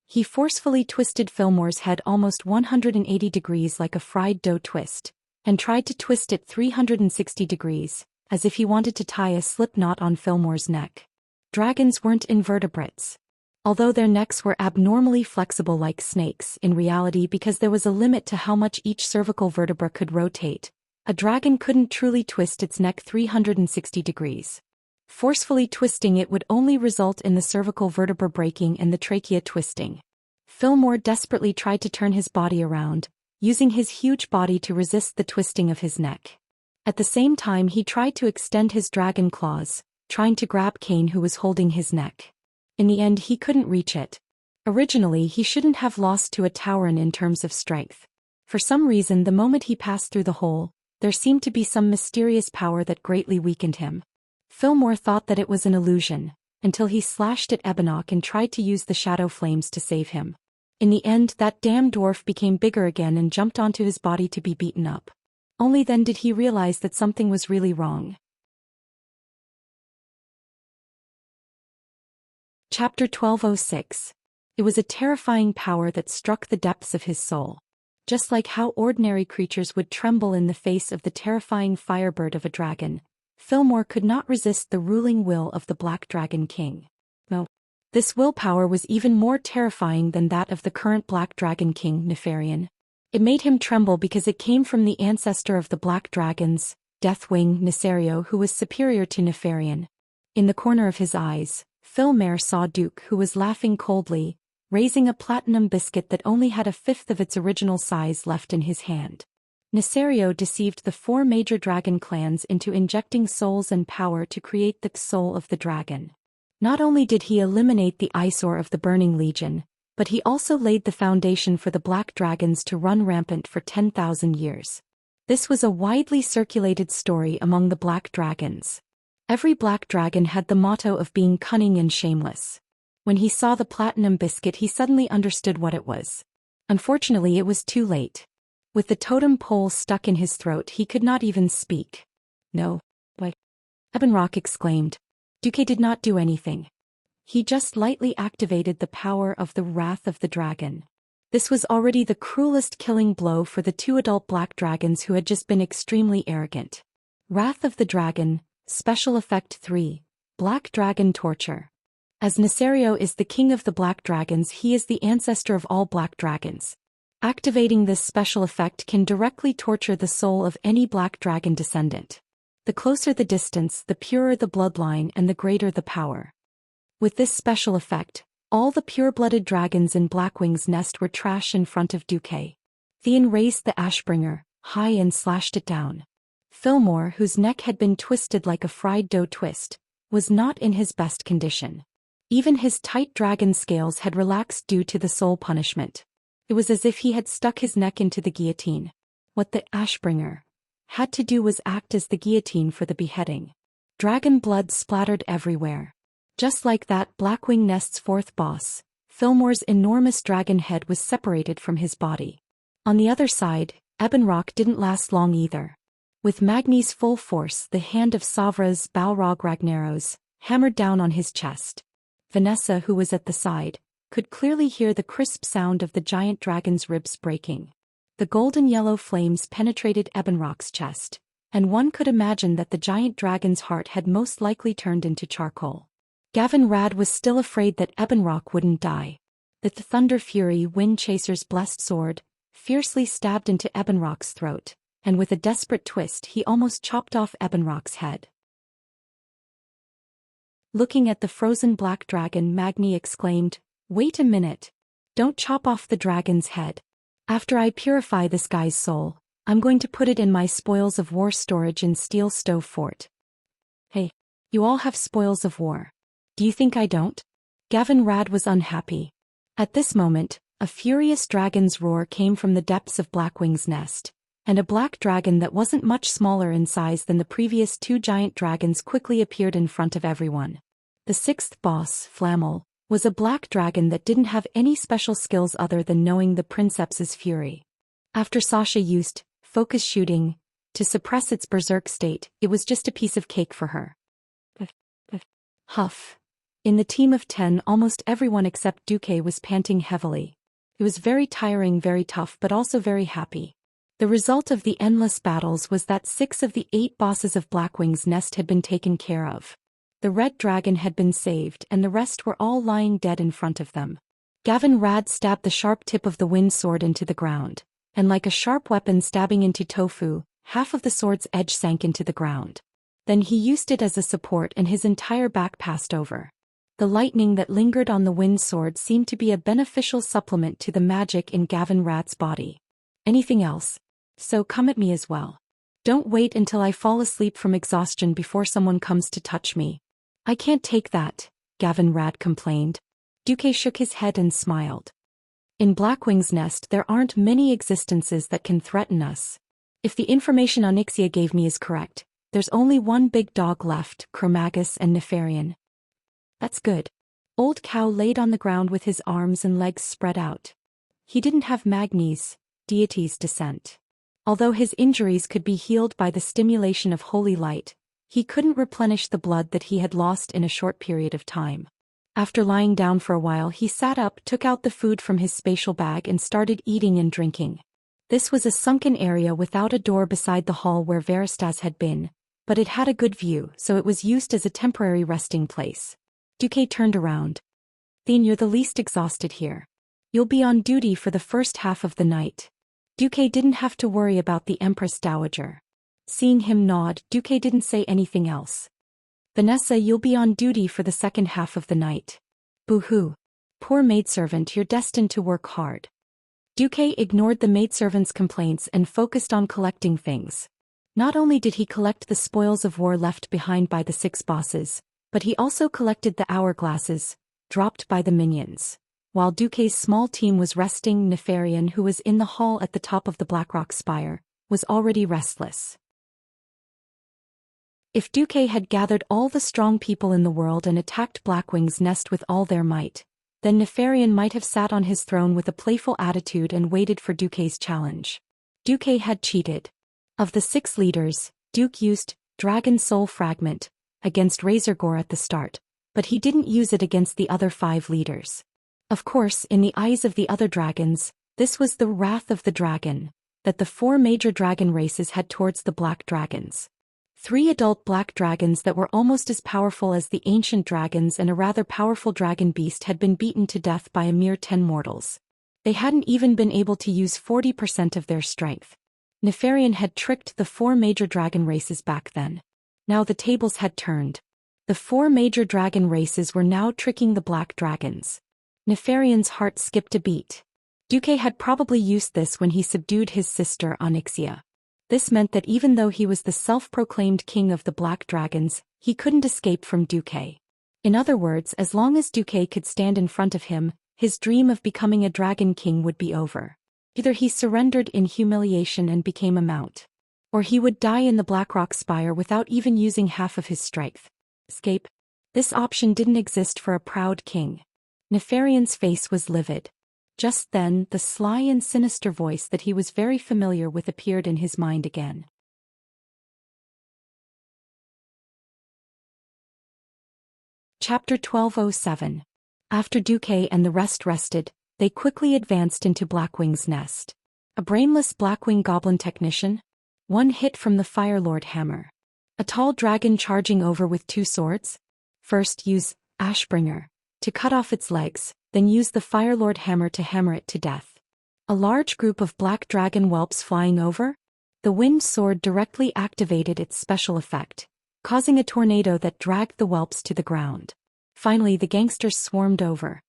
He forcefully twisted Fillmore's head almost 180 degrees like a fried dough twist, and tried to twist it 360 degrees, as if he wanted to tie a slip knot on Fillmore's neck. Dragons weren't invertebrates. Although their necks were abnormally flexible like snakes, in reality because there was a limit to how much each cervical vertebra could rotate, a dragon couldn't truly twist its neck 360 degrees. Forcefully twisting it would only result in the cervical vertebra breaking and the trachea twisting. Fillmore desperately tried to turn his body around, using his huge body to resist the twisting of his neck. At the same time he tried to extend his dragon claws, trying to grab Kane who was holding his neck. In the end he couldn't reach it. Originally he shouldn't have lost to a tauren in terms of strength. For some reason the moment he passed through the hole, there seemed to be some mysterious power that greatly weakened him. Fillmore thought that it was an illusion, until he slashed at Ebonok and tried to use the shadow flames to save him. In the end that damn dwarf became bigger again and jumped onto his body to be beaten up. Only then did he realize that something was really wrong. Chapter 1206. It was a terrifying power that struck the depths of his soul. Just like how ordinary creatures would tremble in the face of the terrifying firebird of a dragon, Fillmore could not resist the ruling will of the Black Dragon King. No. This willpower was even more terrifying than that of the current Black Dragon King, Nefarian. It made him tremble because it came from the ancestor of the Black Dragons, Deathwing Nesario, who was superior to Nefarian. In the corner of his eyes, Fillmore saw Duke, who was laughing coldly, raising a platinum biscuit that only had a fifth of its original size left in his hand. Nesario deceived the 4 major dragon clans into injecting souls and power to create the soul of the dragon. Not only did he eliminate the eyesore of the Burning Legion, but he also laid the foundation for the Black Dragons to run rampant for 10,000 years. This was a widely circulated story among the Black Dragons. Every Black Dragon had the motto of being cunning and shameless. When he saw the platinum biscuit he suddenly understood what it was. Unfortunately, it was too late. With the totem pole stuck in his throat, he could not even speak. No. Why? Ebenrock exclaimed. Duque did not do anything. He just lightly activated the power of the Wrath of the Dragon. This was already the cruelest killing blow for the two adult black dragons who had just been extremely arrogant. Wrath of the Dragon, Special Effect 3, Black Dragon Torture. As Nesario is the king of the black dragons, he is the ancestor of all black dragons. Activating this special effect can directly torture the soul of any black dragon descendant. The closer the distance, the purer the bloodline and the greater the power. With this special effect, all the pure-blooded dragons in Blackwing's nest were trash in front of Duque. Theon raised the Ashbringer high and slashed it down. Fillmore, whose neck had been twisted like a fried dough twist, was not in his best condition. Even his tight dragon scales had relaxed due to the soul punishment. It was as if he had stuck his neck into the guillotine. What the Ashbringer had to do was act as the guillotine for the beheading. Dragon blood splattered everywhere. Just like that, Blackwing Nest's fourth boss, Fillmore's enormous dragon head was separated from his body. On the other side, Ebenrock didn't last long either. With Magni's full force, the hand of Savra's Balrog Ragnaros hammered down on his chest. Vanessa, who was at the side, could clearly hear the crisp sound of the giant dragon's ribs breaking. The golden-yellow flames penetrated Ebenrock's chest, and one could imagine that the giant dragon's heart had most likely turned into charcoal. Gavin Rad was still afraid that Ebenrock wouldn't die. The Thunder Fury Wind Chaser's blessed sword fiercely stabbed into Ebenrock's throat, and with a desperate twist he almost chopped off Ebenrock's head. Looking at the frozen black dragon, Magni exclaimed, "Wait a minute. Don't chop off the dragon's head. After I purify this guy's soul, I'm going to put it in my spoils of war storage in Steel Stove Fort." Hey, you all have spoils of war. Do you think I don't? Gavin Rad was unhappy. At this moment, a furious dragon's roar came from the depths of Blackwing's nest, and a black dragon that wasn't much smaller in size than the previous two giant dragons quickly appeared in front of everyone. The sixth boss, Flammel, was a black dragon that didn't have any special skills other than knowing the Princeps's fury. After Sasha used focus shooting to suppress its berserk state, it was just a piece of cake for her. Huff. In the team of 10, almost everyone except Duque was panting heavily. It was very tiring, very tough, but also very happy. The result of the endless battles was that 6 of the 8 bosses of Blackwing's nest had been taken care of. The red dragon had been saved and the rest were all lying dead in front of them. Gavin Rad stabbed the sharp tip of the wind sword into the ground, and like a sharp weapon stabbing into tofu, half of the sword's edge sank into the ground. Then he used it as a support and his entire back passed over. The lightning that lingered on the wind sword seemed to be a beneficial supplement to the magic in Gavin Rad's body. Anything else? So come at me as well. Don't wait until I fall asleep from exhaustion before someone comes to touch me. I can't take that, Gavin Rad complained. Duque shook his head and smiled. In Blackwing's nest there aren't many existences that can threaten us. If the information Onyxia gave me is correct, there's only one big dog left, Chromagus and Nefarian. That's good. Old Cow laid on the ground with his arms and legs spread out. He didn't have Magni's deity's descent. Although his injuries could be healed by the stimulation of holy light, he couldn't replenish the blood that he had lost in a short period of time. After lying down for a while, he sat up, took out the food from his spatial bag and started eating and drinking. This was a sunken area without a door beside the hall where Veristas had been, but it had a good view, so it was used as a temporary resting place. Duque turned around. Then you're the least exhausted here. You'll be on duty for the first half of the night. Duque didn't have to worry about the Empress Dowager. Seeing him nod, Duque didn't say anything else. Vanessa, you'll be on duty for the second half of the night. Boo-hoo. Poor maidservant, you're destined to work hard. Duque ignored the maidservant's complaints and focused on collecting things. Not only did he collect the spoils of war left behind by the 6 bosses, but he also collected the hourglasses, dropped by the minions. While Duque's small team was resting, Nefarian, who was in the hall at the top of the Blackrock Spire, was already restless. If Duque had gathered all the strong people in the world and attacked Blackwing's nest with all their might, then Nefarian might have sat on his throne with a playful attitude and waited for Duque's challenge. Duque had cheated. Of the 6 leaders, Duke used Dragon Soul Fragment against Razorgore at the start, but he didn't use it against the other 5 leaders. Of course, in the eyes of the other dragons, this was the wrath of the dragon that the 4 major dragon races had towards the black dragons. 3 adult black dragons that were almost as powerful as the ancient dragons and a rather powerful dragon beast had been beaten to death by a mere 10 mortals. They hadn't even been able to use 40% of their strength. Nefarian had tricked the 4 major dragon races back then. Now the tables had turned. The 4 major dragon races were now tricking the black dragons. Nefarian's heart skipped a beat. Duque had probably used this when he subdued his sister Onyxia. This meant that even though he was the self-proclaimed king of the black dragons, he couldn't escape from Duque. In other words, as long as Duque could stand in front of him, his dream of becoming a dragon king would be over. Either he surrendered in humiliation and became a mount, or he would die in the Blackrock Spire without even using half of his strength. Escape? This option didn't exist for a proud king. Nefarian's face was livid. Just then, the sly and sinister voice that he was very familiar with appeared in his mind again. Chapter 1207. After Duque and the rest rested, they quickly advanced into Blackwing's nest. A brainless Blackwing goblin technician? 1 hit from the Firelord hammer. A tall dragon charging over with 2 swords? First use Ashbringer to cut off its legs, then use the Firelord hammer to hammer it to death. A large group of black dragon whelps flying over? The wind sword directly activated its special effect, causing a tornado that dragged the whelps to the ground. Finally, the gangsters swarmed over.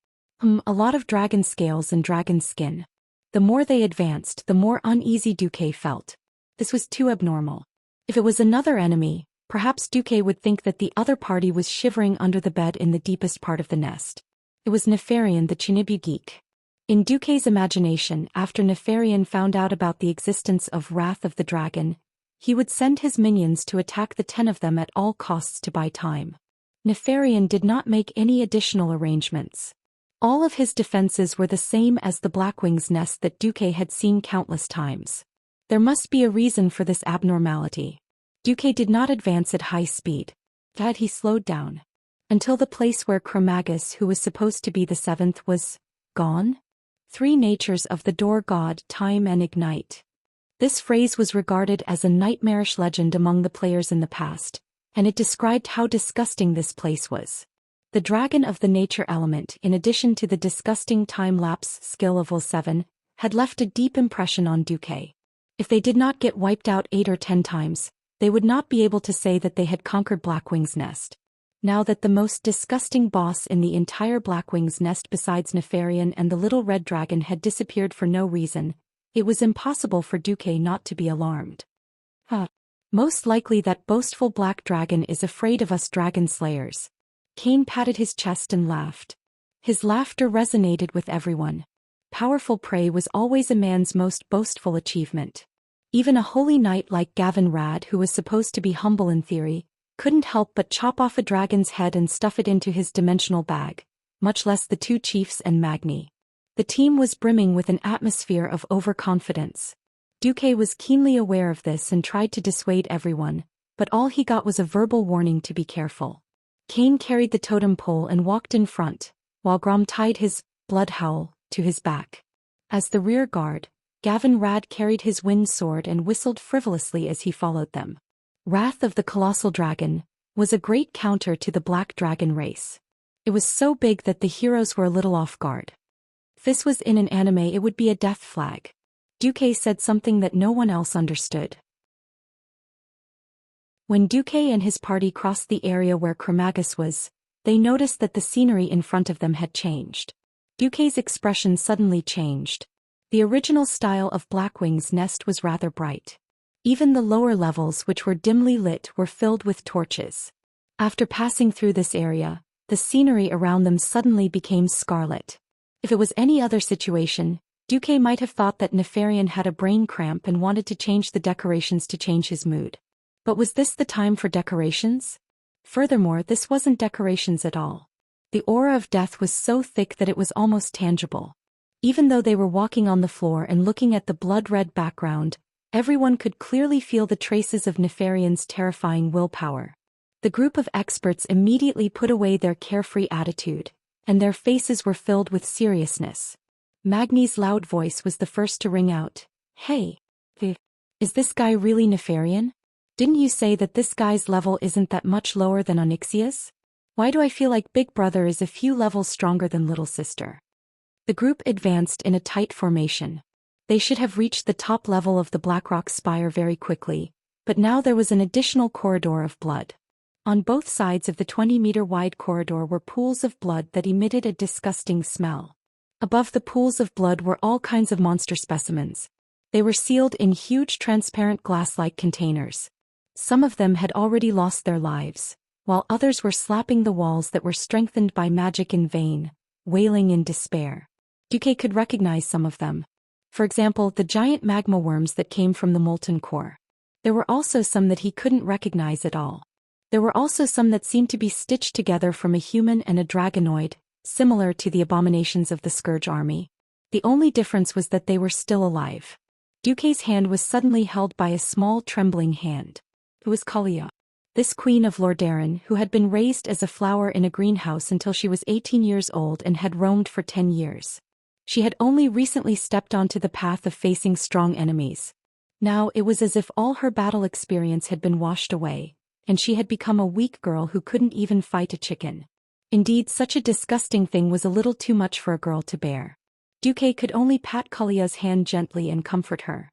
A lot of dragon scales and dragon skin. The more they advanced, the more uneasy Duque felt. This was too abnormal. If it was another enemy, perhaps Duque would think that the other party was shivering under the bed in the deepest part of the nest. It was Nefarian the Chinibu geek. In Duque's imagination, after Nefarian found out about the existence of Wrath of the Dragon, he would send his minions to attack the 10 of them at all costs to buy time. Nefarian did not make any additional arrangements. All of his defenses were the same as the Blackwing's nest that Duque had seen countless times. There must be a reason for this abnormality. Duque did not advance at high speed. Instead, he slowed down. Until the place where Chromagus, who was supposed to be the 7th, was gone? 3 natures of the door god, time and ignite. This phrase was regarded as a nightmarish legend among the players in the past, and it described how disgusting this place was. The dragon of the nature element, in addition to the disgusting time-lapse skill of level 7, had left a deep impression on Duque. If they did not get wiped out 8 or 10 times, they would not be able to say that they had conquered Blackwing's nest. Now that the most disgusting boss in the entire Blackwing's nest besides Nefarian and the little red dragon had disappeared for no reason, it was impossible for Duque not to be alarmed. Most likely that boastful black dragon is afraid of us dragon slayers. Cain patted his chest and laughed. His laughter resonated with everyone. Powerful prey was always a man's most boastful achievement. Even a holy knight like Gavin Rad, who was supposed to be humble in theory, couldn't help but chop off a dragon's head and stuff it into his dimensional bag, much less the 2 chiefs and Magni. The team was brimming with an atmosphere of overconfidence. Duque was keenly aware of this and tried to dissuade everyone, but all he got was a verbal warning to be careful. Cain carried the totem pole and walked in front, while Grom tied his blood howl to his back. As the rear guard, Gavin Rad carried his wind sword and whistled frivolously as he followed them. Wrath of the Colossal Dragon was a great counter to the Black Dragon race. It was so big that the heroes were a little off guard. If this was in an anime, it would be a death flag. Duque said something that no one else understood. When Duque and his party crossed the area where Chromagus was, they noticed that the scenery in front of them had changed. Duque's expression suddenly changed. The original style of Blackwing's nest was rather bright. Even the lower levels, which were dimly lit, were filled with torches. After passing through this area, the scenery around them suddenly became scarlet. If it was any other situation, Duque might have thought that Nefarian had a brain cramp and wanted to change the decorations to change his mood. But was this the time for decorations? Furthermore, this wasn't decorations at all. The aura of death was so thick that it was almost tangible. Even though they were walking on the floor and looking at the blood-red background, everyone could clearly feel the traces of Nefarian's terrifying willpower. The group of experts immediately put away their carefree attitude, and their faces were filled with seriousness. Magni's loud voice was the first to ring out. Hey! Is this guy really Nefarian? Didn't you say that this guy's level isn't that much lower than Onyxia's? Why do I feel like Big Brother is a few levels stronger than Little Sister? The group advanced in a tight formation. They should have reached the top level of the Blackrock Spire very quickly, but now there was an additional corridor of blood. On both sides of the 20-meter-wide corridor were pools of blood that emitted a disgusting smell. Above the pools of blood were all kinds of monster specimens. They were sealed in huge transparent glass-like containers. Some of them had already lost their lives, while others were slapping the walls that were strengthened by magic in vain, wailing in despair. Duque could recognize some of them. For example, the giant magma worms that came from the molten core. There were also some that he couldn't recognize at all. There were also some that seemed to be stitched together from a human and a dragonoid, similar to the abominations of the Scourge army. The only difference was that they were still alive. Duque's hand was suddenly held by a small trembling hand. It was Kalia. This queen of Lordaeron who had been raised as a flower in a greenhouse until she was 18 years old and had roamed for 10 years. She had only recently stepped onto the path of facing strong enemies. Now it was as if all her battle experience had been washed away, and she had become a weak girl who couldn't even fight a chicken. Indeed, such a disgusting thing was a little too much for a girl to bear. Duque could only pat Kalia's hand gently and comfort her.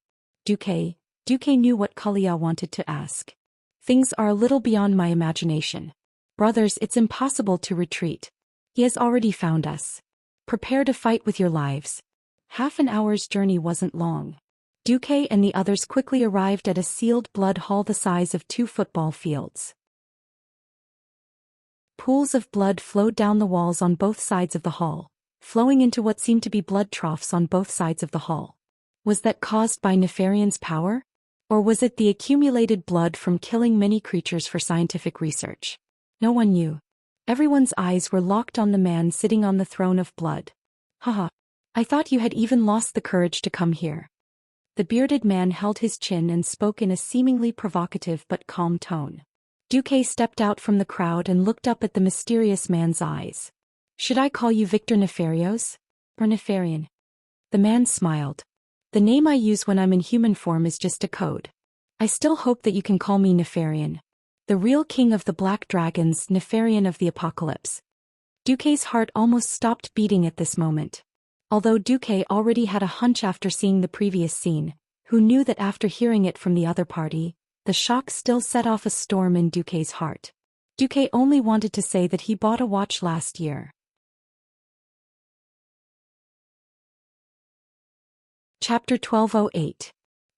Duque knew what Kalia wanted to ask. Things are a little beyond my imagination. Brothers, it's impossible to retreat. He has already found us. Prepare to fight with your lives. Half an hour's journey wasn't long. Duque and the others quickly arrived at a sealed blood hall the size of 2 football fields. Pools of blood flowed down the walls on both sides of the hall, flowing into what seemed to be blood troughs on both sides of the hall. Was that caused by Nefarian's power? Or was it the accumulated blood from killing many creatures for scientific research? No one knew. Everyone's eyes were locked on the man sitting on the throne of blood. Haha. I thought you had even lost the courage to come here. The bearded man held his chin and spoke in a seemingly provocative but calm tone. Duque stepped out from the crowd and looked up at the mysterious man's eyes. Should I call you Victor Nefarios? Or Nefarian? The man smiled. The name I use when I'm in human form is just a code. I still hope that you can call me Nefarian. The real king of the Black Dragons, Nefarian of the Apocalypse. Duque's heart almost stopped beating at this moment. Although Duque already had a hunch after seeing the previous scene, who knew that after hearing it from the other party, the shock still set off a storm in Duque's heart. Duque only wanted to say that he bought a watch last year. Chapter 1208.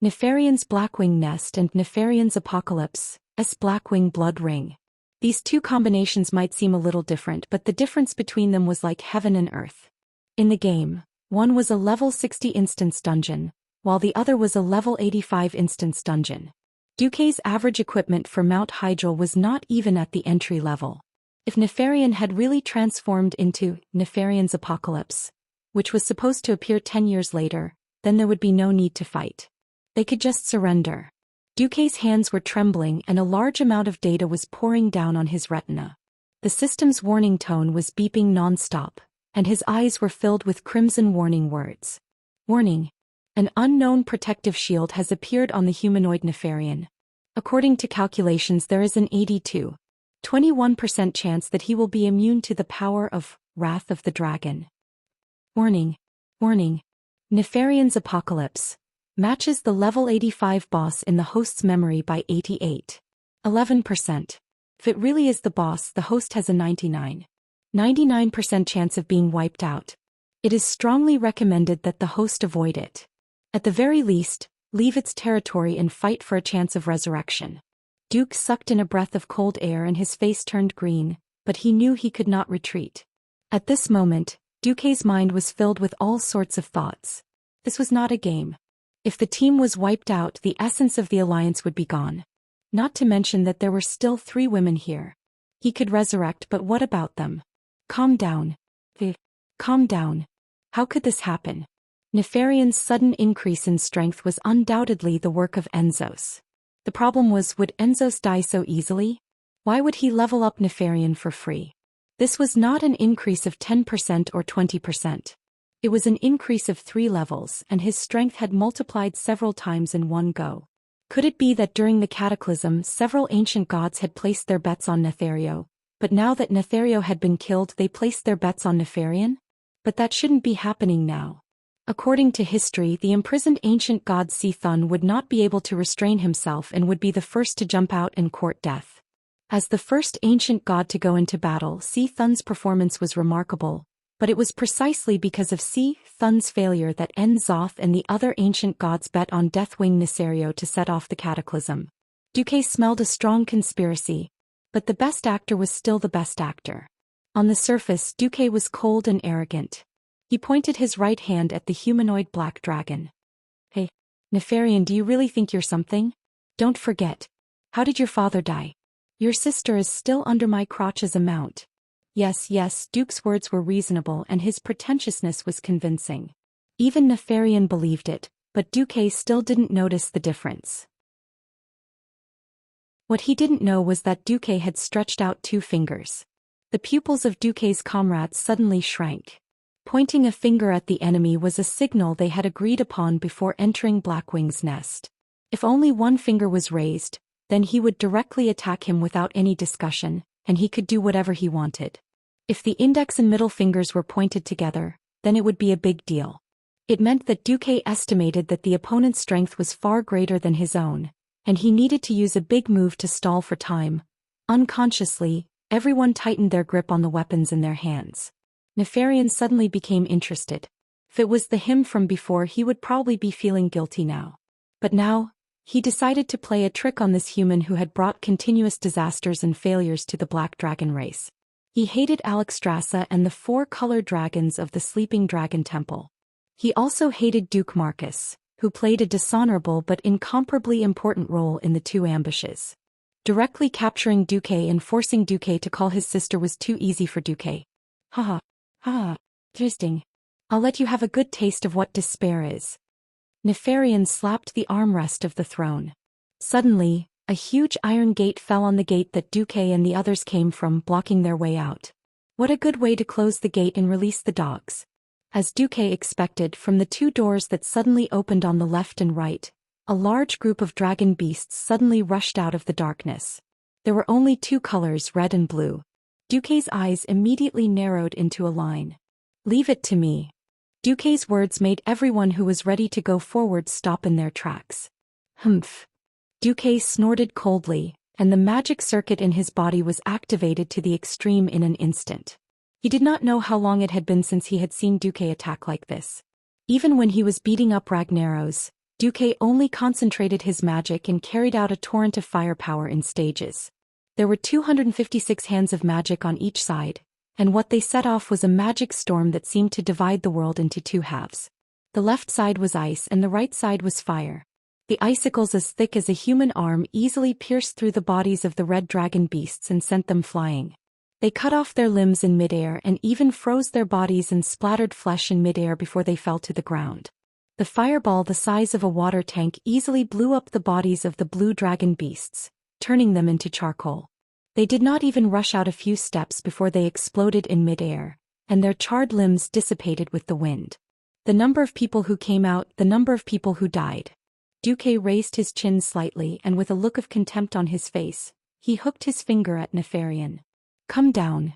Nefarian's Blackwing Nest and Nefarian's Apocalypse, S. Blackwing Blood Ring. These two combinations might seem a little different, but the difference between them was like heaven and earth. In the game, one was a level 60 instance dungeon, while the other was a level 85 instance dungeon. Duque's average equipment for Mount Hyjal was not even at the entry level. If Nefarian had really transformed into Nefarian's Apocalypse, which was supposed to appear 10 years later, then there would be no need to fight. They could just surrender. Duque's hands were trembling and a large amount of data was pouring down on his retina. The system's warning tone was beeping non-stop, and his eyes were filled with crimson warning words. Warning. An unknown protective shield has appeared on the humanoid Nefarian. According to calculations, there is an 21% chance that he will be immune to the power of Wrath of the Dragon. Warning. Warning. Nefarian's Apocalypse matches the level 85 boss in the host's memory by 11%. If it really is the boss, the host has a 99% chance of being wiped out. It is strongly recommended that the host avoid it. At the very least, leave its territory and fight for a chance of resurrection. Duke sucked in a breath of cold air and his face turned green, but he knew he could not retreat. At this moment, Duque's mind was filled with all sorts of thoughts. This was not a game. If the team was wiped out, the essence of the alliance would be gone. Not to mention that there were still 3 women here. He could resurrect, but what about them? Calm down. Calm down. How could this happen? Nefarian's sudden increase in strength was undoubtedly the work of Enzos. The problem was, would Enzos die so easily? Why would he level up Nefarian for free? This was not an increase of 10% or 20%. It was an increase of 3 levels, and his strength had multiplied several times in one go. Could it be that during the cataclysm several ancient gods had placed their bets on Nethario, but now that Nethario had been killed they placed their bets on Nefarian? But that shouldn't be happening now. According to history, the imprisoned ancient god Si-Thun would not be able to restrain himself and would be the first to jump out and court death. As the first ancient god to go into battle, Si-Thun's performance was remarkable, but it was precisely because of Si-Thun's failure that En-Zoth and the other ancient gods bet on Deathwing Nesario to set off the cataclysm. Duque smelled a strong conspiracy, but the best actor was still the best actor. On the surface, Duque was cold and arrogant. He pointed his right hand at the humanoid black dragon. Hey, Nefarian, do you really think you're something? Don't forget. How did your father die? Your sister is still under my crotch as a mount. Yes, Duke's words were reasonable and his pretentiousness was convincing. Even Nefarian believed it, but Duque still didn't notice the difference. What he didn't know was that Duque had stretched out 2 fingers. The pupils of Duque's comrades suddenly shrank. Pointing a finger at the enemy was a signal they had agreed upon before entering Blackwing's nest. If only one finger was raised, then he would directly attack him without any discussion, and he could do whatever he wanted. If the index and middle fingers were pointed together, then it would be a big deal. It meant that Duque estimated that the opponent's strength was far greater than his own, and he needed to use a big move to stall for time. Unconsciously, everyone tightened their grip on the weapons in their hands. Nefarian suddenly became interested. If it was the him from before, he would probably be feeling guilty now. But now, he decided to play a trick on this human who had brought continuous disasters and failures to the Black Dragon race. He hated Alexstrasza and the 4 color dragons of the Sleeping Dragon Temple. He also hated Duke Marcus, who played a dishonorable but incomparably important role in the 2 ambushes. Directly capturing Duque and forcing Duque to call his sister was too easy for Duque. Haha. Interesting. I'll let you have a good taste of what despair is. Nefarian slapped the armrest of the throne. Suddenly, a huge iron gate fell on the gate that Duque and the others came from, blocking their way out. What a good way to close the gate and release the dogs. As Duque expected, from the 2 doors that suddenly opened on the left and right, a large group of dragon beasts suddenly rushed out of the darkness. There were only 2 colors, red and blue. Duque's eyes immediately narrowed into a line. Leave it to me. Duque's words made everyone who was ready to go forward stop in their tracks. Humph. Duque snorted coldly, and the magic circuit in his body was activated to the extreme in an instant. He did not know how long it had been since he had seen Duque attack like this. Even when he was beating up Ragnaros, Duque only concentrated his magic and carried out a torrent of firepower in stages. There were 256 hands of magic on each side, and what they set off was a magic storm that seemed to divide the world into 2 halves. The left side was ice and the right side was fire. The icicles, as thick as a human arm, easily pierced through the bodies of the red dragon beasts and sent them flying. They cut off their limbs in midair and even froze their bodies and splattered flesh in midair before they fell to the ground. The fireball, the size of a water tank, easily blew up the bodies of the blue dragon beasts, turning them into charcoal. They did not even rush out a few steps before they exploded in midair, and their charred limbs dissipated with the wind. The number of people who came out, the number of people who died. Duque raised his chin slightly, and with a look of contempt on his face, he hooked his finger at Nefarian. Come down.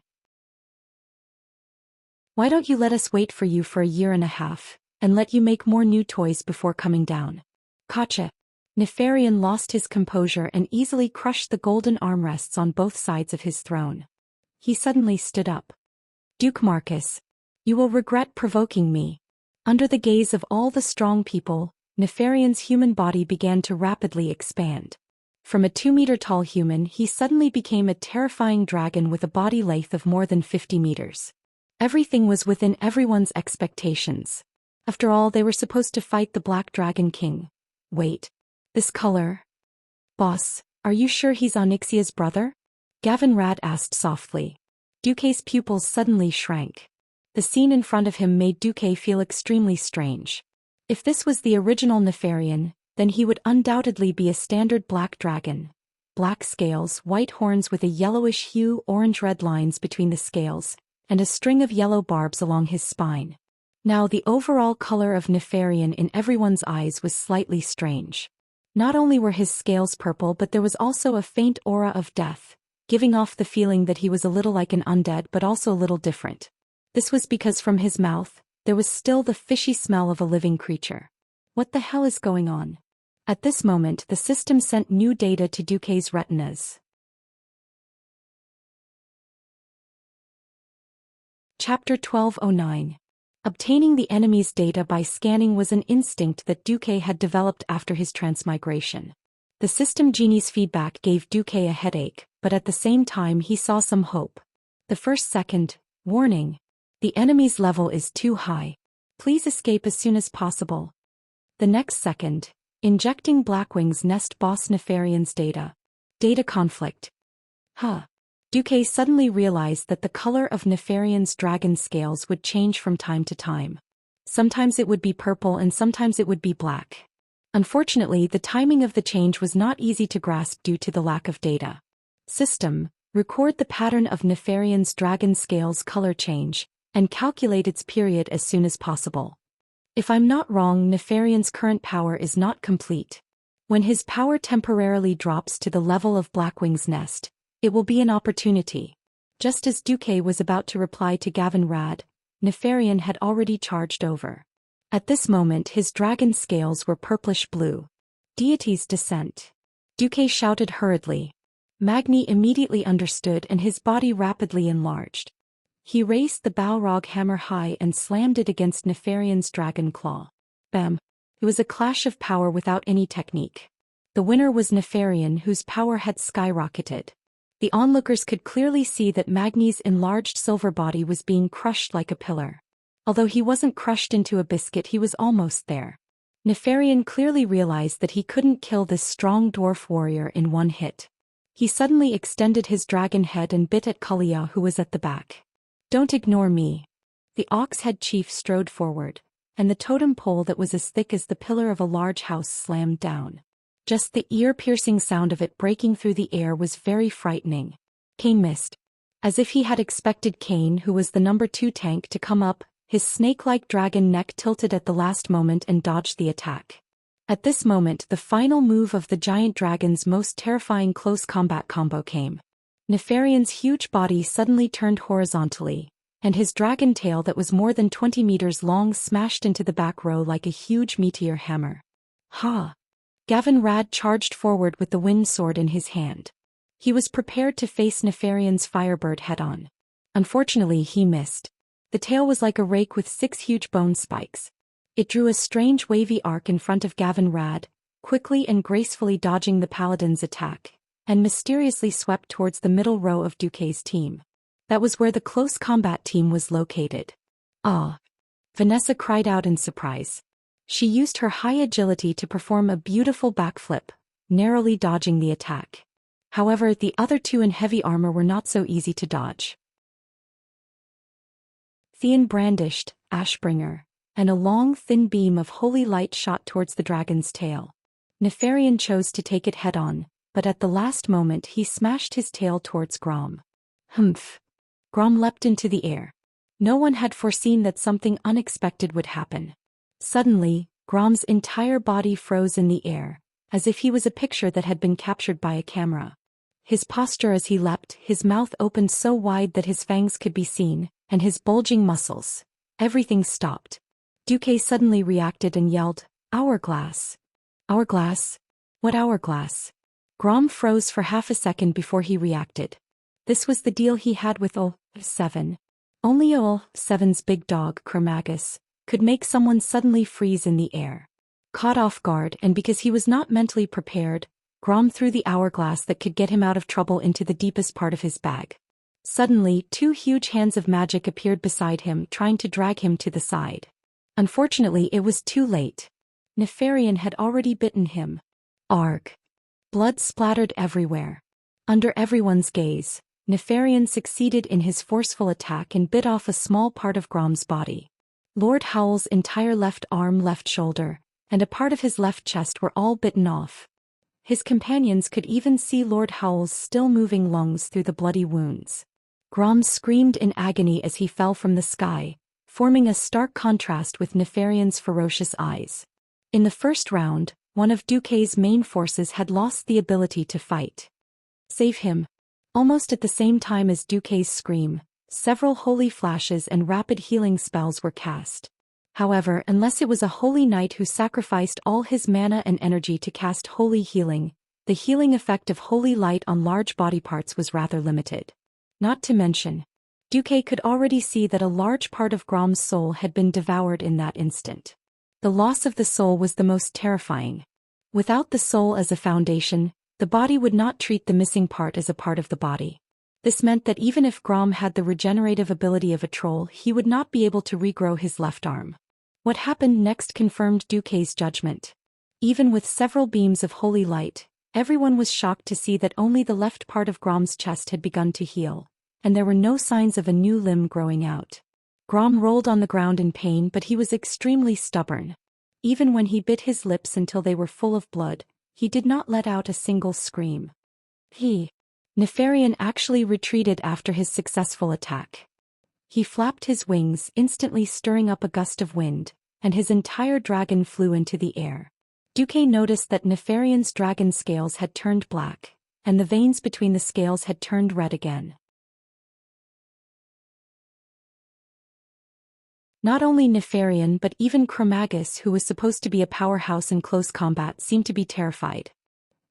Why don't you let us wait for you for a year and a half, and let you make more new toys before coming down? Gotcha. Nefarian lost his composure and easily crushed the golden armrests on both sides of his throne. He suddenly stood up. Duke Marcus, you will regret provoking me. Under the gaze of all the strong people, Nefarian's human body began to rapidly expand. From a 2-meter-tall human, he suddenly became a terrifying dragon with a body length of more than 50 meters. Everything was within everyone's expectations. After all, they were supposed to fight the Black Dragon King. Wait. This color? Boss, are you sure he's Onyxia's brother? Gavin Rad asked softly. Duque's pupils suddenly shrank. The scene in front of him made Duque feel extremely strange. If this was the original Nefarian, then he would undoubtedly be a standard black dragon. Black scales, white horns with a yellowish hue, orange-red lines between the scales, and a string of yellow barbs along his spine. Now the overall color of Nefarian in everyone's eyes was slightly strange. Not only were his scales purple, but there was also a faint aura of death, giving off the feeling that he was a little like an undead but also a little different. This was because from his mouth, there was still the fishy smell of a living creature. What the hell is going on? At this moment, the system sent new data to Duque's retinas. Chapter 1209. Obtaining the enemy's data by scanning was an instinct that Duque had developed after his transmigration. The system genie's feedback gave Duque a headache, but at the same time he saw some hope. The first second, warning. The enemy's level is too high. Please escape as soon as possible. The next second, injecting Blackwing's nest boss Nefarian's data. Data conflict. Duque suddenly realized that the color of Nefarian's dragon scales would change from time to time. Sometimes it would be purple and sometimes it would be black. Unfortunately, the timing of the change was not easy to grasp due to the lack of data. System, record the pattern of Nefarian's dragon scales color change, and calculate its period as soon as possible. If I'm not wrong, Nefarian's current power is not complete. When his power temporarily drops to the level of Blackwing's nest, it will be an opportunity. Just as Duque was about to reply to Gavin Rad, Nefarian had already charged over. At this moment his dragon scales were purplish-blue. Deity's descent. Duque shouted hurriedly. Magni immediately understood and his body rapidly enlarged. He raised the Balrog hammer high and slammed it against Nefarian's dragon claw. Bam! It was a clash of power without any technique. The winner was Nefarian, whose power had skyrocketed. The onlookers could clearly see that Magni's enlarged silver body was being crushed like a pillar. Although he wasn't crushed into a biscuit, he was almost there. Nefarian clearly realized that he couldn't kill this strong dwarf warrior in one hit. He suddenly extended his dragon head and bit at Kalia, who was at the back. Don't ignore me. The ox-head chief strode forward, and the totem pole that was as thick as the pillar of a large house slammed down. Just the ear-piercing sound of it breaking through the air was very frightening. Kane missed. As if he had expected Kane, who was the number 2 tank, to come up, his snake-like dragon neck tilted at the last moment and dodged the attack. At this moment, the final move of the giant dragon's most terrifying close combat combo came. Nefarian's huge body suddenly turned horizontally, and his dragon tail that was more than 20 meters long smashed into the back row like a huge meteor hammer. Gavin Rad charged forward with the wind sword in his hand. He was prepared to face Nefarian's Firebird head-on. Unfortunately, he missed. The tail was like a rake with 6 huge bone spikes. It drew a strange wavy arc in front of Gavin Rad, quickly and gracefully dodging the paladin's attack, and mysteriously swept towards the middle row of Duque's team. That was where the close combat team was located. Vanessa cried out in surprise. She used her high agility to perform a beautiful backflip, narrowly dodging the attack. However, the other 2 in heavy armor were not so easy to dodge. Theon brandished Ashbringer, and a long, thin beam of holy light shot towards the dragon's tail. Nefarian chose to take it head-on, but at the last moment he smashed his tail towards Grom. Grom leapt into the air. No one had foreseen that something unexpected would happen. Suddenly, Grom's entire body froze in the air, as if he was a picture that had been captured by a camera. His posture as he leapt, his mouth opened so wide that his fangs could be seen, and his bulging muscles. Everything stopped. Duque suddenly reacted and yelled, "Hourglass! Hourglass? What hourglass?" Grom froze for half a second before he reacted. This was the deal he had with Ol-7. Only Ol-7's big dog, Kermagus, could make someone suddenly freeze in the air. Caught off guard, and because he was not mentally prepared, Grom threw the hourglass that could get him out of trouble into the deepest part of his bag. Suddenly, 2 huge hands of magic appeared beside him, trying to drag him to the side. Unfortunately, it was too late. Nefarian had already bitten him. Arg! Blood splattered everywhere. Under everyone's gaze, Nefarian succeeded in his forceful attack and bit off a small part of Grom's body. Lord Howl's entire left arm, left shoulder, and a part of his left chest were all bitten off. His companions could even see Lord Howl's still moving lungs through the bloody wounds. Grom screamed in agony as he fell from the sky, forming a stark contrast with Nefarian's ferocious eyes. In the first round, one of Duque's main forces had lost the ability to fight. Save him. Almost at the same time as Duque's scream, several holy flashes and rapid healing spells were cast. However, unless it was a holy knight who sacrificed all his mana and energy to cast holy healing, the healing effect of holy light on large body parts was rather limited. Not to mention, Duque could already see that a large part of Grom's soul had been devoured in that instant. The loss of the soul was the most terrifying. Without the soul as a foundation, the body would not treat the missing part as a part of the body. This meant that even if Grom had the regenerative ability of a troll, he would not be able to regrow his left arm. What happened next confirmed Duque's judgment. Even with several beams of holy light, everyone was shocked to see that only the left part of Grom's chest had begun to heal, and there were no signs of a new limb growing out. Grom rolled on the ground in pain, but he was extremely stubborn. Even when he bit his lips until they were full of blood, he did not let out a single scream. Nefarian actually retreated after his successful attack. He flapped his wings, instantly stirring up a gust of wind, and his entire dragon flew into the air. Duque noticed that Nefarian's dragon scales had turned black, and the veins between the scales had turned red again. Not only Nefarian but even Chromagus, who was supposed to be a powerhouse in close combat, seemed to be terrified.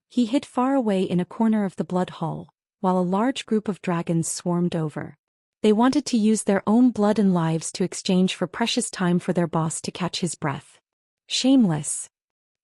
He hid far away in a corner of the blood hall, while a large group of dragons swarmed over. They wanted to use their own blood and lives to exchange for precious time for their boss to catch his breath. Shameless.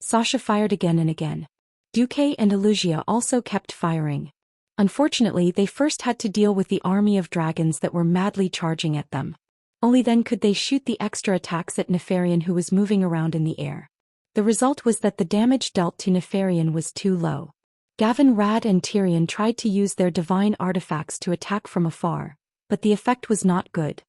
Sasha fired again and again. Duque and Wuxia also kept firing. Unfortunately, they first had to deal with the army of dragons that were madly charging at them. Only then could they shoot the extra attacks at Nefarian, who was moving around in the air. The result was that the damage dealt to Nefarian was too low. Gavin, Rad and Tyrion tried to use their divine artifacts to attack from afar, but the effect was not good.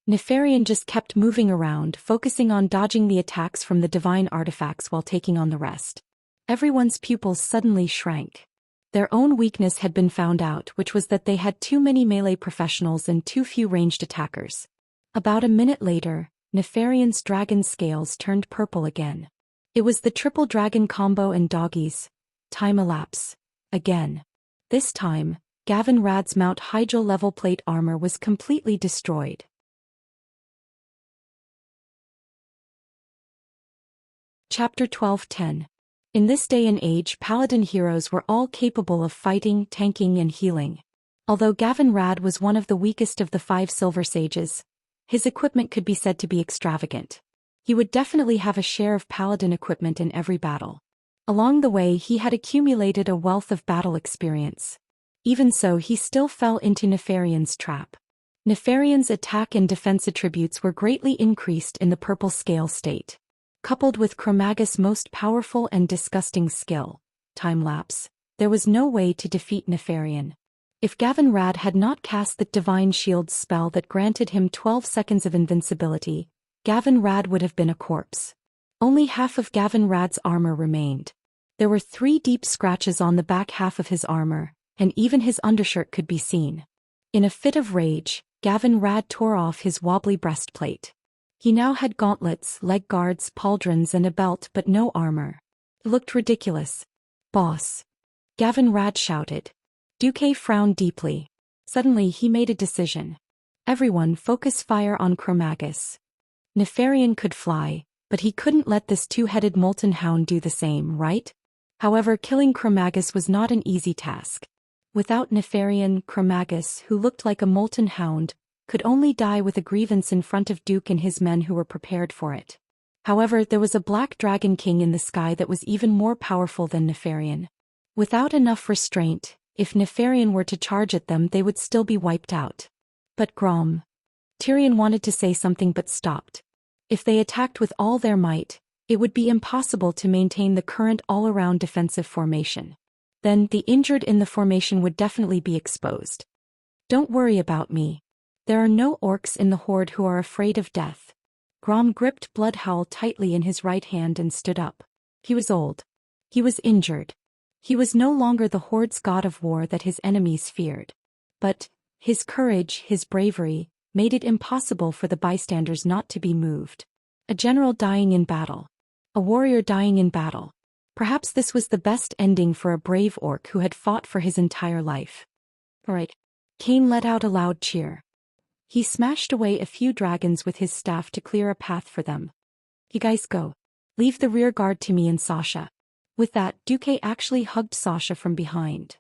Nefarian just kept moving around, focusing on dodging the attacks from the divine artifacts while taking on the rest. Everyone's pupils suddenly shrank. Their own weakness had been found out, which was that they had too many melee professionals and too few ranged attackers. About a minute later, Nefarian's dragon scales turned purple again. It was the triple dragon combo and doggies. Time elapse. Again. This time, Gavin Rad's Mount Hygel level plate armor was completely destroyed. Chapter 12:10. In this day and age, paladin heroes were all capable of fighting, tanking and healing. Although Gavin Rad was one of the weakest of the 5 Silver Sages, his equipment could be said to be extravagant. He would definitely have a share of paladin equipment in every battle. Along the way, he had accumulated a wealth of battle experience. Even so, he still fell into Nefarian's trap. Nefarian's attack and defense attributes were greatly increased in the purple scale state. Coupled with Chromagus' most powerful and disgusting skill, time lapse, there was no way to defeat Nefarian. If Gavin Rad had not cast the Divine Shields spell that granted him 12 seconds of invincibility, Gavin Rad would have been a corpse. Only half of Gavin Rad's armor remained. There were 3 deep scratches on the back half of his armor, and even his undershirt could be seen. In a fit of rage, Gavin Rad tore off his wobbly breastplate. He now had gauntlets, leg guards, pauldrons and a belt but no armor. It looked ridiculous. "Boss!" Gavin Rad shouted. Duque frowned deeply. Suddenly he made a decision. "Everyone focus fire on Chromagus." Nefarian could fly, but he couldn't let this 2-headed molten hound do the same, right? However, killing Chromagus was not an easy task. Without Nefarian, Chromagus, who looked like a molten hound, could only die with a grievance in front of Duke and his men who were prepared for it. However, there was a black dragon king in the sky that was even more powerful than Nefarian. Without enough restraint, if Nefarian were to charge at them, they would still be wiped out. But Grom. Tyrion wanted to say something but stopped. If they attacked with all their might, it would be impossible to maintain the current all-around defensive formation. Then, the injured in the formation would definitely be exposed. Don't worry about me. There are no orcs in the horde who are afraid of death. Grom gripped Bloodhowl tightly in his right hand and stood up. He was old. He was injured. He was no longer the horde's god of war that his enemies feared. But his courage, his bravery, made it impossible for the bystanders not to be moved. A general dying in battle. A warrior dying in battle. Perhaps this was the best ending for a brave orc who had fought for his entire life. All right. Kane let out a loud cheer. He smashed away a few dragons with his staff to clear a path for them. You guys go. Leave the rear guard to me and Sasha. With that, Duque actually hugged Sasha from behind.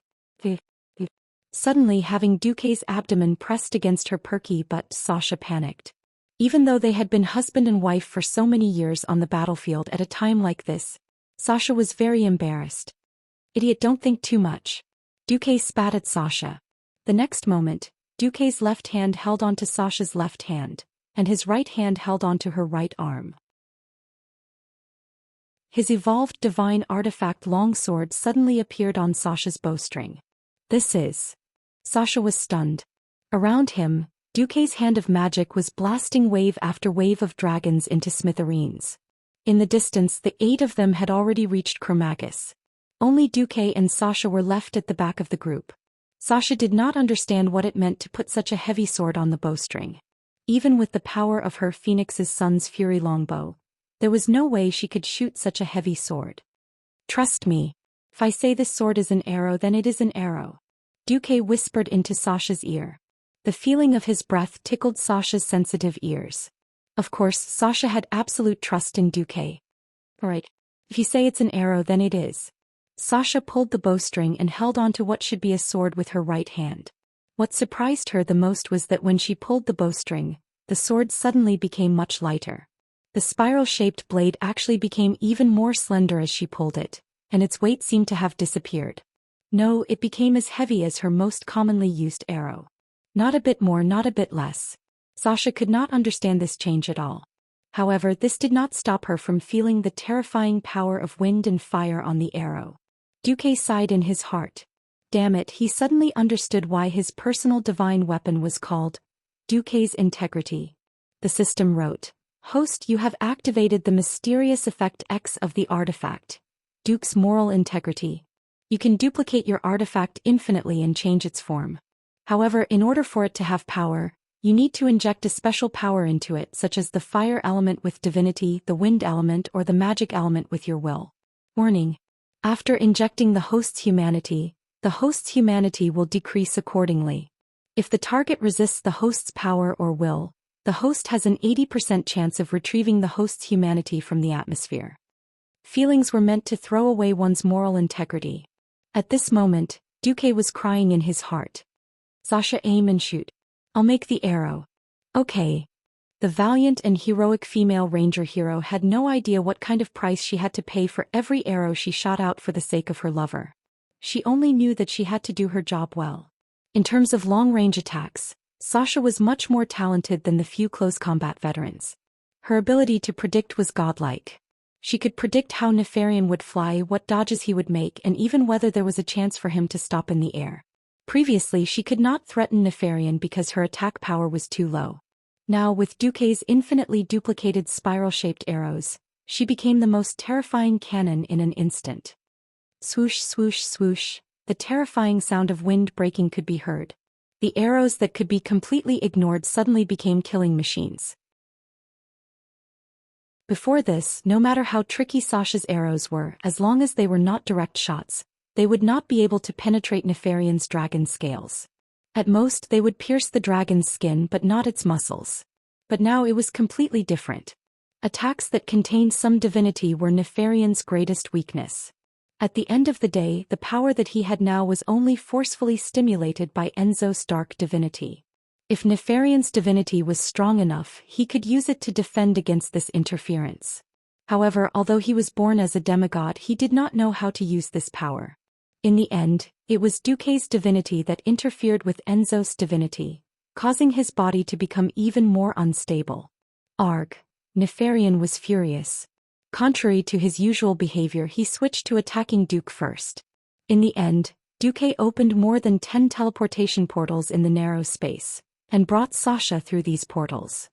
Suddenly, having Duque's abdomen pressed against her perky butt, Sasha panicked. Even though they had been husband and wife for so many years on the battlefield at a time like this, Sasha was very embarrassed. Idiot, don't think too much. Duque spat at Sasha. The next moment, Duque's left hand held onto Sasha's left hand, and his right hand held onto her right arm. His evolved divine artifact longsword suddenly appeared on Sasha's bowstring. This is... Sasha was stunned. Around him, Duque's hand of magic was blasting wave after wave of dragons into smithereens. In the distance, the 8 of them had already reached Chromagus. Only Duque and Sasha were left at the back of the group. Sasha did not understand what it meant to put such a heavy sword on the bowstring. Even with the power of her Phoenix's son's fury longbow, there was no way she could shoot such a heavy sword. Trust me. If I say this sword is an arrow, then it is an arrow. Duque whispered into Sasha's ear. The feeling of his breath tickled Sasha's sensitive ears. Of course, Sasha had absolute trust in Duque. Alright. If you say it's an arrow, then it is. Sasha pulled the bowstring and held onto what should be a sword with her right hand. What surprised her the most was that when she pulled the bowstring, the sword suddenly became much lighter. The spiral-shaped blade actually became even more slender as she pulled it, and its weight seemed to have disappeared. No, it became as heavy as her most commonly used arrow. Not a bit more, not a bit less. Sasha could not understand this change at all. However, this did not stop her from feeling the terrifying power of wind and fire on the arrow. Duque sighed in his heart. Damn it, he suddenly understood why his personal divine weapon was called Duque's Integrity. The system wrote, Host, you have activated the mysterious effect X of the artifact, Duke's moral integrity. You can duplicate your artifact infinitely and change its form. However, in order for it to have power, you need to inject a special power into it, such as the fire element with divinity, the wind element, or the magic element with your will. Warning. After injecting the host's humanity will decrease accordingly. If the target resists the host's power or will, the host has an 80% chance of retrieving the host's humanity from the atmosphere. Feelings were meant to throw away one's moral integrity. At this moment, Duque was crying in his heart. Sasha, aim and shoot. I'll make the arrow. Okay. The valiant and heroic female ranger hero had no idea what kind of price she had to pay for every arrow she shot out for the sake of her lover. She only knew that she had to do her job well. In terms of long-range attacks, Sasha was much more talented than the few close combat veterans. Her ability to predict was godlike. She could predict how Nefarian would fly, what dodges he would make, and even whether there was a chance for him to stop in the air. Previously, she could not threaten Nefarian because her attack power was too low. Now, with Duque's infinitely duplicated spiral-shaped arrows, she became the most terrifying cannon in an instant. Swoosh, swoosh, swoosh, the terrifying sound of wind breaking could be heard. The arrows that could be completely ignored suddenly became killing machines. Before this, no matter how tricky Sasha's arrows were, as long as they were not direct shots, they would not be able to penetrate Nefarian's dragon scales. At most, they would pierce the dragon's skin but not its muscles. But now it was completely different. Attacks that contained some divinity were Nefarian's greatest weakness. At the end of the day, the power that he had now was only forcefully stimulated by Enzo's dark divinity. If Nefarian's divinity was strong enough, he could use it to defend against this interference. However, although he was born as a demigod, he did not know how to use this power. In the end, it was Duque's divinity that interfered with Enzo's divinity, causing his body to become even more unstable. Arg. Nefarian was furious. Contrary to his usual behavior, he switched to attacking Duke first. In the end, Duque opened more than 10 teleportation portals in the narrow space, and brought Xianxia through these portals.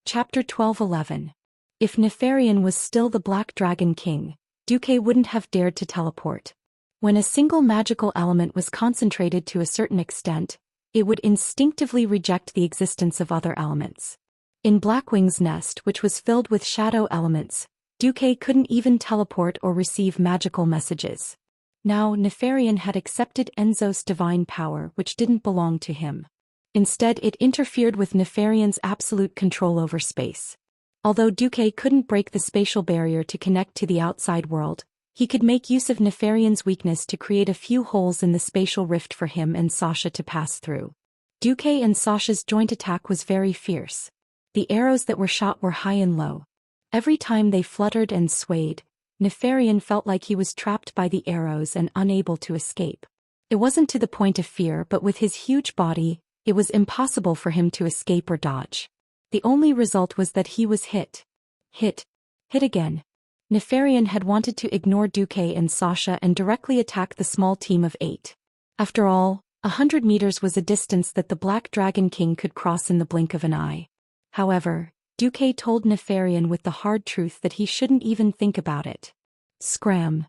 Chapter 12:11. If Nefarian was still the Black Dragon King, Duque wouldn't have dared to teleport. When a single magical element was concentrated to a certain extent, it would instinctively reject the existence of other elements. In Blackwing's nest, which was filled with shadow elements, Duque couldn't even teleport or receive magical messages. Now Nefarian had accepted Enzo's divine power, which didn't belong to him. Instead, it interfered with Nefarian's absolute control over space. Although Duque couldn't break the spatial barrier to connect to the outside world, he could make use of Nefarian's weakness to create a few holes in the spatial rift for him and Xianxia to pass through. Duque and Xianxia's joint attack was very fierce. The arrows that were shot were high and low. Every time they fluttered and swayed, Nefarian felt like he was trapped by the arrows and unable to escape. It wasn't to the point of fear, but with his huge body, it was impossible for him to escape or dodge. The only result was that he was hit. Hit again. Nefarian had wanted to ignore Duque and Xianxia and directly attack the small team of 8. After all, 100 meters was a distance that the Black Dragon King could cross in the blink of an eye. However, Duque told Nefarian with the hard truth that he shouldn't even think about it. Scram.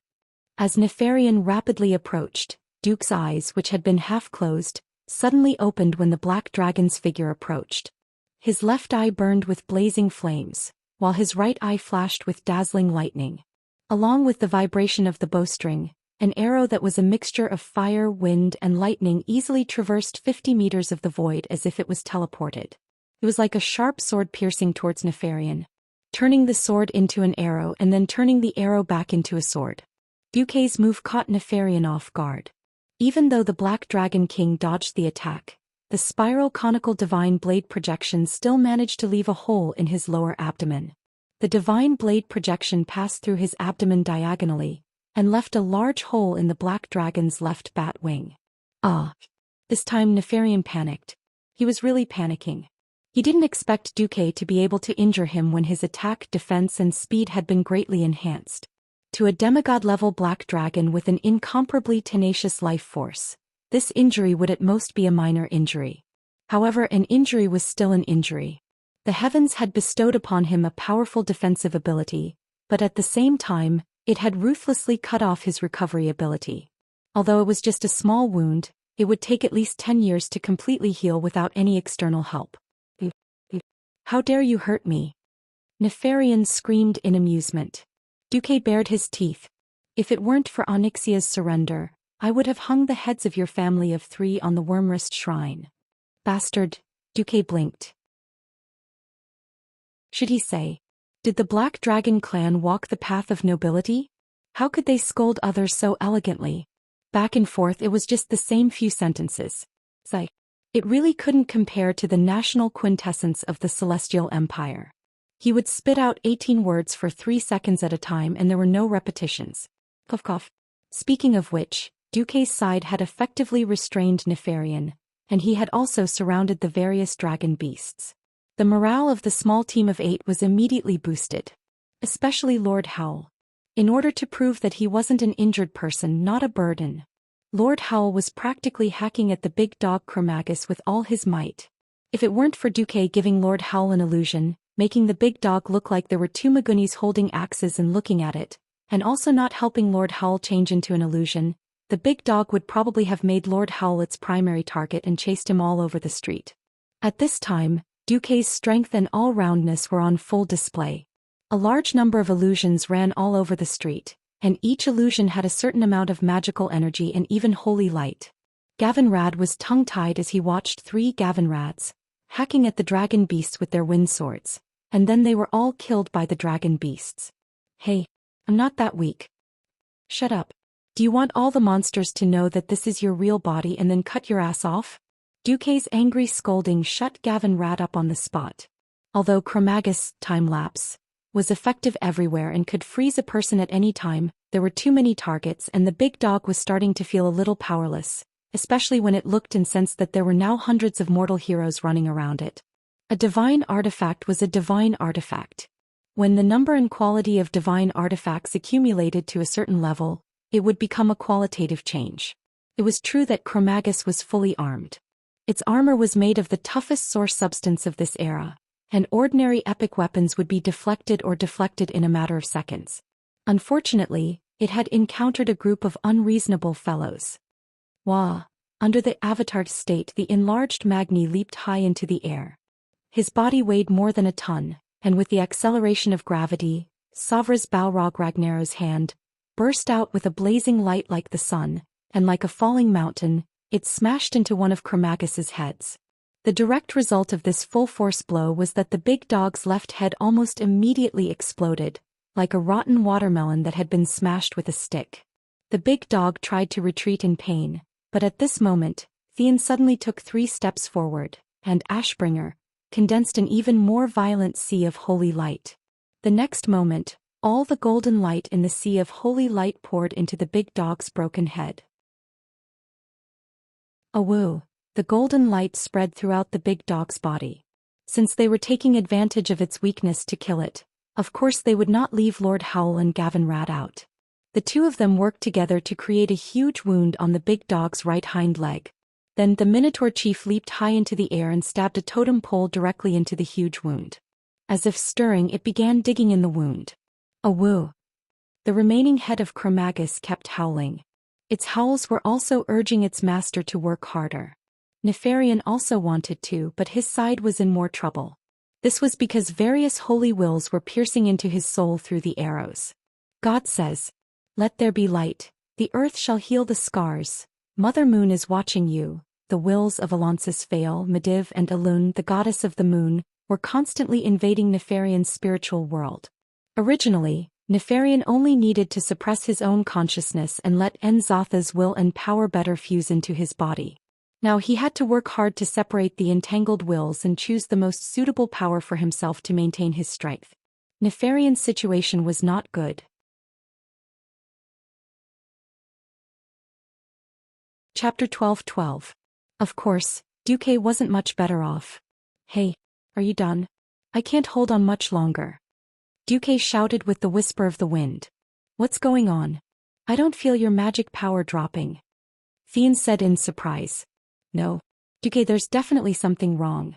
As Nefarian rapidly approached, Duke's eyes, which had been half closed, suddenly opened when the Black Dragon's figure approached. His left eye burned with blazing flames, while his right eye flashed with dazzling lightning. Along with the vibration of the bowstring, an arrow that was a mixture of fire, wind, and lightning easily traversed 50 meters of the void as if it was teleported. It was like a sharp sword piercing towards Nefarian, turning the sword into an arrow and then turning the arrow back into a sword. Duque's move caught Nefarian off guard. Even though the Black Dragon King dodged the attack, the spiral conical divine blade projection still managed to leave a hole in his lower abdomen. The divine blade projection passed through his abdomen diagonally, and left a large hole in the Black Dragon's left bat wing. This time Nefarian panicked. He was really panicking. He didn't expect Duque to be able to injure him when his attack, defense, and speed had been greatly enhanced. To a demigod-level Black Dragon with an incomparably tenacious life force, this injury would at most be a minor injury. However, an injury was still an injury. The heavens had bestowed upon him a powerful defensive ability, but at the same time, it had ruthlessly cut off his recovery ability. Although it was just a small wound, it would take at least 10 years to completely heal without any external help. How dare you hurt me? Nefarian screamed in amusement. Duque bared his teeth. If it weren't for Onyxia's surrender, I would have hung the heads of your family of 3 on the Wormrest shrine. Bastard, Duque blinked. Should he say? Did the Black Dragon clan walk the path of nobility? How could they scold others so elegantly? Back and forth it was just the same few sentences. It really couldn't compare to the national quintessence of the Celestial Empire. He would spit out 18 words for 3 seconds at a time and there were no repetitions. Cough cough. Speaking of which, Duque's side had effectively restrained Nefarian, and he had also surrounded the various dragon beasts. The morale of the small team of 8 was immediately boosted. Especially Lord Howl. In order to prove that he wasn't an injured person, not a burden, Lord Howl was practically hacking at the big dog Chromagus with all his might. If it weren't for Duque giving Lord Howl an illusion, making the big dog look like there were 2 Magunis holding axes and looking at it, and also not helping Lord Howl change into an illusion, the big dog would probably have made Lord Howl its primary target and chased him all over the street. At this time, Duque's strength and all-roundness were on full display. A large number of illusions ran all over the street, and each illusion had a certain amount of magical energy and even holy light. Gavin Rad was tongue-tied as he watched 3 Gavin Rads, hacking at the dragon beasts with their wind swords, and then they were all killed by the dragon beasts. Hey, I'm not that weak. Shut up. Do you want all the monsters to know that this is your real body and then cut your ass off? Duque's angry scolding shut Gavin Rad up on the spot. Although Chromagus, time-lapse, was effective everywhere and could freeze a person at any time, there were too many targets and the big dog was starting to feel a little powerless, especially when it looked and sensed that there were now hundreds of mortal heroes running around it. A divine artifact was a divine artifact. When the number and quality of divine artifacts accumulated to a certain level, it would become a qualitative change. It was true that Chromagus was fully armed. Its armor was made of the toughest source substance of this era, and ordinary epic weapons would be deflected in a matter of seconds. Unfortunately, it had encountered a group of unreasonable fellows. Wah! Under the avatar state, the enlarged Magni leaped high into the air. His body weighed more than a ton, and with the acceleration of gravity, Savra's Balrog Ragnar's hand burst out with a blazing light like the sun, and like a falling mountain, it smashed into one of Chromagus's heads. The direct result of this full-force blow was that the big dog's left head almost immediately exploded, like a rotten watermelon that had been smashed with a stick. The big dog tried to retreat in pain, but at this moment, Theon suddenly took 3 steps forward, and Ashbringer condensed an even more violent sea of holy light. The next moment, all the golden light in the sea of holy light poured into the big dog's broken head. Awoo! The golden light spread throughout the big dog's body. Since they were taking advantage of its weakness to kill it, of course they would not leave Lord Howl and Gavin Rad out. The two of them worked together to create a huge wound on the big dog's right hind leg. Then the Minotaur chief leaped high into the air and stabbed a totem pole directly into the huge wound. As if stirring, it began digging in the wound. Awoo! The remaining head of Chromagus kept howling. Its howls were also urging its master to work harder. Nefarian also wanted to, but his side was in more trouble. This was because various holy wills were piercing into his soul through the arrows. God says, "Let there be light, the earth shall heal the scars, Mother Moon is watching you." The wills of Alonsis Fail, Mediv and Elun, the goddess of the moon, were constantly invading Nefarian's spiritual world. Originally, Nefarian only needed to suppress his own consciousness and let Enzatha's will and power better fuse into his body. Now he had to work hard to separate the entangled wills and choose the most suitable power for himself to maintain his strength. Nefarian's situation was not good. Chapter 12:12. Of course, Duque wasn't much better off. "Hey, are you done? I can't hold on much longer." Duque shouted with the whisper of the wind. "What's going on? I don't feel your magic power dropping." Theon said in surprise. "No, Duque, there's definitely something wrong,"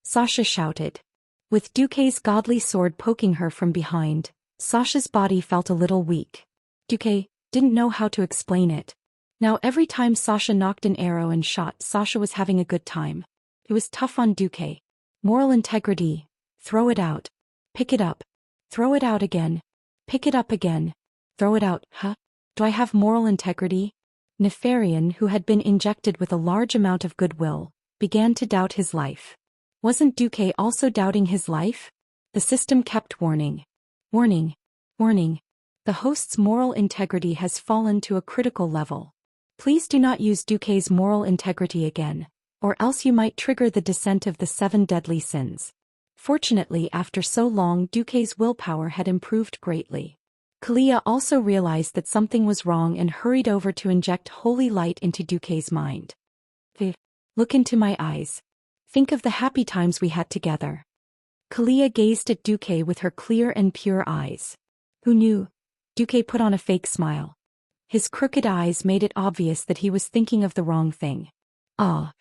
Sasha shouted. With Duque's godly sword poking her from behind, Sasha's body felt a little weak. Duque didn't know how to explain it. Now every time Sasha knocked an arrow and shot, Sasha was having a good time. It was tough on Duque. Moral integrity. Throw it out. Pick it up. Throw it out again. Pick it up again. Throw it out. Huh? Do I have moral integrity? Nefarian, who had been injected with a large amount of goodwill, began to doubt his life. Wasn't Duque also doubting his life? The system kept warning. Warning. Warning. The host's moral integrity has fallen to a critical level. Please do not use Duque's moral integrity again, or else you might trigger the descent of the 7 deadly sins. Fortunately, after so long, Duque's willpower had improved greatly. Kalia also realized that something was wrong and hurried over to inject holy light into Duque's mind. Look into my eyes. Think of the happy times we had together. Kalia gazed at Duque with her clear and pure eyes. Who knew? Duque put on a fake smile. His crooked eyes made it obvious that he was thinking of the wrong thing. Ah!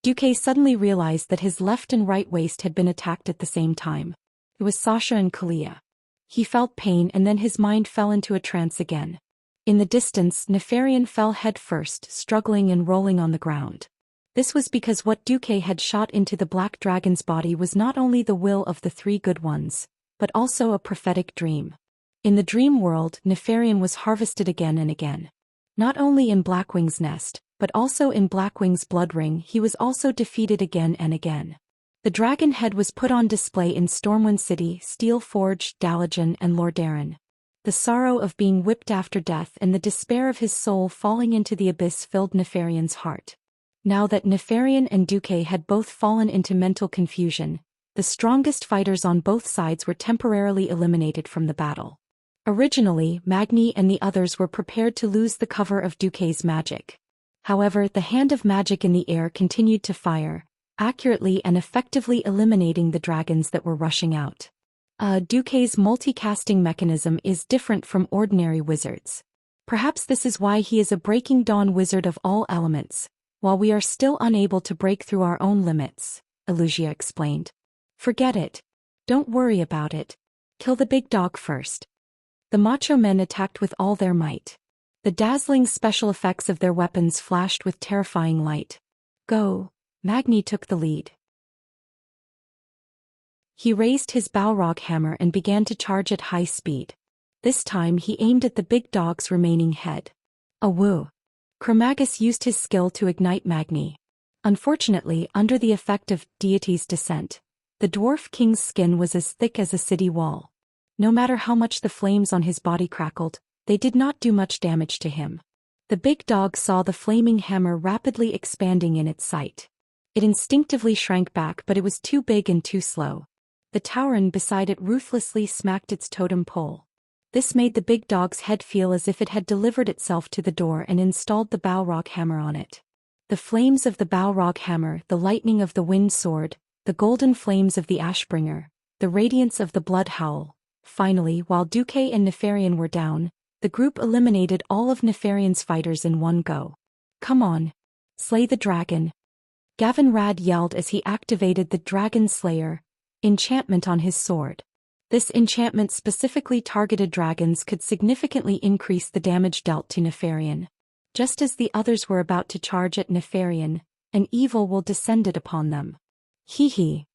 Duque suddenly realized that his left and right waist had been attacked at the same time. It was Sasha and Kalia. He felt pain and then his mind fell into a trance again. In the distance, Nefarian fell head first, struggling and rolling on the ground. This was because what Duque had shot into the black dragon's body was not only the will of the 3 good ones, but also a prophetic dream. In the dream world, Nefarian was harvested again and again. Not only in Blackwing's nest, but also in Blackwing's blood ring, he was also defeated again and again. The dragon head was put on display in Stormwind City, Steel Forge, Dalajan and Lordaeron. The sorrow of being whipped after death and the despair of his soul falling into the abyss filled Nefarian's heart. Now that Nefarian and Duque had both fallen into mental confusion, the strongest fighters on both sides were temporarily eliminated from the battle. Originally, Magni and the others were prepared to lose the cover of Duque's magic. However, the hand of magic in the air continued to fire, accurately and effectively eliminating the dragons that were rushing out. Duque's multicasting mechanism is different from ordinary wizards. Perhaps this is why he is a Breaking Dawn wizard of all elements, while we are still unable to break through our own limits, Wuxia explained. Forget it. Don't worry about it. Kill the big dog first. The macho men attacked with all their might. The dazzling special effects of their weapons flashed with terrifying light. Go. Magni took the lead. He raised his Balrog hammer and began to charge at high speed. This time he aimed at the big dog's remaining head. Awoo! Chromagus used his skill to ignite Magni. Unfortunately, under the effect of deity's descent, the dwarf king's skin was as thick as a city wall. No matter how much the flames on his body crackled, they did not do much damage to him. The big dog saw the flaming hammer rapidly expanding in its sight. It instinctively shrank back, but it was too big and too slow. The tauren beside it ruthlessly smacked its totem pole. This made the big dog's head feel as if it had delivered itself to the door and installed the Balrog hammer on it. The flames of the Balrog hammer, the lightning of the wind sword, the golden flames of the Ashbringer, the radiance of the blood howl. Finally, while Duque and Nefarian were down, the group eliminated all of Nefarian's fighters in one go. Come on. Slay the dragon. Gavin Rad yelled as he activated the Dragon Slayer enchantment on his sword. This enchantment specifically targeted dragons could significantly increase the damage dealt to Nefarian. Just as the others were about to charge at Nefarian, an evil will descended upon them. Hee hee.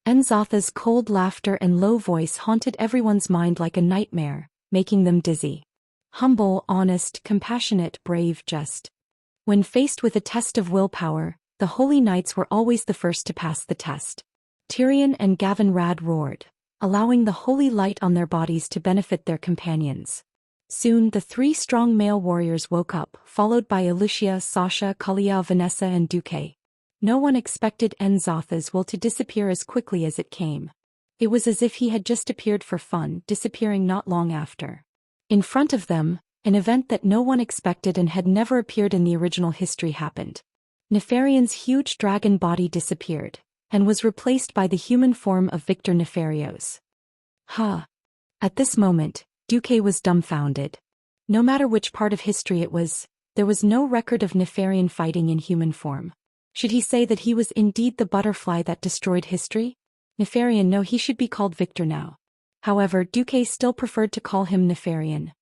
Enzatha's cold laughter and low voice haunted everyone's mind like a nightmare, making them dizzy. Humble, honest, compassionate, brave, just. When faced with a test of willpower, the Holy Knights were always the first to pass the test. Tyrion and Gavin Rad roared, allowing the holy light on their bodies to benefit their companions. Soon the three strong male warriors woke up, followed by Lucia, Sasha, Kalia, Vanessa and Duque. No one expected Enzatha's will to disappear as quickly as it came. It was as if he had just appeared for fun, disappearing not long after. In front of them, an event that no one expected and had never appeared in the original history happened. Nefarian's huge dragon body disappeared, and was replaced by the human form of Victor Nefarios. At this moment, Duque was dumbfounded. No matter which part of history it was, there was no record of Nefarian fighting in human form. Should he say that he was indeed the butterfly that destroyed history? Nefarian, no, he should be called Victor now. However, Duque still preferred to call him Nefarian.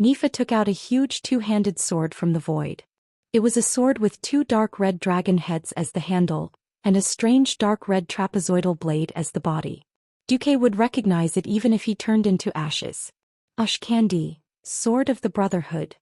Nifa took out a huge two-handed sword from the void. It was a sword with two dark red dragon heads as the handle, and a strange dark red trapezoidal blade as the body. Duque would recognize it even if he turned into ashes. Ashkandi, Sword of the Brotherhood.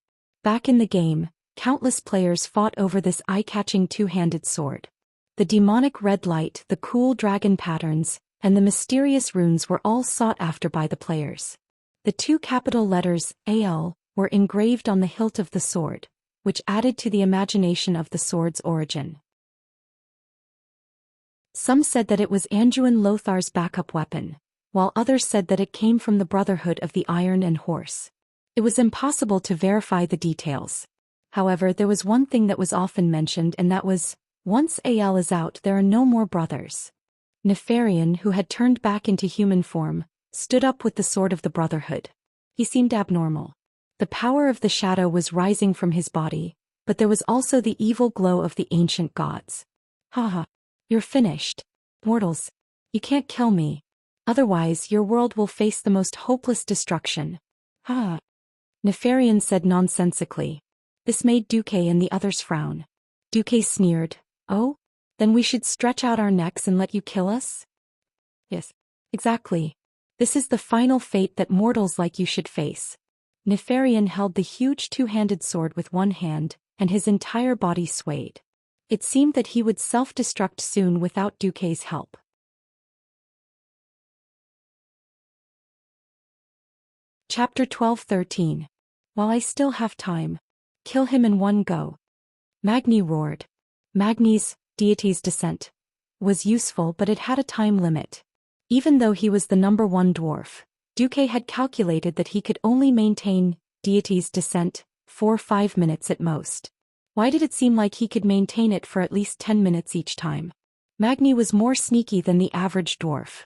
Back in the game, countless players fought over this eye-catching two-handed sword. The demonic red light, the cool dragon patterns, and the mysterious runes were all sought after by the players. The two capital letters, AL, were engraved on the hilt of the sword, which added to the imagination of the sword's origin. Some said that it was Anduin Lothar's backup weapon, while others said that it came from the Brotherhood of the Iron and Horse. It was impossible to verify the details. However, there was one thing that was often mentioned, and that was, once AL is out, there are no more brothers. Nefarian, who had turned back into human form, stood up with the sword of the Brotherhood. He seemed abnormal. The power of the shadow was rising from his body, but there was also the evil glow of the ancient gods. Haha. You're finished. Mortals. You can't kill me. Otherwise, your world will face the most hopeless destruction. Nefarian said nonsensically. This made Duque and the others frown. Duque sneered. Oh? Then we should stretch out our necks and let you kill us? Yes. Exactly. This is the final fate that mortals like you should face. Nefarian held the huge two-handed sword with one hand, and his entire body swayed. It seemed that he would self-destruct soon without Duque's help. Chapter 12-13. While I still have time. Kill him in one go. Magni roared. Magni's, deity's descent, was useful, but it had a time limit. Even though he was the number one dwarf, Duque had calculated that he could only maintain deity's descent for 5 minutes at most. Why did it seem like he could maintain it for at least 10 minutes each time? Magni was more sneaky than the average dwarf.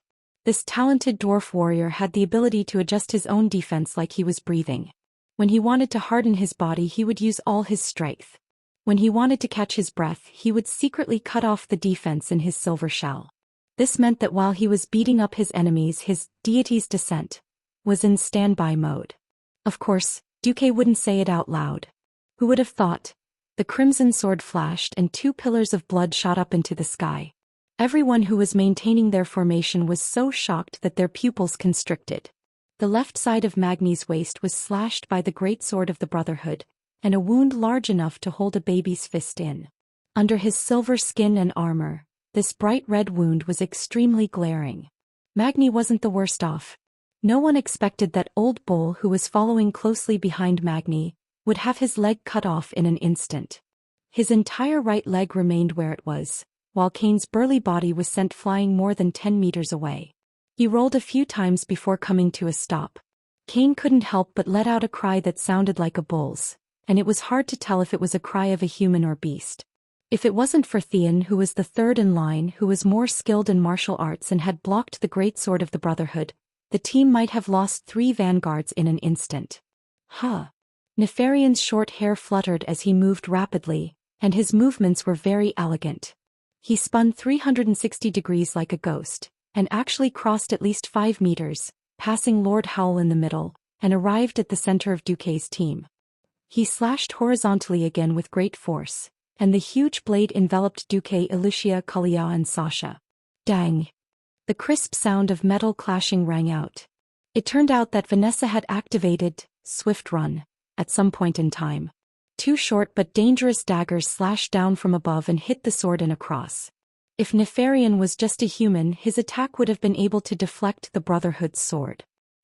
This talented dwarf warrior had the ability to adjust his own defense like he was breathing. When he wanted to harden his body, he would use all his strength. When he wanted to catch his breath, he would secretly cut off the defense in his silver shell. This meant that while he was beating up his enemies, his deity's descent was in standby mode. Of course, Duque wouldn't say it out loud. Who would have thought? The crimson sword flashed and 2 pillars of blood shot up into the sky. Everyone who was maintaining their formation was so shocked that their pupils constricted. The left side of Magni's waist was slashed by the great sword of the Brotherhood, and a wound large enough to hold a baby's fist in. Under his silver skin and armor, this bright red wound was extremely glaring. Magni wasn't the worst off. No one expected that old bull who was following closely behind Magni would have his leg cut off in an instant. His entire right leg remained where it was, while Kane's burly body was sent flying more than 10 meters away. He rolled a few times before coming to a stop. Kane couldn't help but let out a cry that sounded like a bull's, and it was hard to tell if it was a cry of a human or beast. If it wasn't for Theon, who was the third in line, who was more skilled in martial arts and had blocked the great sword of the Brotherhood, the team might have lost 3 vanguards in an instant. Nefarian's short hair fluttered as he moved rapidly, and his movements were very elegant. He spun 360 degrees like a ghost, and actually crossed at least 5 meters, passing Lord Howl in the middle, and arrived at the center of Duque's team. He slashed horizontally again with great force, and the huge blade enveloped Duque, Wuxia, Kalia and Sasha. Dang! The crisp sound of metal clashing rang out. It turned out that Vanessa had activated Swift Run at some point in time. 2 short but dangerous daggers slashed down from above and hit the sword in a cross. If Nefarian was just a human, his attack would have been able to deflect the Brotherhood's sword.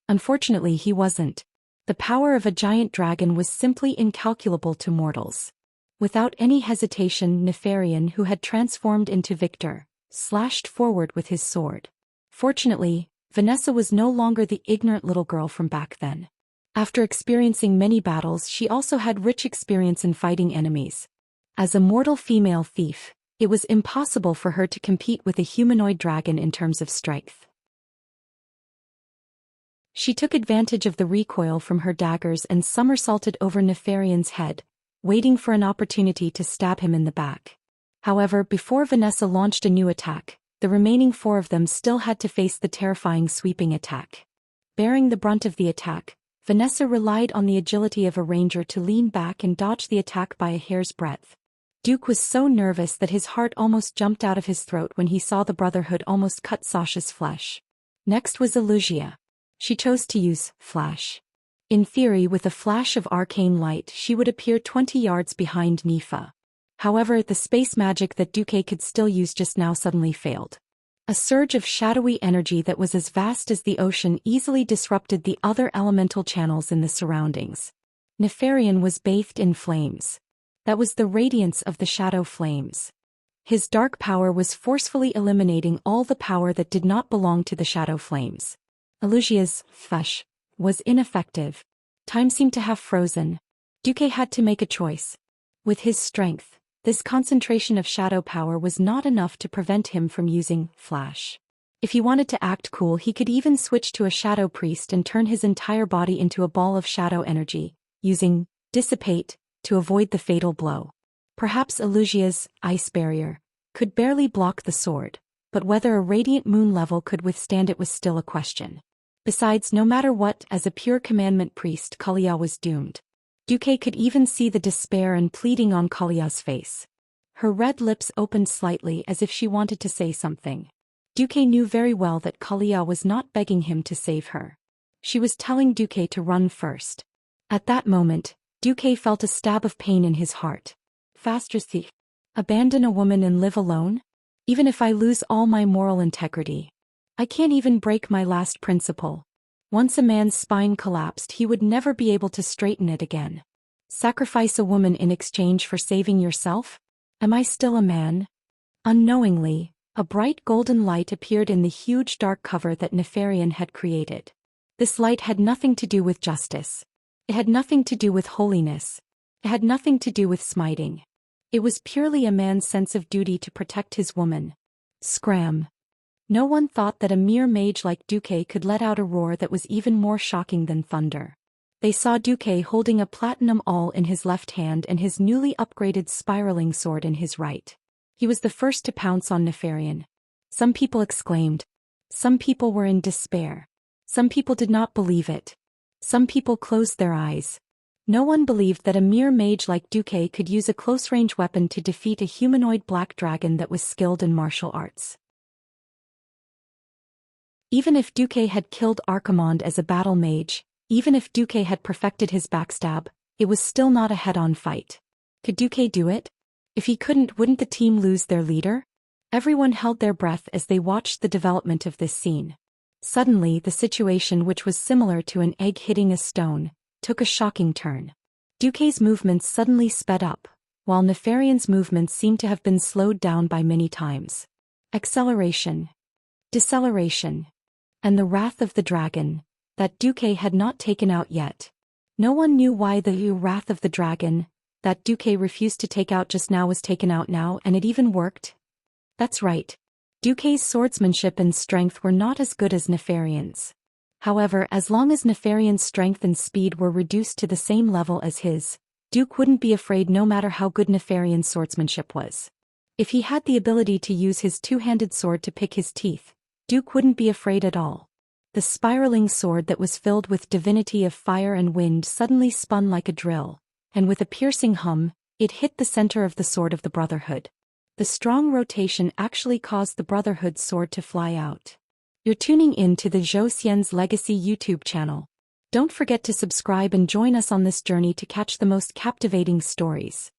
Unfortunately, he wasn't. The power of a giant dragon was simply incalculable to mortals. Without any hesitation, Nefarian, who had transformed into Victor, slashed forward with his sword. Fortunately, Vanessa was no longer the ignorant little girl from back then. After experiencing many battles, she also had rich experience in fighting enemies. As a mortal female thief, it was impossible for her to compete with a humanoid dragon in terms of strength. She took advantage of the recoil from her daggers and somersaulted over Nefarian's head, waiting for an opportunity to stab him in the back. However, before Vanessa launched a new attack, the remaining 4 of them still had to face the terrifying sweeping attack. Bearing the brunt of the attack, Vanessa relied on the agility of a ranger to lean back and dodge the attack by a hair's breadth. Duke was so nervous that his heart almost jumped out of his throat when he saw the Brotherhood almost cut Sasha's flesh. Next was Wuxia. She chose to use Flash. In theory, with a flash of arcane light, she would appear 20 yards behind Nifa. However, the space magic that Duque could still use just now suddenly failed. A surge of shadowy energy that was as vast as the ocean easily disrupted the other elemental channels in the surroundings. Nefarian was bathed in flames. That was the radiance of the shadow flames. His dark power was forcefully eliminating all the power that did not belong to the shadow flames. Wuxia's flesh was ineffective. Time seemed to have frozen. Duque had to make a choice. With his strength, this concentration of shadow power was not enough to prevent him from using Flash. If he wanted to act cool, he could even switch to a shadow priest and turn his entire body into a ball of shadow energy, using Dissipate to avoid the fatal blow. Perhaps Wuxia's ice barrier could barely block the sword, but whether a radiant moon level could withstand it was still a question. Besides, no matter what, as a pure commandment priest, Kalia was doomed. Duque could even see the despair and pleading on Kalia's face. Her red lips opened slightly as if she wanted to say something. Duque knew very well that Kalia was not begging him to save her. She was telling Duque to run first. At that moment, Duque felt a stab of pain in his heart. Faster thief. Abandon a woman and live alone? Even if I lose all my moral integrity. I can't even break my last principle. Once a man's spine collapsed, he would never be able to straighten it again. Sacrifice a woman in exchange for saving yourself? Am I still a man? Unknowingly, a bright golden light appeared in the huge dark cover that Nefarian had created. This light had nothing to do with justice. It had nothing to do with holiness. It had nothing to do with smiting. It was purely a man's sense of duty to protect his woman. Scram. No one thought that a mere mage like Duque could let out a roar that was even more shocking than thunder. They saw Duque holding a platinum awl in his left hand and his newly upgraded spiraling sword in his right. He was the first to pounce on Nefarian. Some people exclaimed. Some people were in despair. Some people did not believe it. Some people closed their eyes. No one believed that a mere mage like Duque could use a close-range weapon to defeat a humanoid black dragon that was skilled in martial arts. Even if Duque had killed Archimonde as a battle mage, even if Duque had perfected his backstab, it was still not a head-on fight. Could Duque do it? If he couldn't, wouldn't the team lose their leader? Everyone held their breath as they watched the development of this scene. Suddenly, the situation, which was similar to an egg hitting a stone, took a shocking turn. Duque's movements suddenly sped up, while Nefarian's movements seemed to have been slowed down by many times. Acceleration. Deceleration. And the wrath of the dragon, that Duque had not taken out yet. No one knew why the wrath of the dragon, that Duque refused to take out just now, was taken out now, and it even worked. That's right. Duque's swordsmanship and strength were not as good as Nefarian's. However, as long as Nefarian's strength and speed were reduced to the same level as his, Duque wouldn't be afraid no matter how good Nefarian's swordsmanship was. If he had the ability to use his two-handed sword to pick his teeth, Duque wouldn't be afraid at all. The spiraling sword that was filled with divinity of fire and wind suddenly spun like a drill, and with a piercing hum, it hit the center of the sword of the Brotherhood. The strong rotation actually caused the Brotherhood's sword to fly out. You're tuning in to the Zhou Xian's Legacy YouTube channel. Don't forget to subscribe and join us on this journey to catch the most captivating stories.